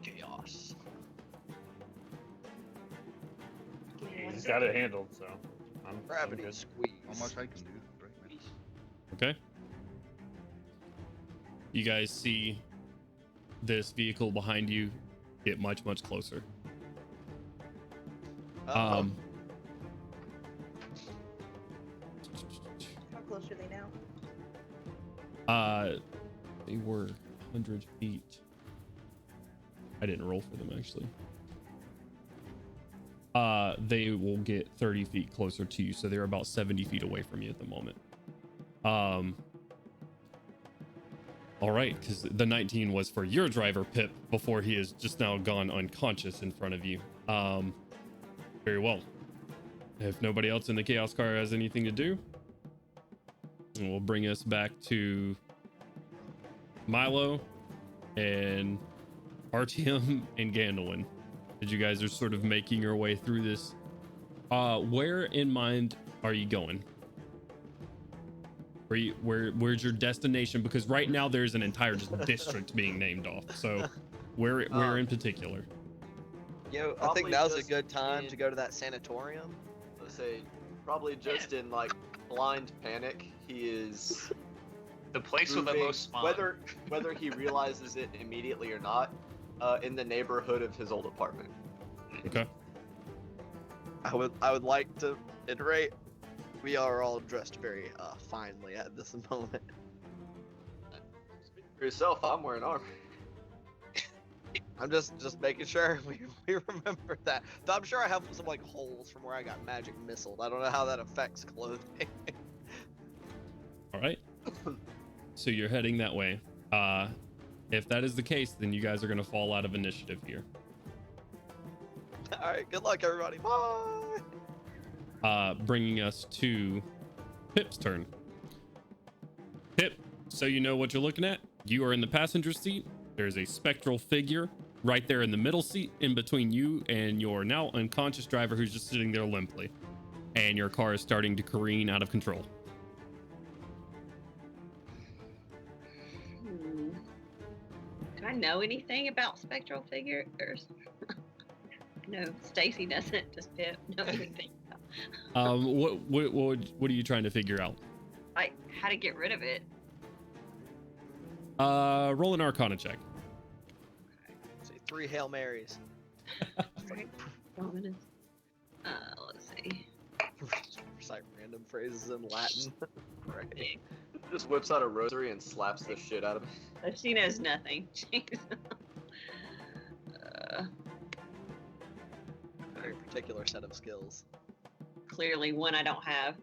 Chaos. He's got it handled, so I'm Gravity good. squeeze. How much I can do right now? Okay. You guys see this vehicle behind you get much closer. How close are they now? They were 100 feet. I didn't roll for them actually. They will get 30 feet closer to you, so they're about 70 feet away from you at the moment. All right, because the 19 was for your driver, Pip, before he has just now gone unconscious in front of you. Very well. If nobody else in the chaos car has anything to do, we'll bring us back to Milo and Artyom and Gandalin. As you guys are sort of making your way through this, where in mind are you going? Where's your destination? Because right now there's an entire just district being named off. So where in particular? Yo, I Probably think now's a just good time in- to go to that sanatorium. Let's say, probably just in like blind panic, he is The place with the moving, most spawn. whether he realizes it immediately or not, in the neighborhood of his old apartment. Okay. I would like to iterate. We are all dressed very finely at this moment. Speak for yourself, I'm wearing armor. I'm just making sure we remember that. Though I'm sure I have some like holes from where I got magic missiled. I don't know how that affects clothing. All right. So you're heading that way. If that is the case, then you guys are going to fall out of initiative here. All right, good luck everybody. Bye. bringing us to Pip's turn. Pip, so you know what you're looking at. You are in the passenger seat. There's a spectral figure right there in the middle seat in between you and your now unconscious driver who's just sitting there limply. And your car is starting to careen out of control. Do I know anything about spectral figures? No, Stacy doesn't. Just Pip. Know anything. What are you trying to figure out? Like how to get rid of it. Roll an Arcana check. Say 3 Hail Marys. Right. Dominance. Let's see. Recite random phrases in Latin. Right. Just whips out a rosary and slaps the shit out of it. She knows nothing. Jeez. Very particular set of skills. Clearly one I don't have.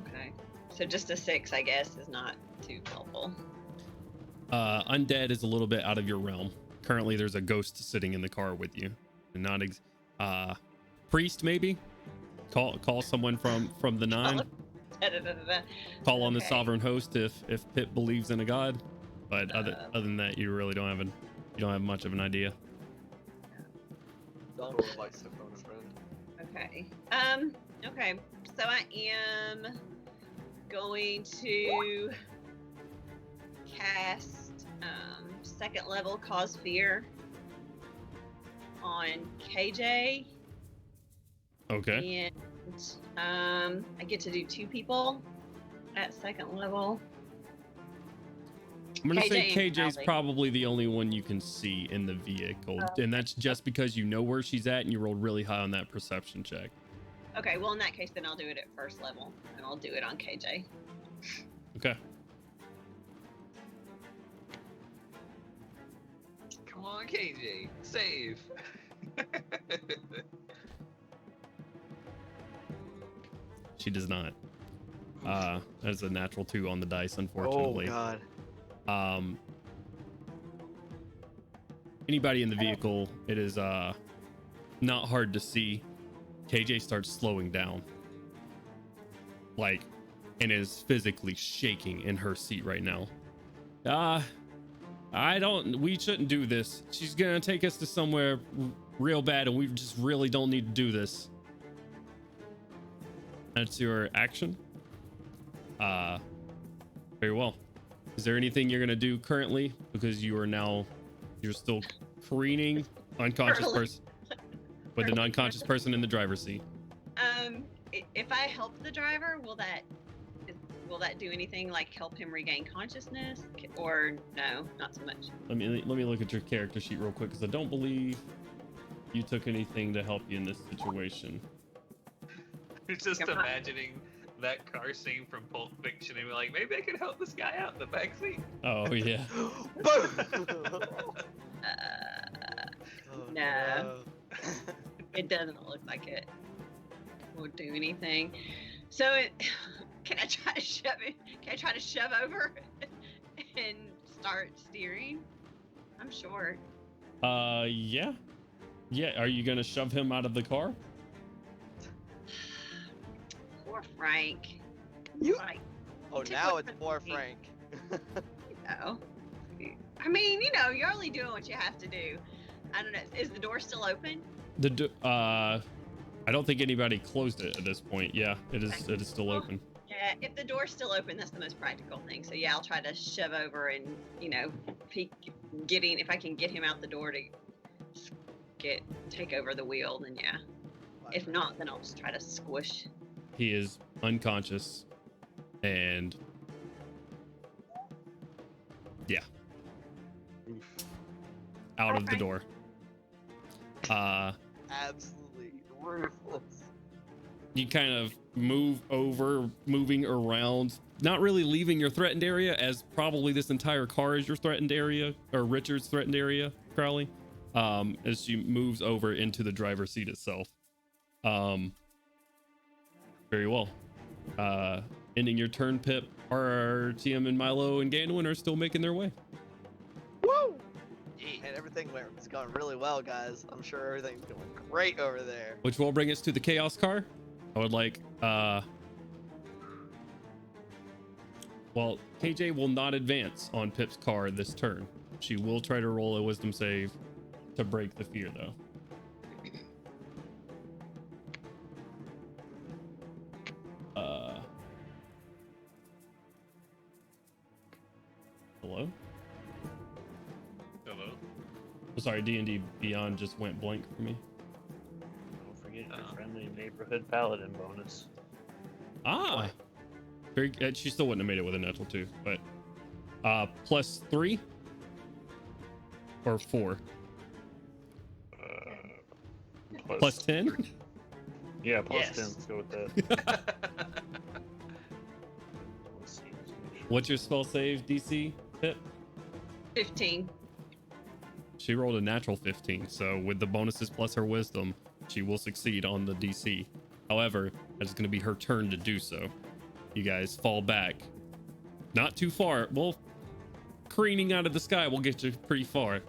Okay. So just a 6, I guess, is not too helpful. Undead is a little bit out of your realm. Currently, there's a ghost sitting in the car with you. Not priest, maybe. Call someone from the 9. Call on the sovereign host if Pip believes in a god. But other than that, you really don't have much of an idea. Donald likes to phone a friend. Okay. Okay. So I am going to cast second level Cause Fear on KJ. Okay. And I get to do 2 people at second level. I'm gonna say KJ KJ's probably the only one you can see in the vehicle, and that's just because you know where she's at and you rolled really high on that perception check. Okay, well in that case then I'll do it at first level and I'll do it on KJ. Okay. Come on, KJ, save. She does not. That's a natural 2 on the dice, unfortunately. Oh God. Anybody in the vehicle, it is not hard to see. KJ starts slowing down, and is physically shaking in her seat right now. We shouldn't do this. She's gonna take us to somewhere real bad, and we just really don't need to do this. That's your action. Very well. Is there anything you're gonna do currently? Because you're still careening, unconscious person with an unconscious person in the driver's seat. If I help the driver, will that do anything, like help him regain consciousness, or no, not so much? Let me look at your character sheet real quick, because I don't believe you took anything to help you in this situation. You're just imagining that car scene from Pulp Fiction and be like, maybe I could help this guy out in the back seat. Oh yeah. No. It doesn't look like it will do anything. So can I try to shove it? Can I try to shove over and start steering? I'm short. Yeah. Are you gonna shove him out of the car? Poor Frank. Oh, now it's more Frank. No. I mean, you're only doing what you have to do. I don't know. Is the door still open? I don't think anybody closed it at this point. Yeah, it is. Okay. It is still open. Yeah, if the door's still open, that's the most practical thing. So yeah, I'll try to shove over and if I can get him out the door to take over the wheel, then yeah. If not, then I'll just try to squish. He is unconscious, and yeah, out of the door. Absolutely ruthless. You kind of moving around, not really leaving your threatened area, as probably this entire car is your threatened area, or Richard's threatened area, Crowley, as she moves over into the driver's seat itself. Very well. Ending your turn, Pip. Our TM and Milo and Gandwin are still making their way. Woo! And it's going really well, guys. I'm sure everything's going great over there. Which will bring us to the chaos car. I would like well, KJ will not advance on Pip's car this turn. She will try to roll a wisdom save to break the fear, though. Hello? Hello. Oh, sorry, D&D Beyond just went blank for me. Don't forget your friendly neighborhood paladin bonus. Ah, very. She still wouldn't have made it with a natural 2, but +3 or 4. +10. Yeah, plus Yes. 10. Let's go with that. Let's see. What's your spell save DC, Pip? 15. She rolled a natural 15, so with the bonuses plus her wisdom, she will succeed on the DC. However, it's going to be her turn to do so. You guys fall back. Not too far. Well, careening out of the sky will get you pretty far.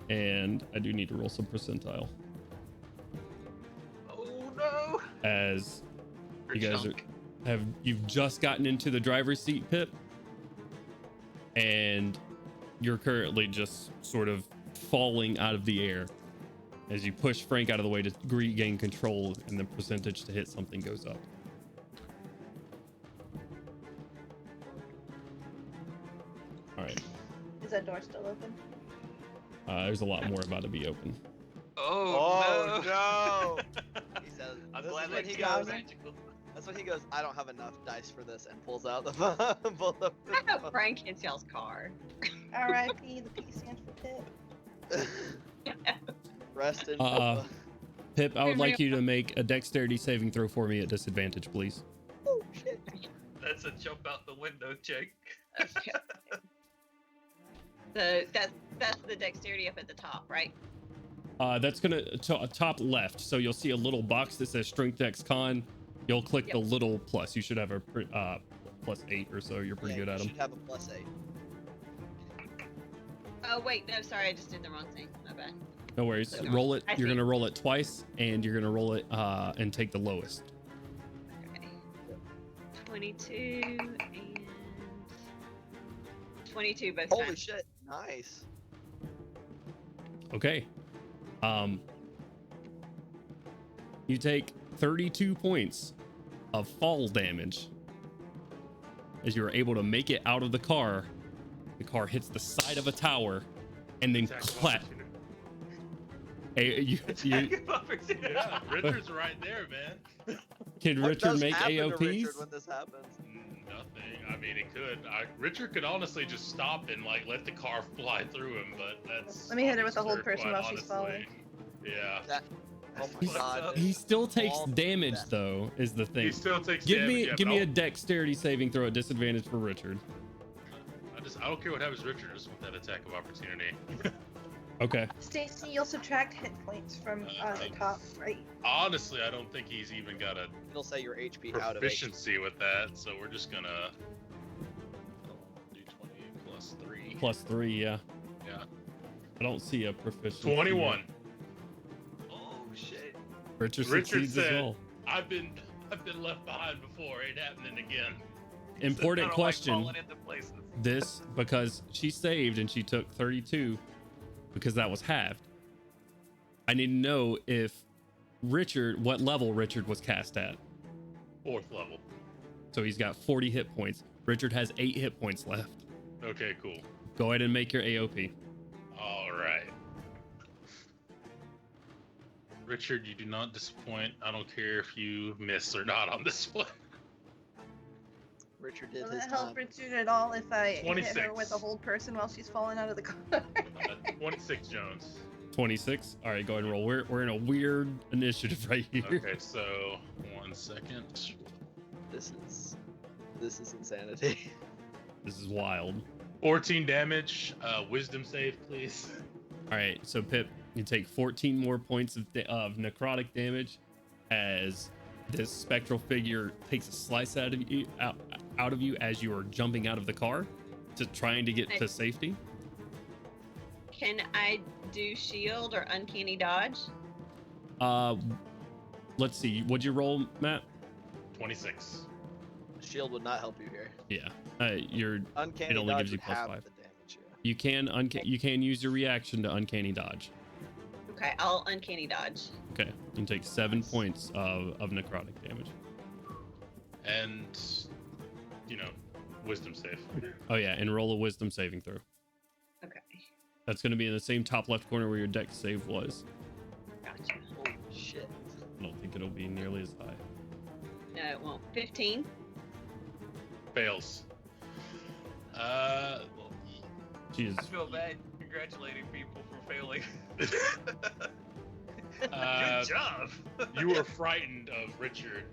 And I do need to roll some percentile. Oh no! As Or you guys chunk. you've just gotten into the driver's seat, Pip, and you're currently just sort of falling out of the air as you push Frank out of the way to regain control, and the percentage to hit something goes up. All right. Is that door still open? There's a lot more about to be open. Oh, no! He says, I'm this glad is when that he got goes. magical. That's when he goes. I don't have enough dice for this, and pulls out the pulls up I hope Frank hits y'all's car. R.I.P. The P stands for Pip. Rest in Pip, I would like you to make a dexterity saving throw for me at disadvantage, please. Oh shit! That's a jump out the window check. Okay. So that's the dexterity up at the top, right? That's gonna top left, so you'll see a little box that says Strength Dex Con. You'll click Yep. the little plus. You should have a +8 or so. You're pretty good you at them. should have a +8. Oh wait, no, sorry, I just did the wrong thing. My bad. No worries. So- Roll it. I You're see. gonna roll it twice, and you're gonna roll it and take the lowest. Okay. 22 and 22 both Holy times. shit! Nice. Okay. You take 32 points of fall damage as you are able to make it out of the car. The car hits the side of a tower and then Attack of clap. opportunity. Yeah, Richard's right there, man. Can What Richard does make happen to AOPs? Richard when this happens? Nothing. I mean, it could. Richard could honestly just stop and like let the car fly through him, but that's. Let me hit her with the hold absurd, person quite while she's honestly. Yeah. That. Oh my He's- god. He still takes All damage that. though, is the He thing. still takes Give damage. me yeah, give but me a dexterity saving throw at disadvantage for Richard. I don't care what happens, to Richard. I just want that attack of opportunity. Okay. Stacy, you'll subtract hit points from the top right. Honestly, I don't think he's even got a It'll say your HP out of it. proficiency with that, so we're just gonna do 20 +3. +3, yeah. Yeah. I don't see a proficiency. 21. Oh shit. Richard Richard succeeds as said, well. I've been left behind before. Ain't happening again. He said, Important "I don't question. Like falling into places." This because she saved and she took 32 because that was halved. I need to know if what level Richard was cast at. 4th level. So he's got 40 hit points. Richard has 8 hit points left. Okay, cool. Go ahead and make your AOP. All right. Richard, you do not disappoint. I don't care if you miss or not on this one. Richard did Will his it help time. Richard at all if I hit her 26. with a hold person while she's falling out of the car? 26, Jones. 26. All right, go ahead and roll. We're in a weird initiative right here. Okay, so 1 second. This is insanity. This is wild. 14 damage. Wisdom save, please. All right, so Pip, you take 14 more points of necrotic damage as this spectral figure takes a slice out of you as you are jumping out of the car to trying to get to safety. Can I do shield or uncanny dodge? Let's see. What'd you roll, Matt? 26. Shield would not help you here. Yeah. Your Uncanny it only dodge gives you would plus have 5. the damage. Yeah. You can use your reaction to uncanny dodge. Okay, I'll uncanny dodge. Okay. You can take 7 points of necrotic damage. And, wisdom save. Oh yeah, and roll a wisdom saving throw. Okay, That's going to be in the same top left corner where your dex save was. gotcha. Holy shit. I don't think it'll be nearly as high. No, it won't. 15. Fails. Jeez. I feel bad congratulating people for failing. Uh, Good job. You were frightened of Richard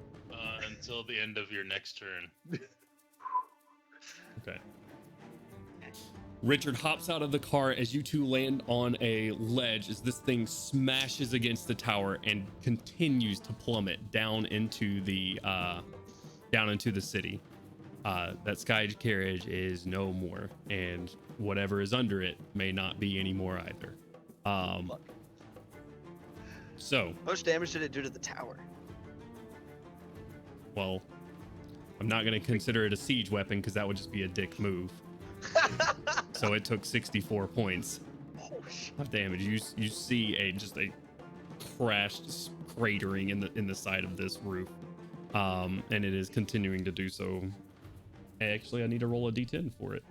until the end of your next turn. Okay. Richard hops out of the car as you two land on a ledge as this thing smashes against the tower and continues to plummet down into the city. That sky carriage is no more, and whatever is under it may not be anymore either. So, How much damage did it do to the tower? well, I'm not going to consider it a siege weapon because that would just be a dick move. So it took 64 points Oh shit. of damage. You see just a crashed cratering in the side of this roof, and it is continuing to do so. Actually, I need to roll a d10 for it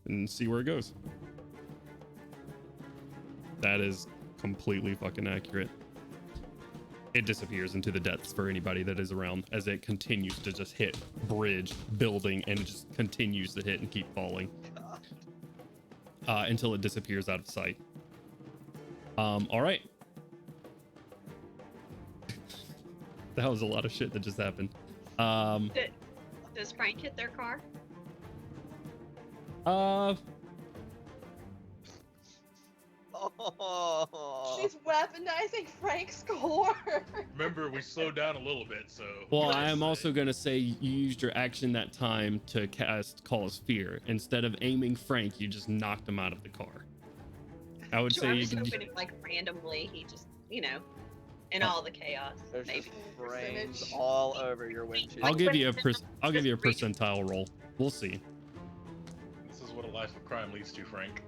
and see where it goes. That is completely fucking accurate. It disappears into the depths for anybody that is around as it continues to just hit bridge, building, and just continues to hit and keep falling until it disappears out of sight. All right. That was a lot of shit that just happened. Does Frank hit their car? Oh. She's weaponizing Frank's core. Remember, we slowed down a little bit, so. Well, I am also going to say you used your action that time to cast Cause Fear. Instead of aiming Frank, you just knocked him out of the car. I would Sure, say I'm you just can. hoping if, like, randomly he just, in all the chaos, There's maybe. just brains all over your windshield. I'll give you a percentile roll. We'll see. This is what a life of crime leads to, Frank.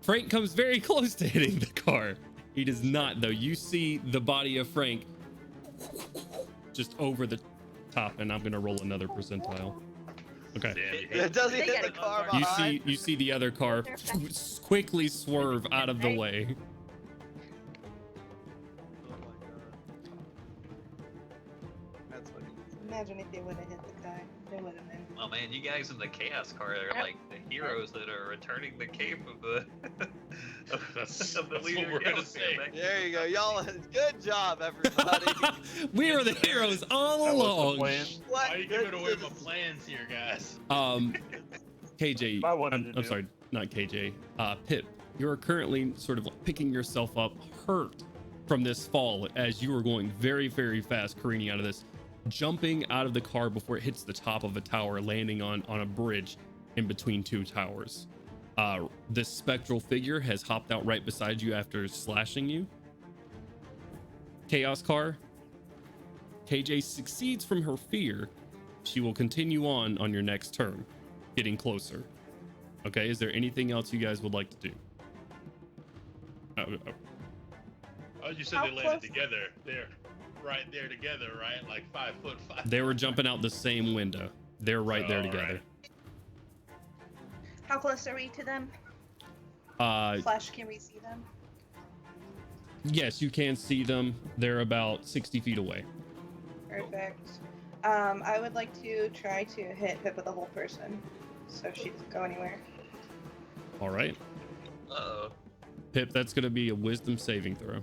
Frank comes very close to hitting the car. He does not, though. You see the body of Frank just over the top, and I'm gonna roll another percentile. Okay. It doesn't hit the car behind. You see the other car quickly swerve out of the way. Oh my god. That's funny. Imagine if they would have hit the guy. They would have been. Oh man, you guys in the chaos car are like the heroes that are returning the cape of the That's of the what leader we're gonna galaxy. say. There you go, y'all. Good job, everybody. We are the heroes all That was the along. plan. What? Why are you giving away my plans here, guys? KJ, I wanted to I'm do. sorry, not KJ. Pip, you are currently sort of picking yourself up, hurt from this fall as you are going very, very fast, careening out of this, jumping out of the car before it hits the top of a tower, landing on a bridge in between two towers. This spectral figure has hopped out right beside you after slashing you. Chaos car. KJ succeeds from her fear. She will continue on your next turn, getting closer. Okay, is there anything else you guys would like to do? Oh, you said How they landed close- together. They're right there together, right? Like 5'5". They were jumping out the same window. They're right there All together. right. How close are we to them? Flash, can we see them? Yes, you can see them. They're about 60 feet away. Perfect. I would like to try to hit Pip with a whole person, so she doesn't go anywhere. All right. Uh-oh. Pip, that's going to be a wisdom saving throw.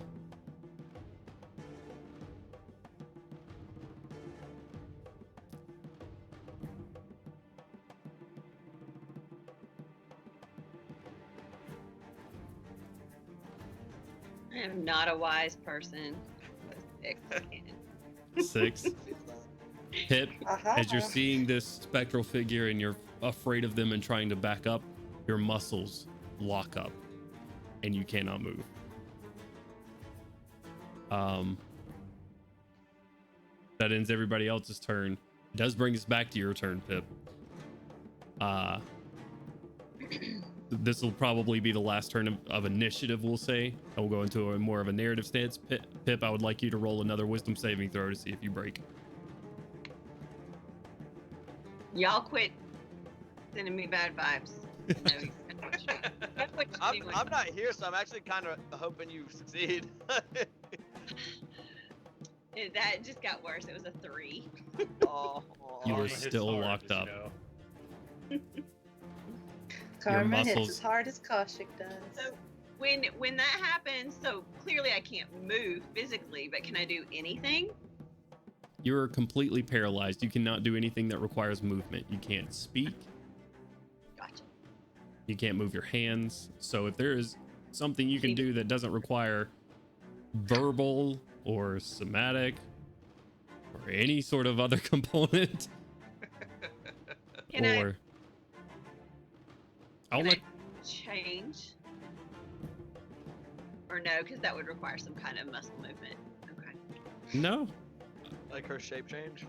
I am not a wise person. 6 again. 6. Pip, Uh-huh. as you're seeing this spectral figure and you're afraid of them and trying to back up, your muscles lock up and you cannot move. That ends everybody else's turn. It does bring us back to your turn, Pip. This will probably be the last turn of initiative, we'll say. I will go into a more of a narrative stance. Pip, I would like you to roll another wisdom saving throw to see if you break. Y'all quit sending me bad vibes. I know I'm not here, so I'm actually kind of hoping you succeed. That just got worse. It was a 3. Oh, You Karma were hits still hard, locked as up. you know. Karma hits muscles- as hard as Kaushik does. So when that happens, so clearly I can't move physically, but can I do anything? You're completely paralyzed. You cannot do anything that requires movement. You can't speak. Gotcha. You can't move your hands. So if there is something you can do that doesn't require verbal or somatic or any sort of other component, Can or I'll Can let I change? Or no, because that would require some kind of muscle movement. Okay. no. like her shape change?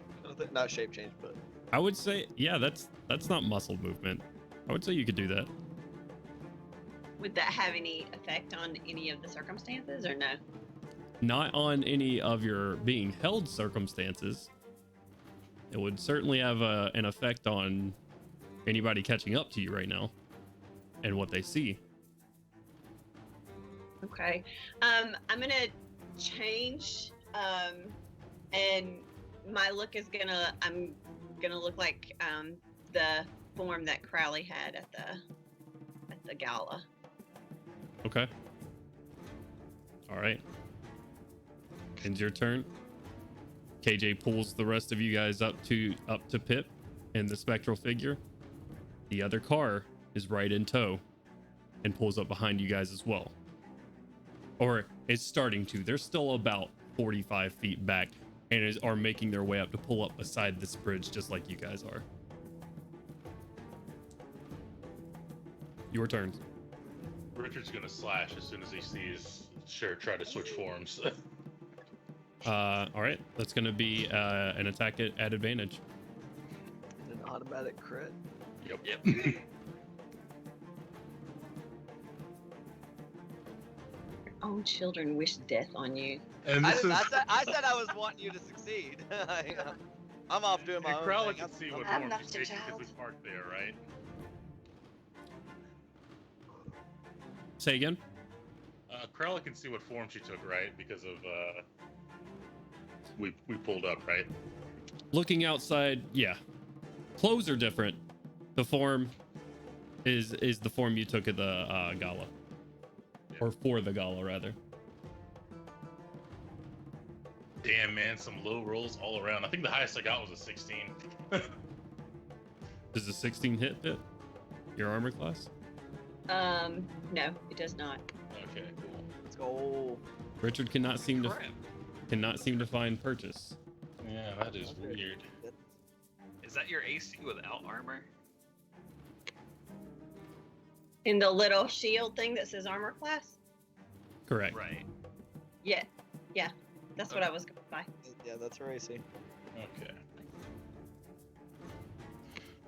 Not shape change, but I would say, yeah, that's not muscle movement. I would say you could do that. Would that have any effect on any of the circumstances or no? Not on any of your being held circumstances. It would certainly have an effect on anybody catching up to you right now and what they see. Okay. I'm gonna change. And my look is I'm gonna look like the form that Crowley had at the gala. Okay. All right. Ends your turn. KJ pulls the rest of you guys up to Pip and the spectral figure. The other car is right in tow and pulls up behind you guys as well. Or it's starting to. They're still about 45 feet back and are making their way up to pull up beside this bridge just like you guys are. Your turn. Richard's gonna slash as soon as he sees Sure try to switch forms. All right. That's going to be an attack at advantage. an automatic crit. Yep. Your own children wish death on you. And I this is. said I was wanting you to succeed. I'm off doing my And own Crowley thing. can see what I'm form not she's your taking child. because it's marked there, right? Say again? Crowley can see what form she took, right? Because of we pulled up, right? Looking outside, yeah. Clothes are different. The form is the form you took at the gala. Yeah. Or for the gala, rather. Damn, man, some low rolls all around. I think the highest I got was a 16. Does a 16 hit Pip? Your armor class? No, it does not. Okay, cool. Let's go. Richard cannot seem to Crap. find purchase. Yeah, that is weird. Is that your AC without armor? In the little shield thing that says armor class? Correct. Right. Yeah. That's what I was going by. Yeah, that's her AC. Okay.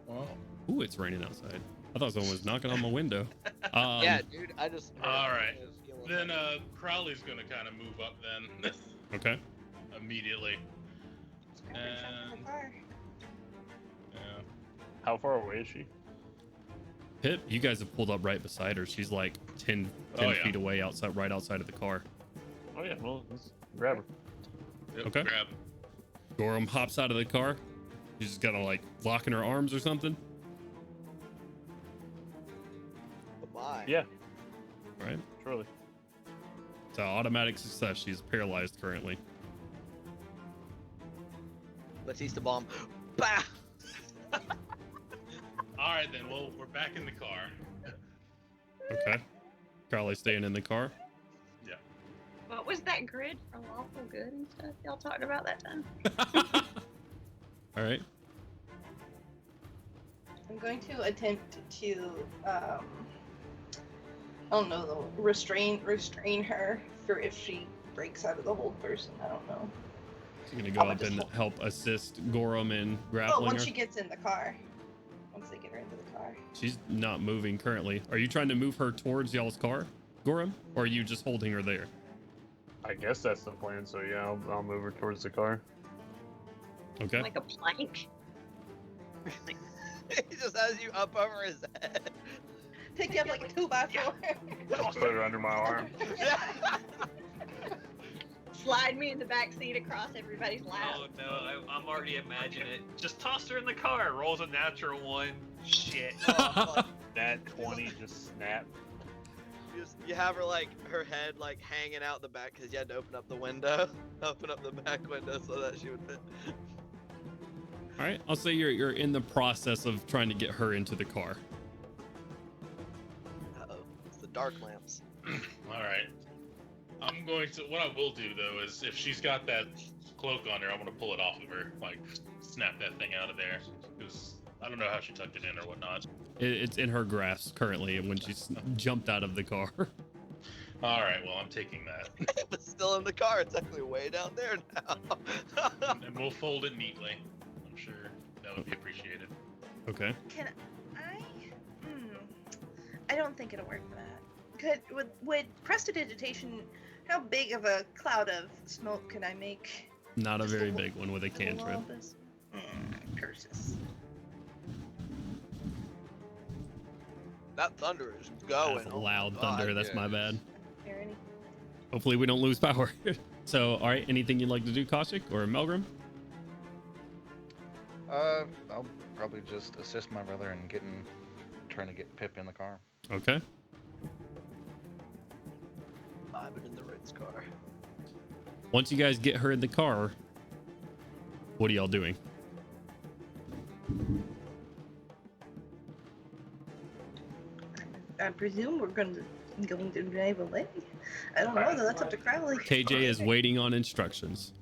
Well, Ooh, it's raining outside. I thought someone was knocking on my window. Yeah, dude, I just. all right. Then Crowley's gonna kind of move up then Okay. immediately. And yeah. How far away is she? Pip, you guys have pulled up right beside her. She's like 10 Oh, yeah. feet away right outside of the car. Oh yeah, well, let's grab her. Yep, Okay. Grab. Gorham hops out of the car. She's just kind of like locking her arms or something. Bye. Yeah, Right. surely. It's an automatic success. She's paralyzed currently. Batista bomb. Bah! All right, then. Well, we're back in the car. Okay. Carly staying in the car. What was that grid for lawful good and stuff y'all talked about that time? All right. I'm going to attempt to, I don't know, restrain her for if she breaks out of the hold person. I don't know. You're gonna go up and help assist Gorham in grappling Oh, once her? she gets in the car. Once they get her into the car. She's not moving currently. Are you trying to move her towards y'all's car, Gorham? Or are you just holding her there? I guess that's the plan. So yeah, I'll move her towards the car. Okay. Like a plank. He just has you up over his head. Pick you up like a 2x4. I'll put her under my arm. Slide me in the back seat across everybody's lap. Oh no, I'm already imagining it. Just toss her in the car. Rolls a natural one. Shit. That 20 just snapped. You have her like her head like hanging out the back because you had to open up the window, open up the back window so that she would fit. All right. I'll say you're in the process of trying to get her into the car. Uh-oh, it's the dark lamps. All right. I'm going to. What I will do though is, if she's got that cloak on her, I'm gonna pull it off of her, like snap that thing out of there. Because I don't know how she tucked it in or whatnot. It's in her grasp currently when she's jumped out of the car. All right. Well, I'm taking that, It's still in the car. It's actually way down there now. and we'll fold it neatly. I'm sure that would be appreciated. Okay. Can I? I don't think it'll work for that. Would prestidigitation? How big of a cloud of smoke could I make? Not a Just very a big one with a cantrip. Curses. That thunder is going. That's Oh my loud God. thunder. That's my bad. Hear any? Hopefully we don't lose power. So, all right. Anything you'd like to do, Kaushik or Melgrim? I'll probably just assist my brother in trying to get Pip in the car. Okay. I'm in the Ritz car. Once you guys get her in the car, what are y'all doing? I presume we're going to drive away. I don't know though. That's up to Crowley. KJ is waiting on instructions.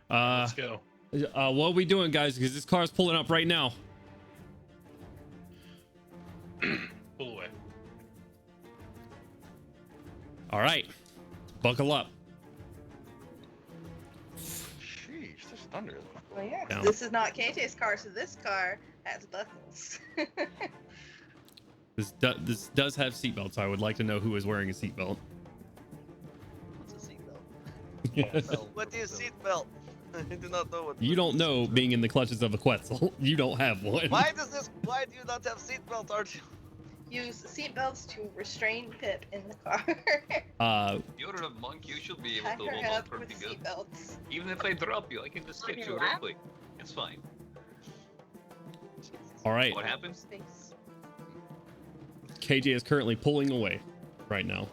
Let's go. What are we doing, guys? Because this car's pulling up right now. Pull away. All right. Buckle up. Sheesh, there's thunder. Well, yeah. 'Cause Down. this is not KJ's car, so this car has buckles. This does have seatbelts. I would like to know who is wearing a seatbelt. What's a seatbelt? What is seatbelt? I do not know what. You don't know being in the clutches of a Quetzal. You don't have one. Why do you not have seatbelt, Archie? Use seatbelts to restrain Pip in the car. You're a monk. You should be able Tie to her hold on up pretty with good. seatbelts. Even if I drop you, I can just On get your you real lap? quick. It's fine. All right. What happens? Space. KJ is currently pulling away right now.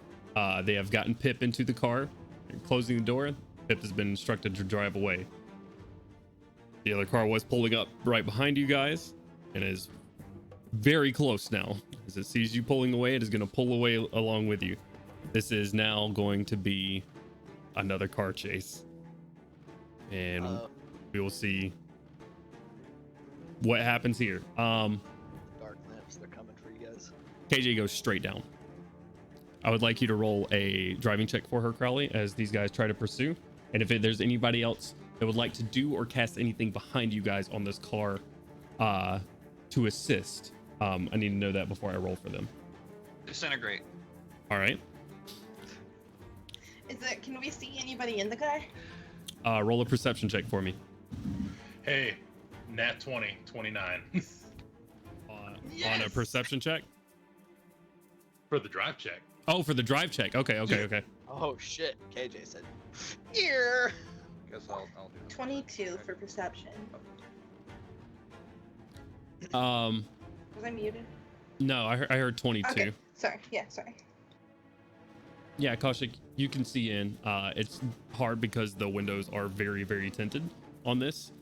They have gotten Pip into the car and closing the door. Pip has been instructed to drive away. The other car was pulling up right behind you guys and is very close now. As it sees you pulling away, it is going to pull away along with you. This is now going to be another car chase. And we will see what happens here. Dark lamps, they're coming for you guys. KJ goes straight down. I would like you to roll a driving check for her, Crowley, as these guys try to pursue. And if there's anybody else that would like to do or cast anything behind you guys on this car to assist, I need to know that before I roll for them. Disintegrate. All right. Can we see anybody in the car? Roll a perception check for me. Hey, nat 20, 29. On a perception check? For the drive check. Oh, for the drive check. Okay. Oh shit, KJ said. Here. Guess I'll do that. 22 for perception. Um, Was I muted? no, I heard 22. Okay. Sorry. Yeah, sorry. Yeah, Kaushik, you can see in. It's hard because the windows are very, very tinted on this.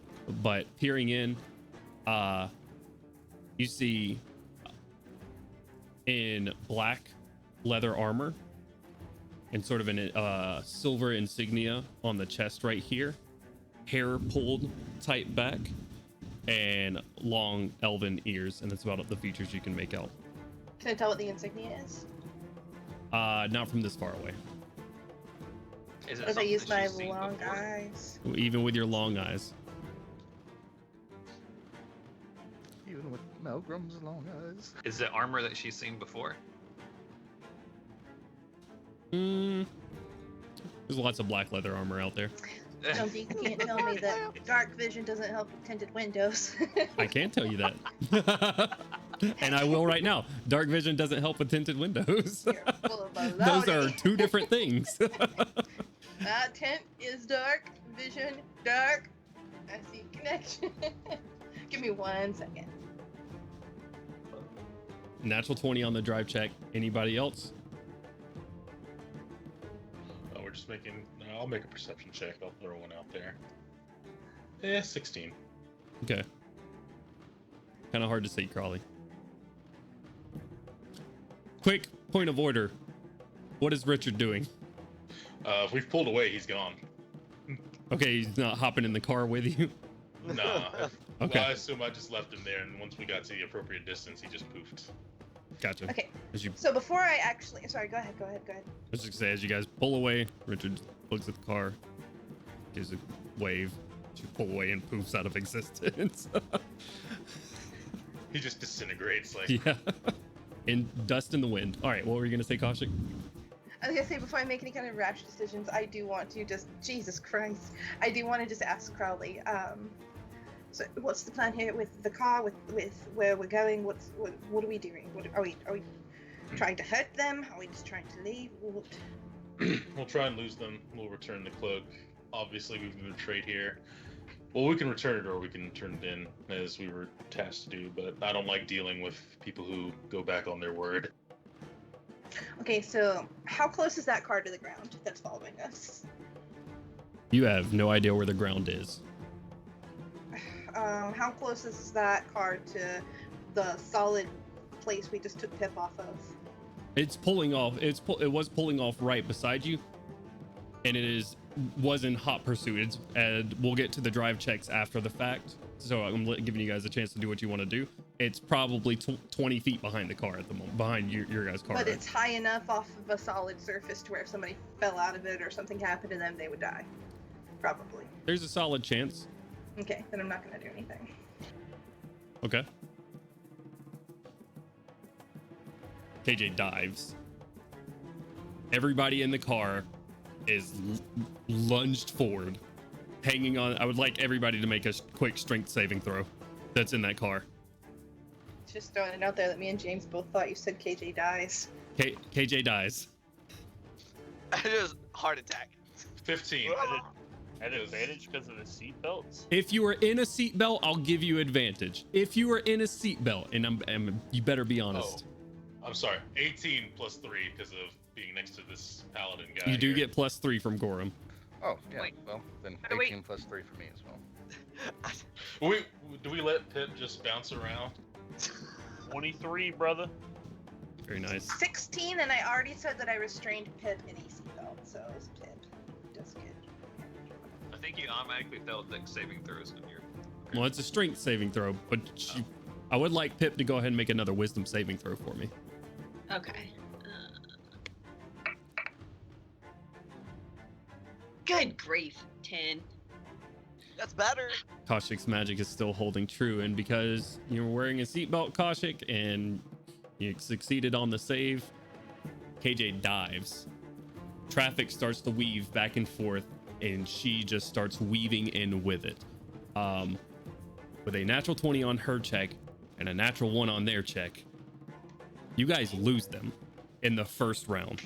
But peering in, you see in black leather armor and sort of an silver insignia on the chest right here, hair pulled tight back, and long elven ears, and that's about the features you can make out. Can I tell what the insignia is? Not from this far away. Is it What if I something use that my you've seen long before? eyes? Even with your long eyes. Even with Melgrim's long eyes. Is it armor that she's seen before? There's lots of black leather armor out there. No, you can't tell me that dark vision doesn't help with tinted windows. I can tell you that. And I will right now. Dark vision doesn't help with tinted windows. You're full of Those baloney. are two different things. Tent is dark, vision dark. I see connection. Give me 1 second. Natural 20 on the drive check. Anybody else? Oh, we're just making. I'll make a perception check. I'll throw one out there. Yeah, 16. Okay. Kind of hard to see, Crawley. Quick point of order. What is Richard doing? If we've pulled away, he's gone. Okay, he's not hopping in the car with you. Nah. Okay. Well, I assume I just left him there, and once we got to the appropriate distance, he just poofed. Gotcha. Okay. As you, So before I actually, sorry, go ahead. I was just gonna say, as you guys pull away, Richard looks at the car, gives a wave. You pull away and poofs out of existence. He just disintegrates like. Yeah. In dust in the wind. All right, what were you gonna say, Kaushik? I was gonna say before I make any kind of rash decisions, I do want to just Jesus Christ. I do want to just ask Crowley. So what's the plan here with the car? With where we're going? What are we doing? What are we trying to hurt them? Are we just trying to leave? What? We'll try and lose them. We'll return the cloak. Obviously, we've been betrayed here. Well, we can return it or we can turn it in as we were tasked to do, but I don't like dealing with people who go back on their word. Okay, so how close is that car to the ground that's following us? You have no idea where the ground is. How close is that car to the solid place we just took Pip off of? It's pulling off. It was pulling off right beside you, and was in hot pursuit. And we'll get to the drive checks after the fact. So I'm giving you guys a chance to do what you want to do. It's probably 20 feet behind the car at the moment, behind your guys' car. But right? it's high enough off of a solid surface to where if somebody fell out of it or something happened to them, they would die. Probably. There's a solid chance. Okay, then I'm not gonna do anything. Okay. KJ dives. Everybody in the car is lunged forward, hanging on. I would like everybody to make a quick strength saving throw that's in that car. Just throwing it out there that me and James both thought you said KJ dies. KJ dies. I just heart attack. 15. At advantage because of the seatbelts? If you are in a seatbelt, I'll give you advantage. If you are in a seatbelt, and you better be honest. Oh, I'm sorry. 18 plus 3 because of being next to this paladin guy. You do here. get +3 from Gorham. Oh, yeah. Wait. Well, then How do we- 18 plus 3 for me as well. Do we let Pip just bounce around? 23, brother. Very nice. 16, and I already said that I restrained Pip in a seatbelt, so it's Pip. Does good. I think you automatically failed dex saving throws when you're. Well, it's a strength saving throw, but I would like Pip to go ahead and make another wisdom saving throw for me. Okay. Good grief, 10. That's better. Kaushik's magic is still holding true, and because you're wearing a seatbelt, Kaushik, and you succeeded on the save, KJ dives. Traffic starts to weave back and forth, and she just starts weaving in with it. With a natural 20 on her check and a natural 1 on their check, you guys lose them in the first round.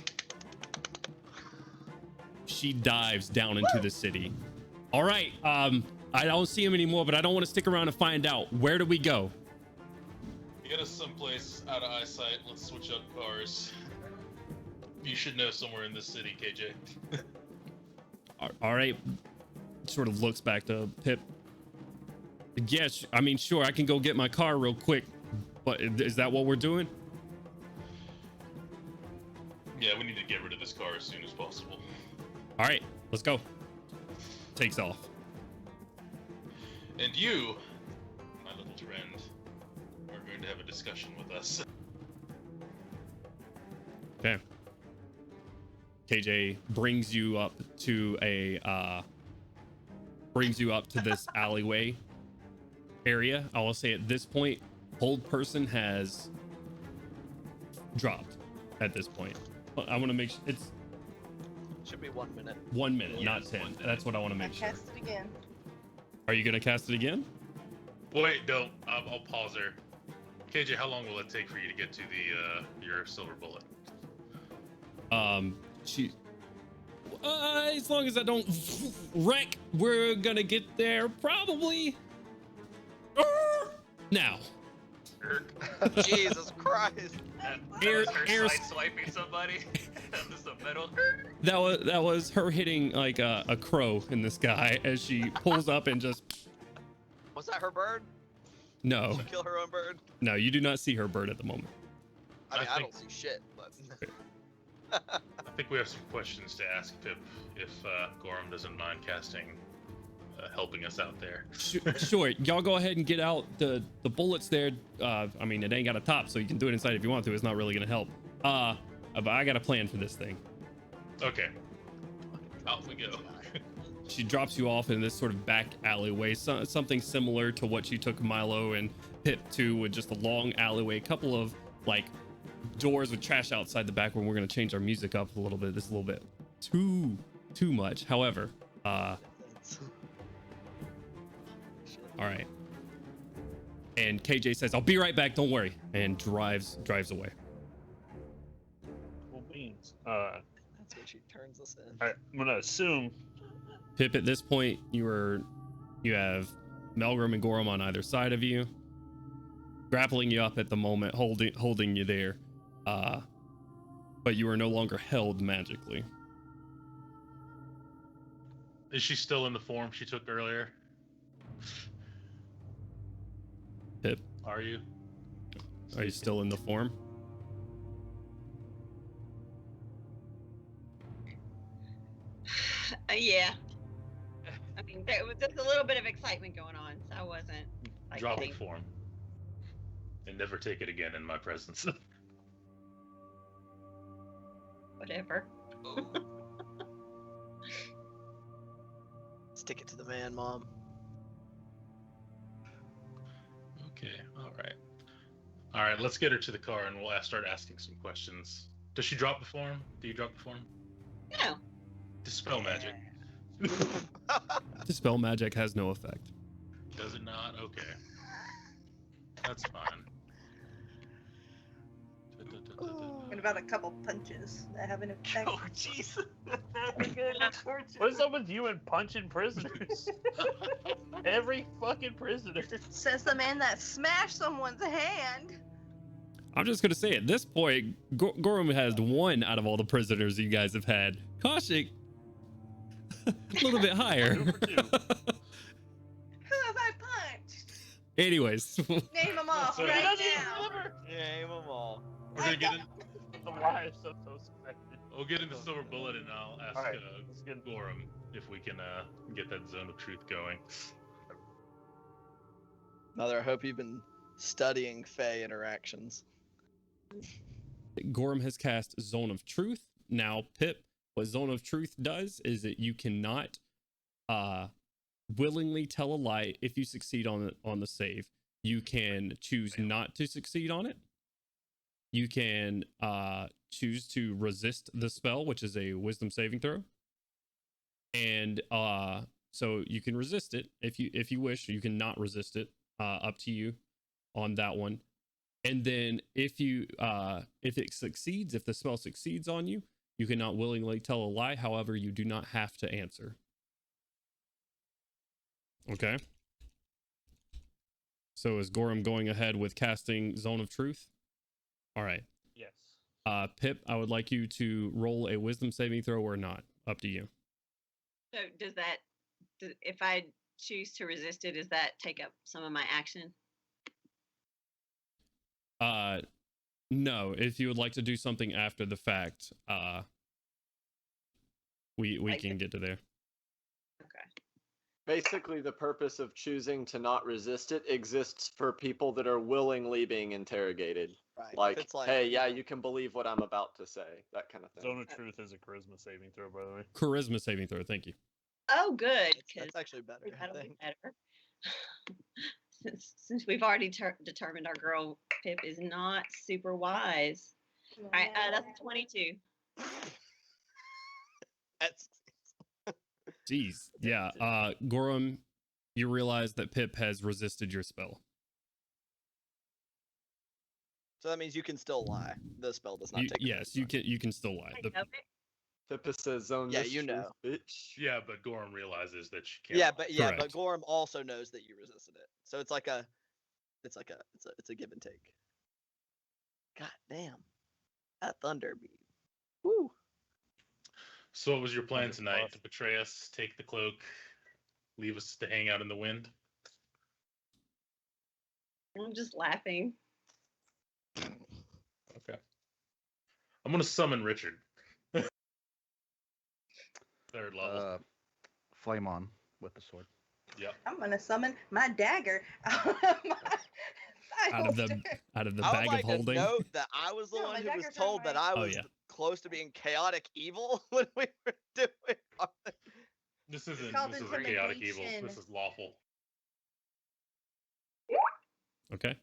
She dives down into the city. All right, I don't see him anymore, but I don't want to stick around to find out. Where do we go? Get us someplace out of eyesight. Let's switch up cars. You should know somewhere in this city, KJ. All right. Sort of looks back to Pip. Yes, I mean, sure, I can go get my car real quick, but is that what we're doing? Yeah, we need to get rid of this car as soon as possible. All right, let's go. Takes off. And you, discussion with us. Okay. KJ brings you up to this alleyway area. I will say at this point, hold person has dropped at this point. I want to make sure it's Should be 1 minute. 1 minute, Yeah, not it's 10. 1 minute. That's what I want to make sure. Cast it again. Are you gonna cast it again? Wait, don't. I'll pause her. KJ, how long will it take for you to get to the your silver bullet? She. As long as I don't wreck, we're gonna get there probably now. Jesus Christ. Air, Her side swiping somebody. Just a metal. that was her hitting like a crow in the sky as she pulls up and just. Was that her bird? No, Did she kill her own bird? no, you do not see her bird at the moment. I mean, I I think- don't see shit, but. I think we have some questions to ask Pip if Gorham doesn't mind casting, helping us out there. Sure, y'all go ahead and get out the bullets there. I mean, it ain't got a top, so you can do it inside if you want to. It's not really gonna help. But I got a plan for this thing. Okay. Out we go. She drops you off in this sort of back alleyway, something similar to what she took Milo and Pip to, with just a long alleyway, a couple of like doors with trash outside the back. When we're gonna change our music up a little bit. This is a little bit too much. However, all right. And KJ says, "I'll be right back. Don't worry," and drives away. Cool beans. That's what she turns us in. Alright, I'm gonna assume. Pip, at this point, you have Melgrim and Gorham on either side of you, grappling you up at the moment, holding you there. But you are no longer held magically. Is she still in the form she took earlier? Pip, Are you? are you still in the form? Yeah. I mean, there was just a little bit of excitement going on, so I wasn't like Drop getting- the form. And never take it again in my presence. whatever. Stick it to the man, Mom. Okay, alright. Alright, let's get her to the car and we'll start asking some questions. Does she drop the form? Do you drop the form? No. Dispel magic. Dispel magic has no effect. Does it not? Okay. That's fine. What about a couple punches that have an effect? Oh, jeez. What's up with you and punching prisoners? Every fucking prisoner. Says the man that smashed someone's hand. I'm just gonna say at this point, Gorham has one out of all the prisoners you guys have had. Kaushik, a little bit higher. Two for two. Who have I punched? Anyways, Name them off So- right Doesn't now. remember. Yeah, aim them all. We're gonna get in. The lives of those affected. We'll get into silver bullet and I'll ask Alright, let's get Gorham if we can get that zone of truth going. Mother, I hope you've been studying Fey interactions. Gorham has cast Zone of Truth. Now, Pip, what Zone of Truth does is that you cannot willingly tell a lie if you succeed on the save. You can choose not to succeed on it. You can choose to resist the spell, which is a wisdom saving throw. And so you can resist it if you wish. You can not resist it. Up to you on that one. And then if it succeeds, if the spell succeeds on you, you cannot willingly tell a lie. However, you do not have to answer. Okay. So is Gorham going ahead with casting Zone of Truth? All right. Yes. Pip, I would like you to roll a wisdom saving throw or not. Up to you. So if I choose to resist it, does that take up some of my action? No. If you would like to do something after the fact, we Like can get to there. Okay. Basically, the purpose of choosing to not resist it exists for people that are willingly being interrogated. Right. Like, If it's like, hey, yeah, you can believe what I'm about to say. That kind of thing. Zone of Truth is a charisma saving throw, by the way. Charisma saving throw. Thank you. Oh, good. That's actually better. I That'll be think. better. Since we've already determined our girl Pip is not super wise. All right, that's 22. That's Jeez. Yeah. Gorum, you realize that Pip has resisted your spell. so that means you can still lie. The spell does not take. Yes, you can still lie. I know it. Pippa says zone Yeah, this you truth, know. bitch. Yeah, but Gorham realizes that she can't. Yeah, lie. but Correct. Gorham also knows that you resisted it. So it's a give and take. God damn. That thunder beat. Woo. So what was your plan 100+. tonight? To betray us, take the cloak, leave us to hang out in the wind? I'm just laughing. Okay. I'm gonna summon Richard. Third level. Flame on with the sword. Yep. I'm gonna summon my dagger out of my Out of the holster. out of the I would bag like of to holding. note that I was the No, one my who was dagger's on told that my- I Oh, was yeah. close to being chaotic evil when we were doing our This isn't called this isn't chaotic evil. intimidation. This is lawful. Okay.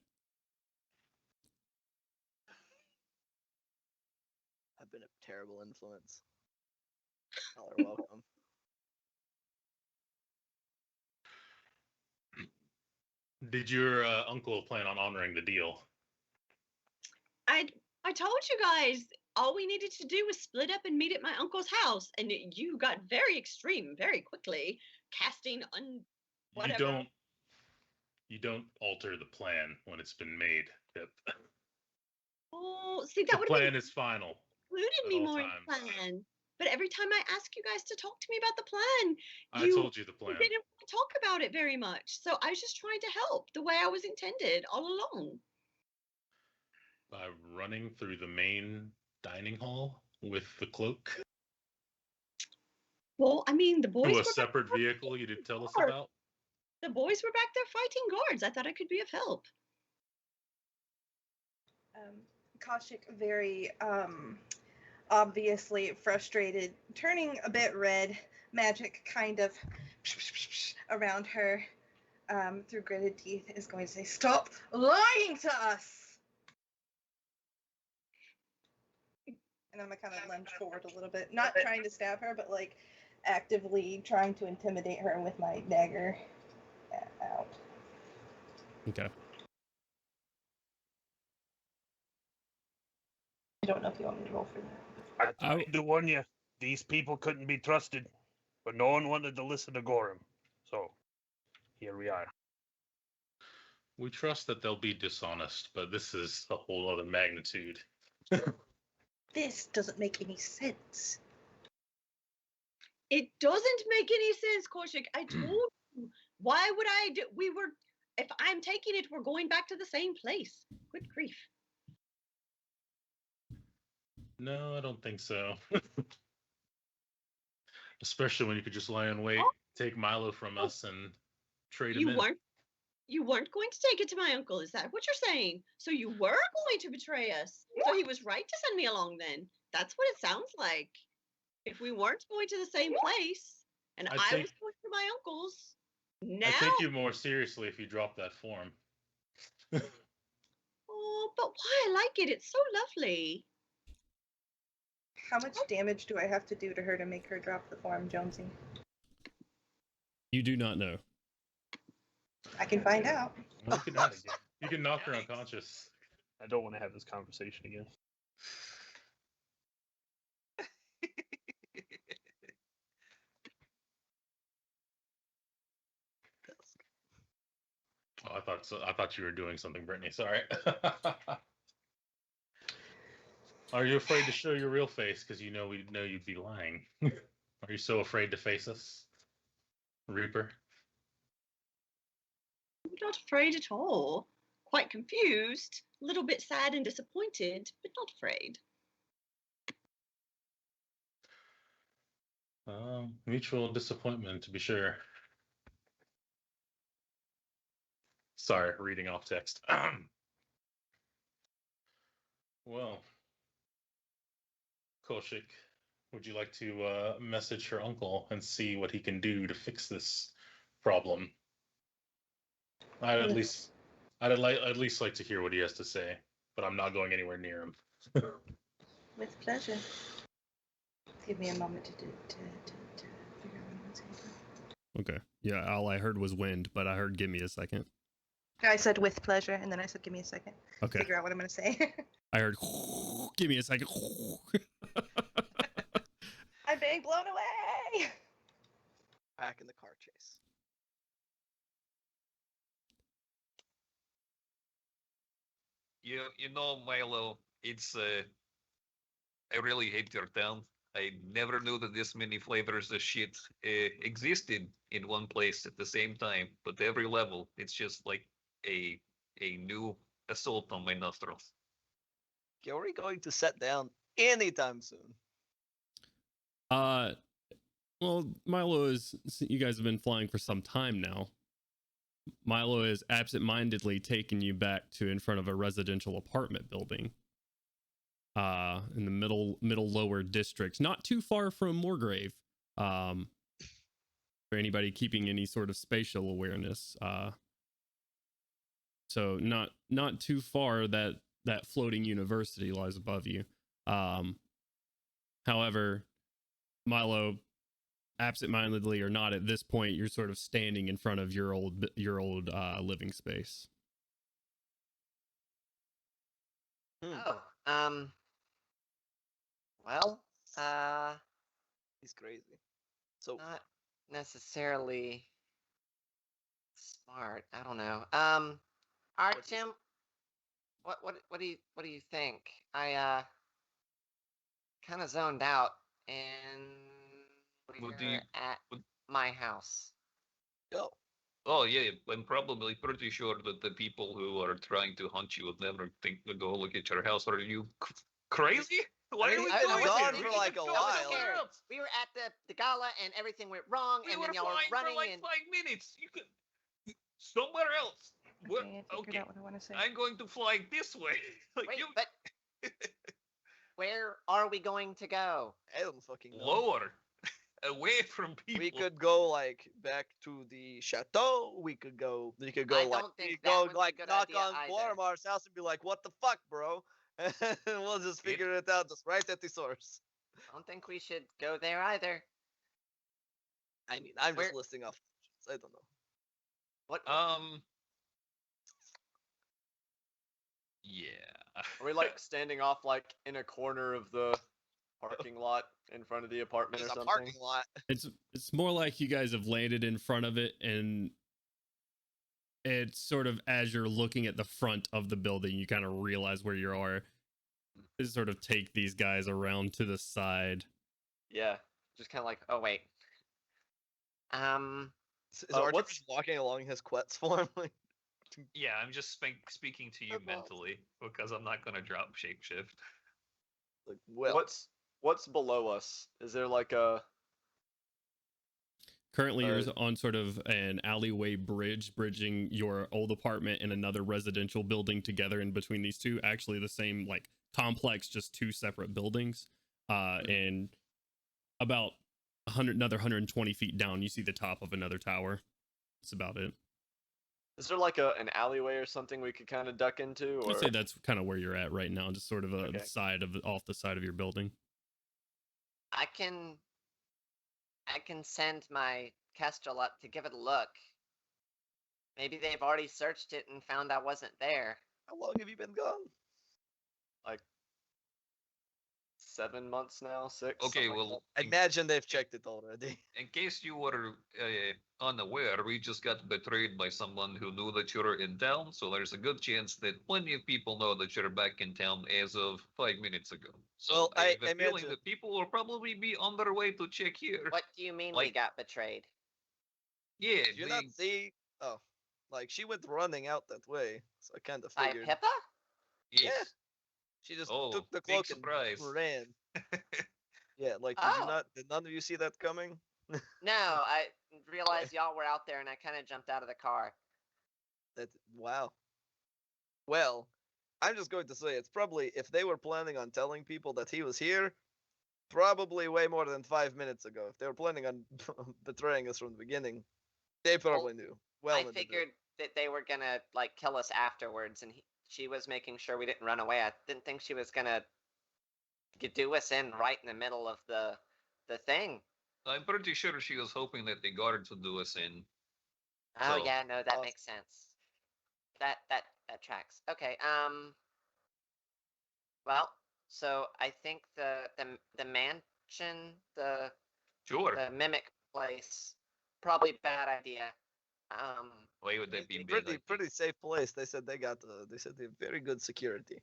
I've been a terrible influence. Y'all are welcome. Did your uncle plan on honoring the deal? I told you guys all we needed to do was split up and meet at my uncle's house, and you got very extreme very quickly, casting whatever. You don't alter the plan when it's been made, Pip. Oh, see, that The would plan have is final. included at me all more in the times. plan. But every time I ask you guys to talk to me about the plan, I told you the you plan. didn't want to talk about it very much. So I was just trying to help the way I was intended all along. By running through the main dining hall with the cloak Well, I mean, the boys to were a separate vehicle you didn't tell us guards. about. The boys were back there fighting guards. I thought I could be of help. Kaushik, very obviously frustrated, turning a bit red, magic kind of around her through gritted teeth, is going to say, "Stop lying to us!" And I'm going to kind of lunge forward a little bit, not trying to stab her, but like actively trying to intimidate her with my dagger out. Okay. I don't know if you want me to roll for that. I tried to warn you. These people couldn't be trusted, but no one wanted to listen to Gorham. So, here we are. We trust that they'll be dishonest, but this is a whole other magnitude. This doesn't make any sense. It doesn't make any sense, Kaushik. I told you. Why would I do? If I'm taking it, we're going back to the same place. Good grief. No, I don't think so. Especially when you could just lie in wait, take Milo from us, and trade him in. You weren't going to take it to my uncle, is that what you're saying? So you were going to betray us. So he was right to send me along then. That's what it sounds like. If we weren't going to the same place, and I was going to my uncle's, now... I take you more seriously if you drop that form. Oh, but why? I like it. It's so lovely. How much damage do I have to do to her to make her drop the form, Jonesy? You do not know. I can find out. Well, you can ask. You can knock her unconscious. I don't want to have this conversation again. Oh, I thought so. I thought you were doing something, Brittany. Sorry. Are you afraid to show your real face because you know we know you'd be lying? Are you so afraid to face us, Reaper? I'm not afraid at all. Quite confused, a little bit sad and disappointed, but not afraid. Mutual disappointment, to be sure. Sorry, reading off text. Well, Koshik, would you like to message your uncle and see what he can do to fix this problem? I'd at least like to hear what he has to say, but I'm not going anywhere near him. With pleasure. Give me a moment to figure out what I'm going to say. Okay. Yeah, all I heard was wind, but I heard give me a second. I said with pleasure, and then I said give me a second. Okay. Figure out what I'm going to say. I heard give me a second. I'm being blown away! Back in the car chase. You know, Milo, it's I really hate your town. I never knew that this many flavors of shit existed in one place at the same time. But every level, it's just like a new assault on my nostrils. Are we going to set down anytime soon? Well, Milo is. You guys have been flying for some time now. Milo is absent-mindedly taking you back to in front of a residential apartment building. In the middle lower district, not too far from Moorgrave. For anybody keeping any sort of spatial awareness. So not too far that floating university lies above you. However, Milo, absent-mindedly or not, at this point, you're sort of standing in front of your old living space. Oh, well, he's crazy. So not necessarily smart. I don't know. Artyom, what do you think? I kind of zoned out and we were at my house. Yo. Oh yeah, I'm probably pretty sure that the people who are trying to hunt you would never think to go look at your house. Are you crazy? What are we I've doing gone here? for We like can a go while. somewhere else. We were at the gala and everything went wrong, We and were then y'all were flying running for like and 5 minutes. You could somewhere else. Okay, I figured out what I want to say. I'm going to fly this way. Like wait, you, but where are we going to go? I don't fucking know. lower, away from people. We could go like back to the chateau. We could go I like don't think we that go would be a like good knock idea on either. Guaramar's house and be like, "What the fuck, bro?" And we'll just figure it out just right at the source. I don't think we should go there either. I mean, I'm Where- just listing off options. I don't know. What? Yeah. Are we like standing off like in a corner of the parking lot in front of the apartment There's or a something? parking lot. It's more like you guys have landed in front of it, and it's sort of as you're looking at the front of the building, you kind of realize where you are. Is sort of take these guys around to the side. Yeah, just kind of like, oh wait. Is Archer what's- just walking along his quet's form? Like, Yeah, I'm just speaking to you mentally because I'm not gonna drop shapeshift. well, what's below us? Is there like a Currently, you're on sort of an alleyway bridge, bridging your old apartment and another residential building together. In between these two, actually the same like complex, just two separate buildings. And about another 120 feet down, you see the top of another tower. That's about it. Is there like an alleyway or something we could kind of duck into? Or I'd say that's kind of where you're at right now, just sort of Okay. off the side of your building. I can send my Kestrel up to give it a look. Maybe they've already searched it and found I wasn't there. how long have you been gone? like 7 months now, 6. Okay, something like well, I imagine they've checked it already. in case you were unaware, we just got betrayed by someone who knew that you were in town, so there's a good chance that plenty of people know that you're back in town as of 5 minutes ago. So Well, I have a I feeling imagine- that people will probably be on their way to check here. What do you mean we Like- got betrayed? Yeah, Did you not see? Oh, like she went running out that way, so I kind of By figured. Pippa? yes. Yeah. She just Oh, took the big cloak surprise. and ran. Yeah, like did Oh. you not? Did none of you see that coming? No, I realized y'all were out there and I kind of jumped out of the car. Wow. Well, I'm just going to say it's probably, if they were planning on telling people that he was here, probably way more than 5 minutes ago. If they were planning on betraying us from the beginning, they probably knew. Well, I figured that they were gonna like kill us afterwards, and she was making sure we didn't run away. I didn't think she was gonna do us in right in the middle of the thing. I'm pretty sure she was hoping that the guard would do us in. Oh So- yeah, no, that makes sense. That tracks. Okay. Well, so I think the mansion, the Sure. mimic place, probably bad idea. Why would that be bad? pretty safe place. They said they got they said they have very good security.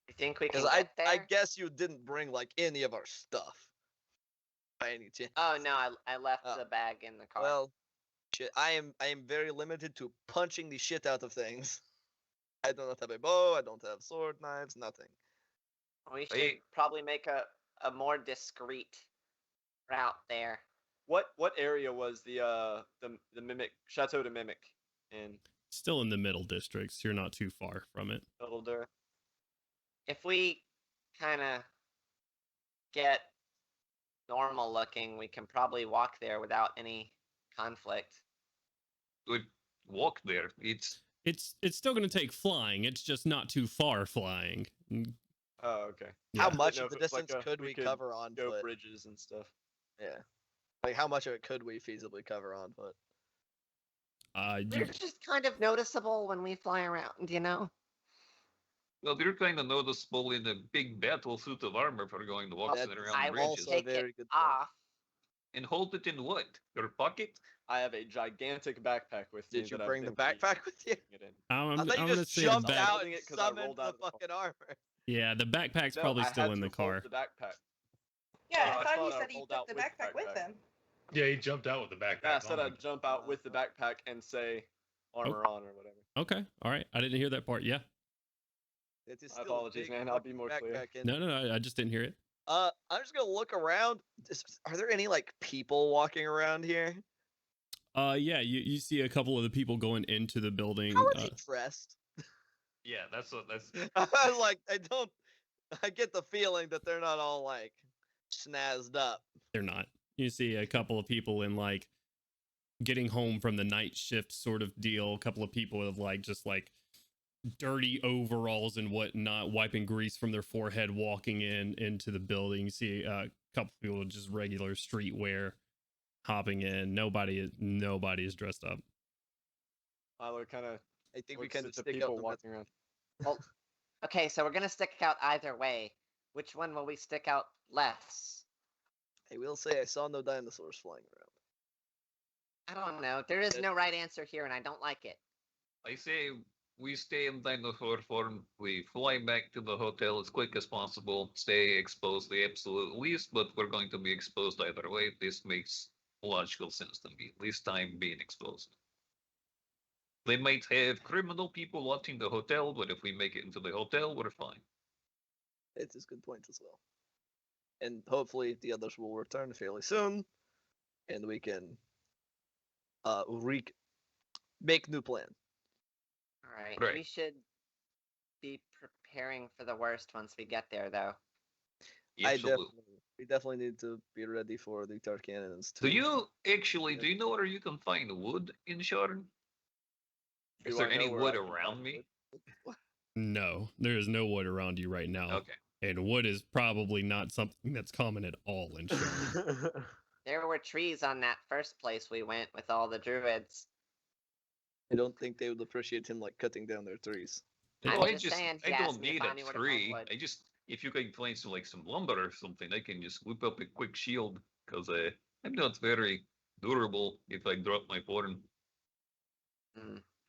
You think we can Because get there? I guess you didn't bring like any of our stuff by any chance. Oh no, I left the bag in the car. Well, shit, I am very limited to punching the shit out of things. I do not have a bow. I don't have sword, knives, nothing. We should probably make a more discreet route there. What area was the mimic Chateau de Mimic in? Still in the middle districts. You're not too far from it. Elder. If we kind of get normal looking, we can probably walk there without any conflict. Would walk there. It's still going to take flying. It's just not too far flying. Oh, okay. Yeah. How much know of the if it's like distance could we could cover on go foot? bridges and stuff. Yeah. Like, how much of it could we feasibly cover on foot? They're just kind of noticeable when we fly around, you know? Well, they're kind of noticeable in a big battle suit of armor for going to walk That's around I will bridges. also take very it good point. off. And hold it in what? Your pocket? I have a gigantic backpack with me. Did you that I've bring the been keeping backpack with you? it in. I'm I thought you gonna just say jumped the out Holding and it 'cause I summoned rolled the out of the fucking armor. Yeah, the backpack's No, probably I still had in to the car. hold the backpack. Yeah, Oh, I I thought thought he I said he rolled took out the with the backpack with backpack. him. Yeah, he jumped out with the backpack. Yeah, I said on. I'd jump out with the backpack and say armor on or whatever. Okay, all right. I didn't hear that part. Yeah. It is My still a apologies, big man. I'll be fucking more clear. backpack in- No, I just didn't hear it. I'm just gonna look around. Are there any like people walking around here? Yeah, you see a couple of the people going into the building. How are they dressed? Yeah, that's what that's. I get the feeling that they're not all like snazzed up. They're not. You see a couple of people in like getting home from the night shift sort of deal. A couple of people with like just like dirty overalls and whatnot, wiping grease from their forehead, walking into the building. You see a couple of people with just regular streetwear hopping in. Nobody is dressed up. Milo kind of. I think we looks kind at of the stick people up. walking around. Well, okay, so we're gonna stick out either way. Which one will we stick out less? I will say I saw no dinosaurs flying around. I don't know. There is no right answer here, and I don't like it. I say we stay in dinosaur form. We fly back to the hotel as quick as possible. Stay exposed the absolute least, but we're going to be exposed either way. This makes logical sense to me. Least time being exposed. They might have criminal people watching the hotel, but if we make it into the hotel, we're fine. It's a good point as well. And hopefully the others will return fairly soon, and we can make new plan. All right. Right. We should be preparing for the worst once we get there, though. Absolutely. We definitely need to be ready for the tar cannons. Do you know where you can find wood in Sharn? Is Do there I know any where wood I can around find me? wood? No, there is no wood around you right now. Okay. And wood is probably not something that's common at all in Sharn. There were trees on that first place we went with all the druids. I don't think they would appreciate him like cutting down their trees. I'm Oh, I just saying, I he asked don't me if need I a knew where to find tree. wood. If you can find some lumber or something, I can just whip up a quick shield because I'm not very durable if I drop my form.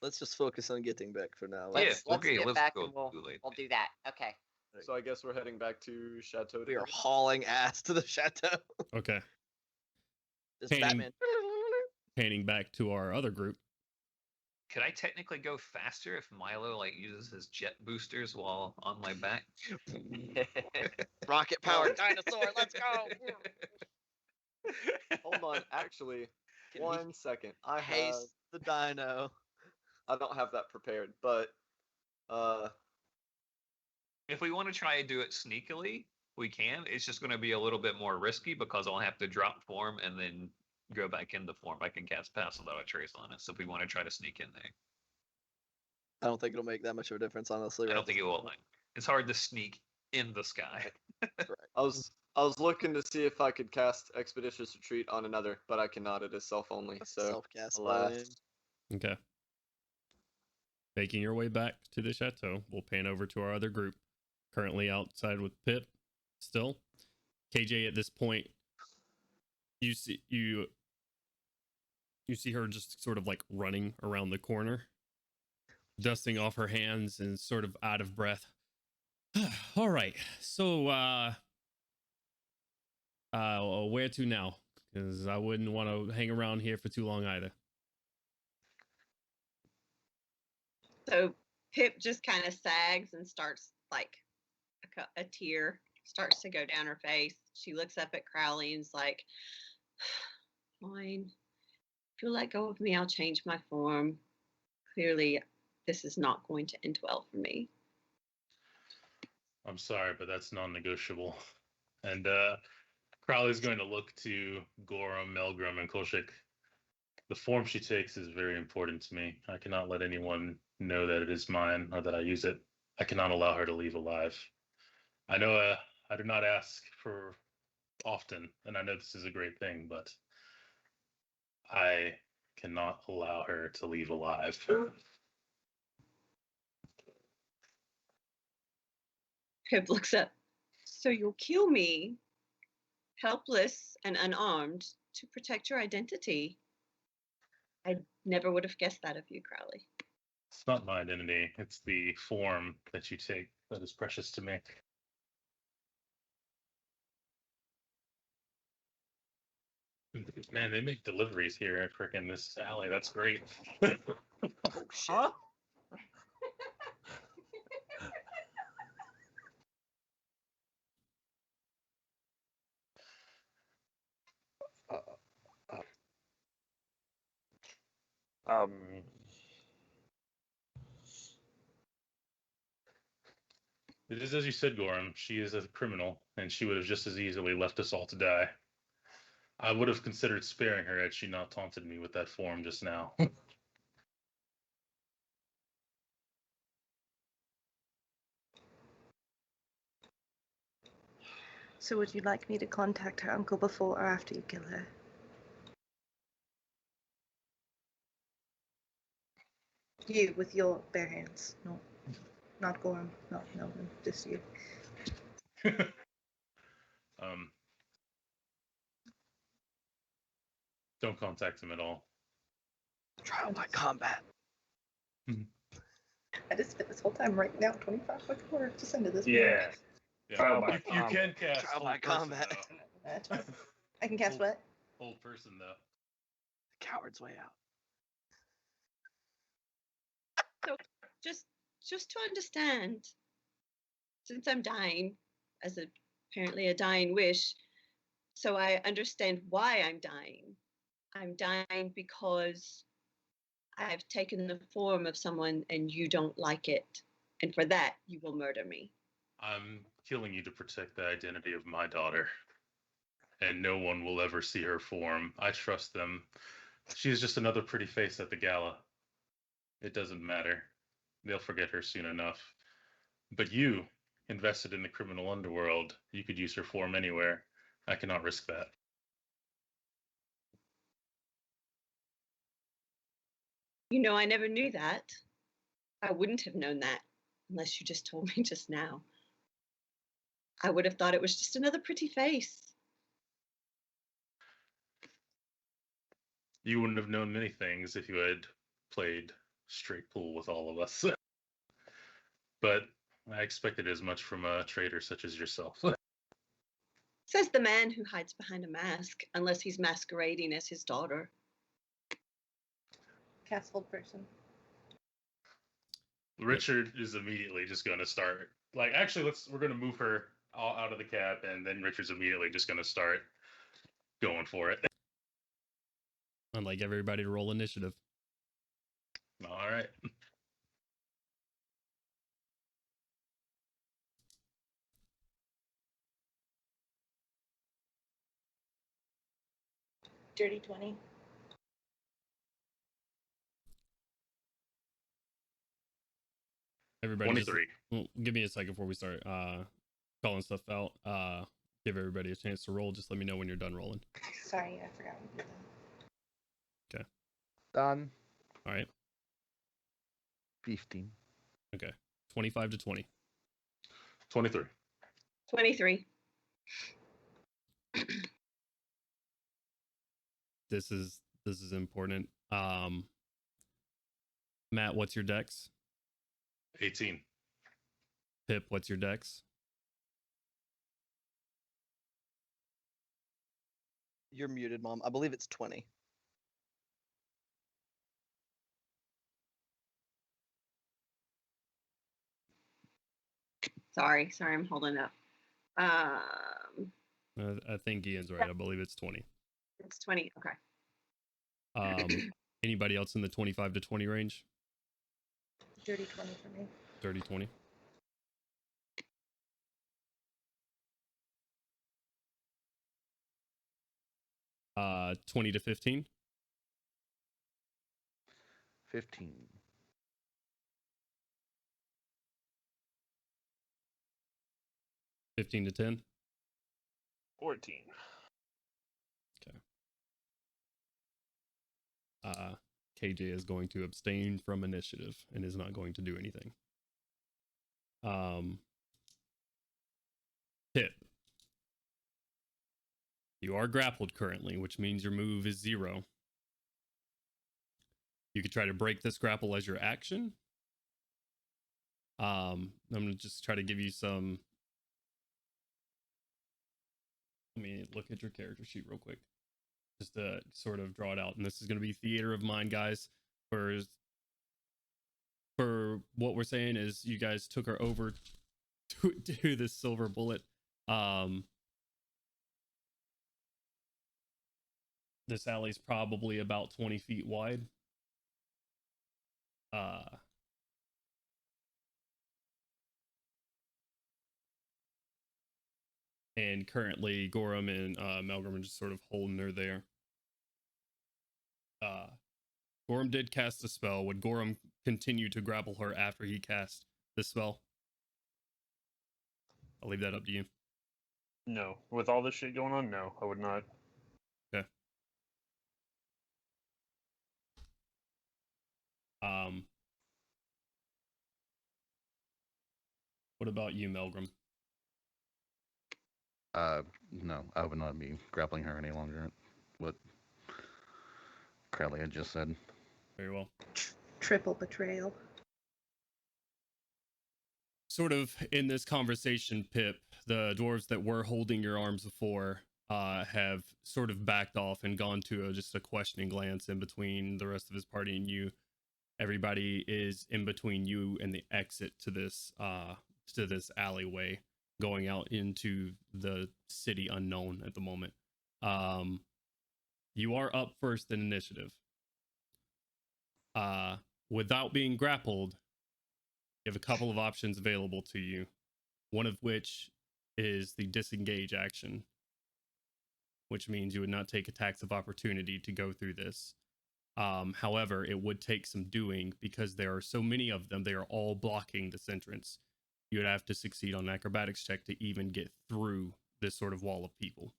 Let's just focus on getting back for now. Let's okay, get let's back go and we'll do it. do that. Okay. So I guess we're heading back to Chateau. We are hauling ass to the chateau. Okay. It's Painting- Batman. Panning back to our other group. Could I technically go faster if Milo like uses his jet boosters while on my back? Rocket powered dinosaur. Let's go. Hold on, actually, Can he one second. I have haste the dino. I don't have that prepared, but If we want to try and do it sneakily, we can. It's just going to be a little bit more risky because I'll have to drop form and then go back into form. I can cast Pass without a trace on it. So if we want to try to sneak in there, I don't think it'll make that much of a difference, honestly. I don't think it will. It's hard to sneak in the sky. I was looking to see if I could cast Expeditious Retreat on another, but I cannot. It is self only. So Self-cast. alas. Okay. Making your way back to the chateau, we'll pan over to our other group, currently outside with Pip. Still, KJ. At this point, you see her just sort of like running around the corner, dusting off her hands and sort of out of breath. All right, so where to now? Because I wouldn't want to hang around here for too long either. So Pip just kind of sags and starts like a tear starts to go down her face. She looks up at Crowley and's like, fine. If you'll let go of me, I'll change my form. Clearly, this is not going to end well for me. I'm sorry, but that's non-negotiable. And Crowley's going to look to Gorham, Melgrim, and Kolchak. The form she takes is very important to me. I cannot let anyone know that it is mine or that I use it. I cannot allow her to leave alive. I know I do not ask for often, and I know this is a great thing, but I cannot allow her to leave alive. Pip looks up. So you'll kill me, helpless and unarmed, to protect your identity? I never would have guessed that of you, Crowley. It's not my identity. It's the form that you take that is precious to me. Man, they make deliveries here at frickin' this alley. That's great. Oh shit. Huh? Um, It is as you said, Gorham. She is a criminal, and she would have just as easily left us all to die. I would have considered sparing her had she not taunted me with that form just now. So would you like me to contact her uncle before or after you kill her? You, with your bare hands. No, not Gorham, not Melbourne, just you. Don't contact him at all. Trial by combat. I just spent this whole time right now 25 fucking words to send to this yeah. Trial by You can cast Trial hold by person, combat. though. I can cast what? Hold person, though. Coward's way out. So just to understand, since I'm dying, as apparently a dying wish, so I understand why I'm dying. I'm dying because I've taken the form of someone and you don't like it. And for that, you will murder me. I'm killing you to protect the identity of my daughter. And no one will ever see her form. I trust them. She is just another pretty face at the gala. It doesn't matter. They'll forget her soon enough. But you, invested in the criminal underworld, you could use her form anywhere. I cannot risk that. You know, I never knew that. I wouldn't have known that unless you just told me just now. I would have thought it was just another pretty face. You wouldn't have known many things if you had played straight pool with all of us. But I expected as much from a traitor such as yourself. Says the man who hides behind a mask, unless he's masquerading as his daughter. Cast hold person. Richard is immediately just going to start. Like, actually, we're going to move her all out of the cab, and then Richard's immediately just going to start going for it. I'd like everybody to roll initiative. All right. Dirty 20. Everybody, just 23. well, give me a second before we start calling stuff out. Give everybody a chance to roll. Just let me know when you're done rolling. Sorry, I forgot we did that. Okay. Done. All right. 15. Okay. 25 to 20. 23. 23. This is important. Matt, what's your dex? 18. Pip, what's your dex? You're muted, Mom. I believe it's 20. Sorry, I'm holding up. I think Ian's right. I believe it's 20. It's 20. Okay. Anybody else in the 25 to 20 range? Dirty 20 for me. 30, 20. Uh, 20 to 15. 15. 15 to 10. 14. KJ is going to abstain from initiative and is not going to do anything. Pip. You are grappled currently, which means your move is 0. You could try to break this grapple as your action. I'm going to just try to give you some... Let me look at your character sheet real quick. Just to sort of draw it out. And this is going to be theater of mind, guys. For what we're saying is you guys took her over to this silver bullet. This alley's probably about 20 feet wide. And currently Gorham and Melbourne are just sort of holding her there. Gorham did cast a spell. Would Gorham continue to grapple her after he cast the spell? I'll leave that up to you. No. With all this shit going on, no, I would not. Okay. What about you, Melgrim? No, I would not be grappling her any longer. What Crowley had just said. Very well. Triple betrayal. Sort of in this conversation, Pip, the dwarves that were holding your arms before have sort of backed off and gone to just a questioning glance in between the rest of his party and you. Everybody is in between you and the exit to this alleyway going out into the city unknown at the moment. You are up first in initiative. Without being grappled, you have a couple of options available to you, one of which is the disengage action, which means you would not take attacks of opportunity to go through this. However, it would take some doing because there are so many of them. They are all blocking this entrance. You would have to succeed on an acrobatics check to even get through this sort of wall of people.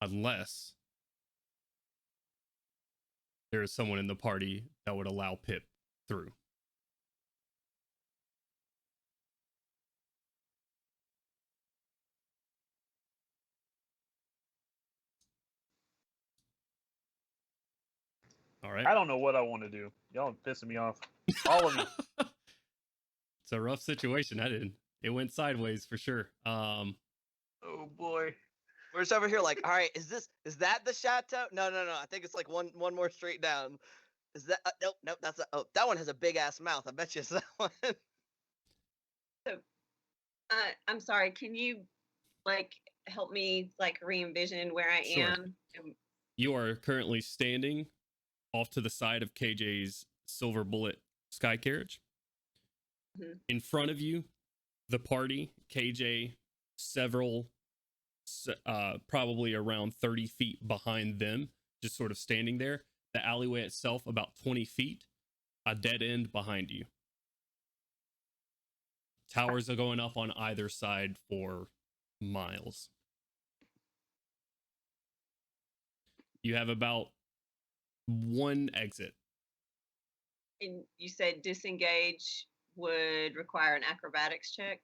Unless there is someone in the party that would allow Pip through. All right. I don't know what I want to do. Y'all are pissing me off. All of you. It's a rough situation. It went sideways for sure. Oh boy. We're just over here like, all right, is that the chateau? No. I think it's like one more street down. Is that nope, that's that one has a big ass mouth. I bet you it's that one. So I'm sorry, can you like help me like re-envision where I Sure. am? You are currently standing off to the side of KJ's silver bullet sky carriage. In front of you, the party, KJ, several, probably around 30 feet behind them, just sort of standing there. The alleyway itself, about 20 feet, a dead end behind you. Towers are going up on either side for miles. You have about one exit. And you said disengage would require an acrobatics check?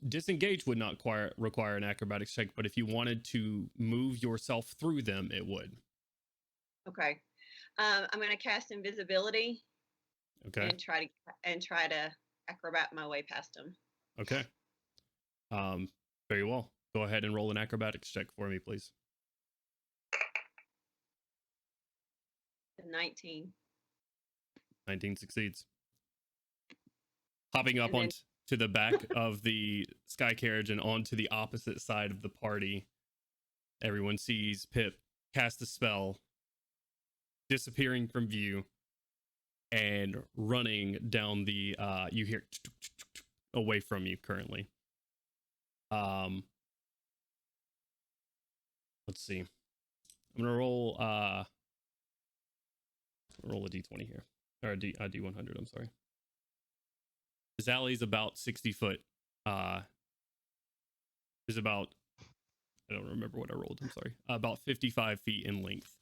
Disengage would not require an acrobatics check, but if you wanted to move yourself through them, it would. Okay. I'm going to cast invisibility. Okay. And try to acrobat my way past them. Okay. Very well. Go ahead and roll an acrobatics check for me, please. 19. 19 succeeds. Hopping up And then- onto the back of the sky carriage and onto the opposite side of the party, everyone sees Pip cast a spell, disappearing from view, and running down the, you hear away from you currently. Let's see. I'm gonna roll a d20 here, or a d100. I'm sorry. This alley's about 60 foot. Is about, I don't remember what I rolled. I'm sorry. About 55 feet in length.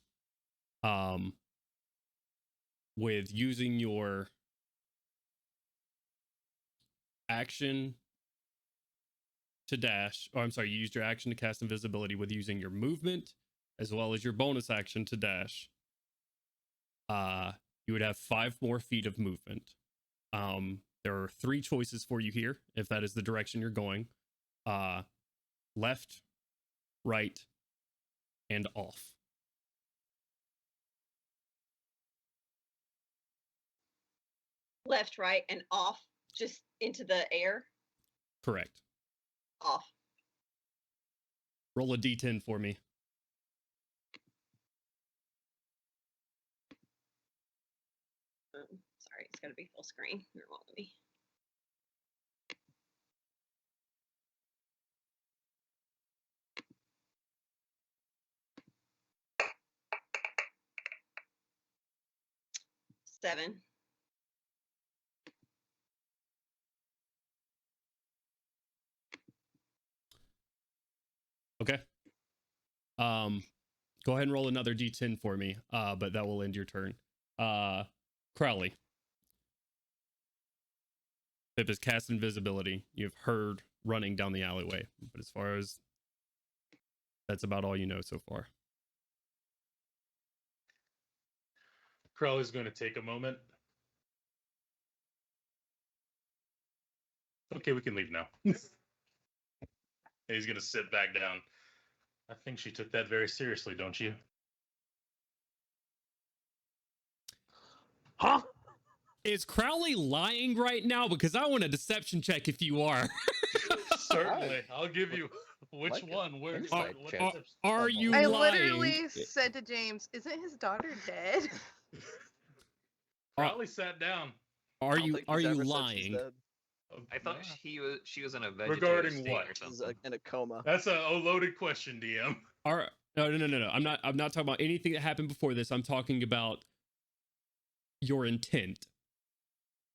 With using your action to dash, or I'm sorry, you used your action to cast invisibility with using your movement as well as your bonus action to dash. You would have 5 more feet of movement. There are 3 choices for you here, if that is the direction you're going. Left, right, and off. Left, right, and off, just into the air. Correct. Off. Roll a d10 for me. Sorry, it's got to be full screen. Here, won't let me. Seven. Okay. Go ahead and roll another d10 for me, but that will end your turn. Crowley. Pip has cast invisibility. You've heard running down the alleyway, but as far as that's about all you know so far. Crowley's going to take a moment. Okay, we can leave now. And he's going to sit back down. I think she took that very seriously, don't you? Huh? Is Crowley lying right now? Because I want a deception check if you are. Certainly. I'll give you which Like it. one. Where? Insight what check. deception? Are you I lying? literally said to James, "Isn't his daughter dead?" Crowley sat down. Are I don't you think he's ever said she's lying? dead. I thought Yeah. she was in a vegetative Regarding state what? or She's something. in a coma. That's a loaded question, DM. No. I'm not talking about anything that happened before this. I'm talking about your intent.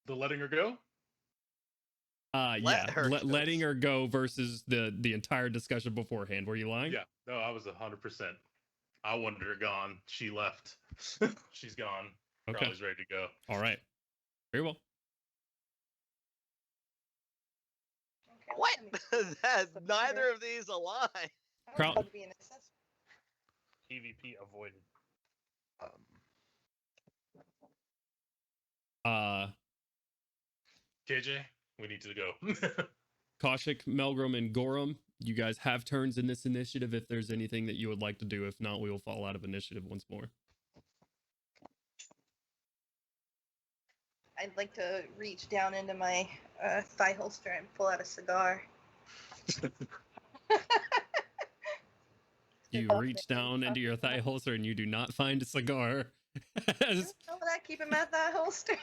The letting her go? Yeah, her go. letting her go versus the entire discussion beforehand. Were you lying? Yeah. No, I was 100%. I wanted her gone. She left. She's gone. Okay. Crowley's ready to go. All right. Very well. What? That neither of these a lie. Crow- PvP avoided. KJ, we need to go. Kaushik, Melgrim, and Gorham, you guys have turns in this initiative if there's anything that you would like to do. If not, we will fall out of initiative once more. I'd like to reach down into my thigh holster and pull out a cigar. You reach down into your thigh holster and you do not find a cigar. How would I keep him at that holster?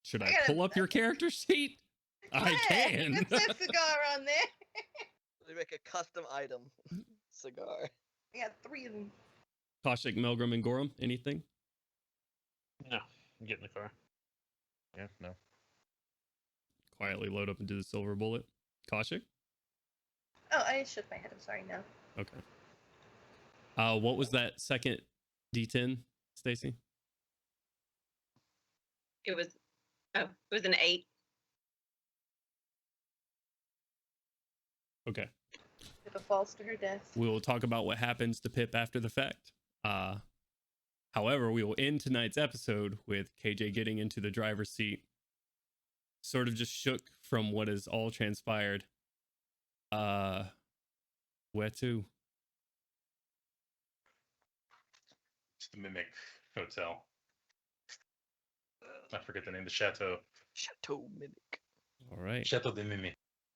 Should I I gotta- pull up your character sheet? I Yeah, can. It's a cigar on there. They make a custom item cigar. I got 3 of them. Kaushik, Melgrim, and Gorham, anything? No, get in the car. Yeah, no. Quietly load up into the silver bullet. Kaushik? Oh, I shook my head. I'm sorry. No. Okay. What was that second D10, Stacy? It was an 8. Okay. If it falls to her death. We will talk about what happens to Pip after the fact. However, we will end tonight's episode with KJ getting into the driver's seat, sort of just shook from what has all transpired. Where to? It's the Mimic Hotel. I forget the name. The Chateau. Chateau Mimic. All right. Chateau de Mimi.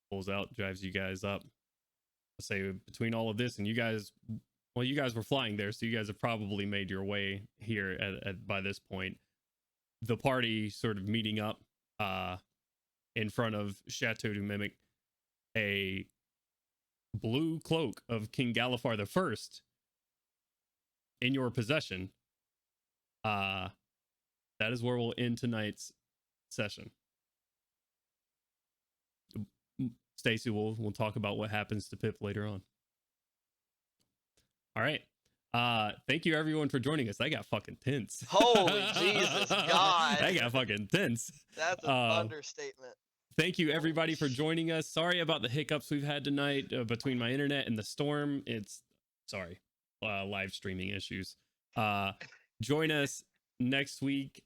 Pulls out, drives you guys up. I'll say between all of this and you guys, well, you guys were flying there, so you guys have probably made your way here at by this point. The party sort of meeting up in front of Chateau du Mimic. A blue cloak of King Galifar the First in your possession. That is where we'll end tonight's session. Stacy, we'll talk about what happens to Pip later on. All right. Thank you everyone for joining us. That got fucking tense. Holy Jesus, God. That got fucking tense. That's an understatement. Thank you everybody for joining us. Sorry about the hiccups we've had tonight between my internet and the storm. It's live streaming issues. Join us next week.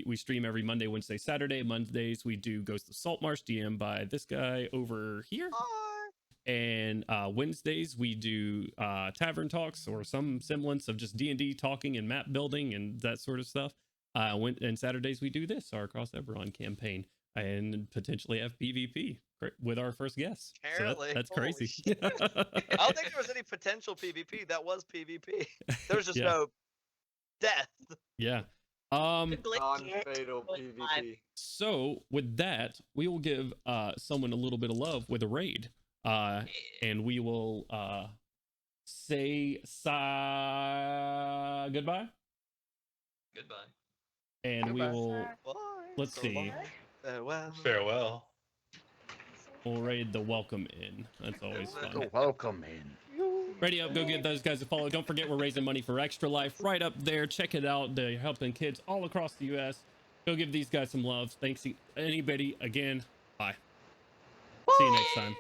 We stream every Monday, Wednesday, Saturday. Mondays we do Ghost of Saltmarsh, DM by this guy over here. And Wednesdays we do Tavern talks or some semblance of just D&D talking and map building and that sort of stuff. And Saturdays we do this, our Across Eberron campaign, and potentially have PvP with our first guest. Apparently. So that's crazy. I don't think there was any potential PvP. That was PvP. There was just no death. Yeah. Non-fatal PvP. So with that, we will give someone a little bit of love with a raid. And we will say goodbye. Goodbye. And we will let's see. Farewell. We'll raid the welcome in. That's always fun. The welcome in. Ready up, go give those guys a follow. Don't forget we're raising money for Extra Life right up there. Check it out. They're helping kids all across the US. Go give these guys some love. Thanks to anybody again. Bye. See you next time.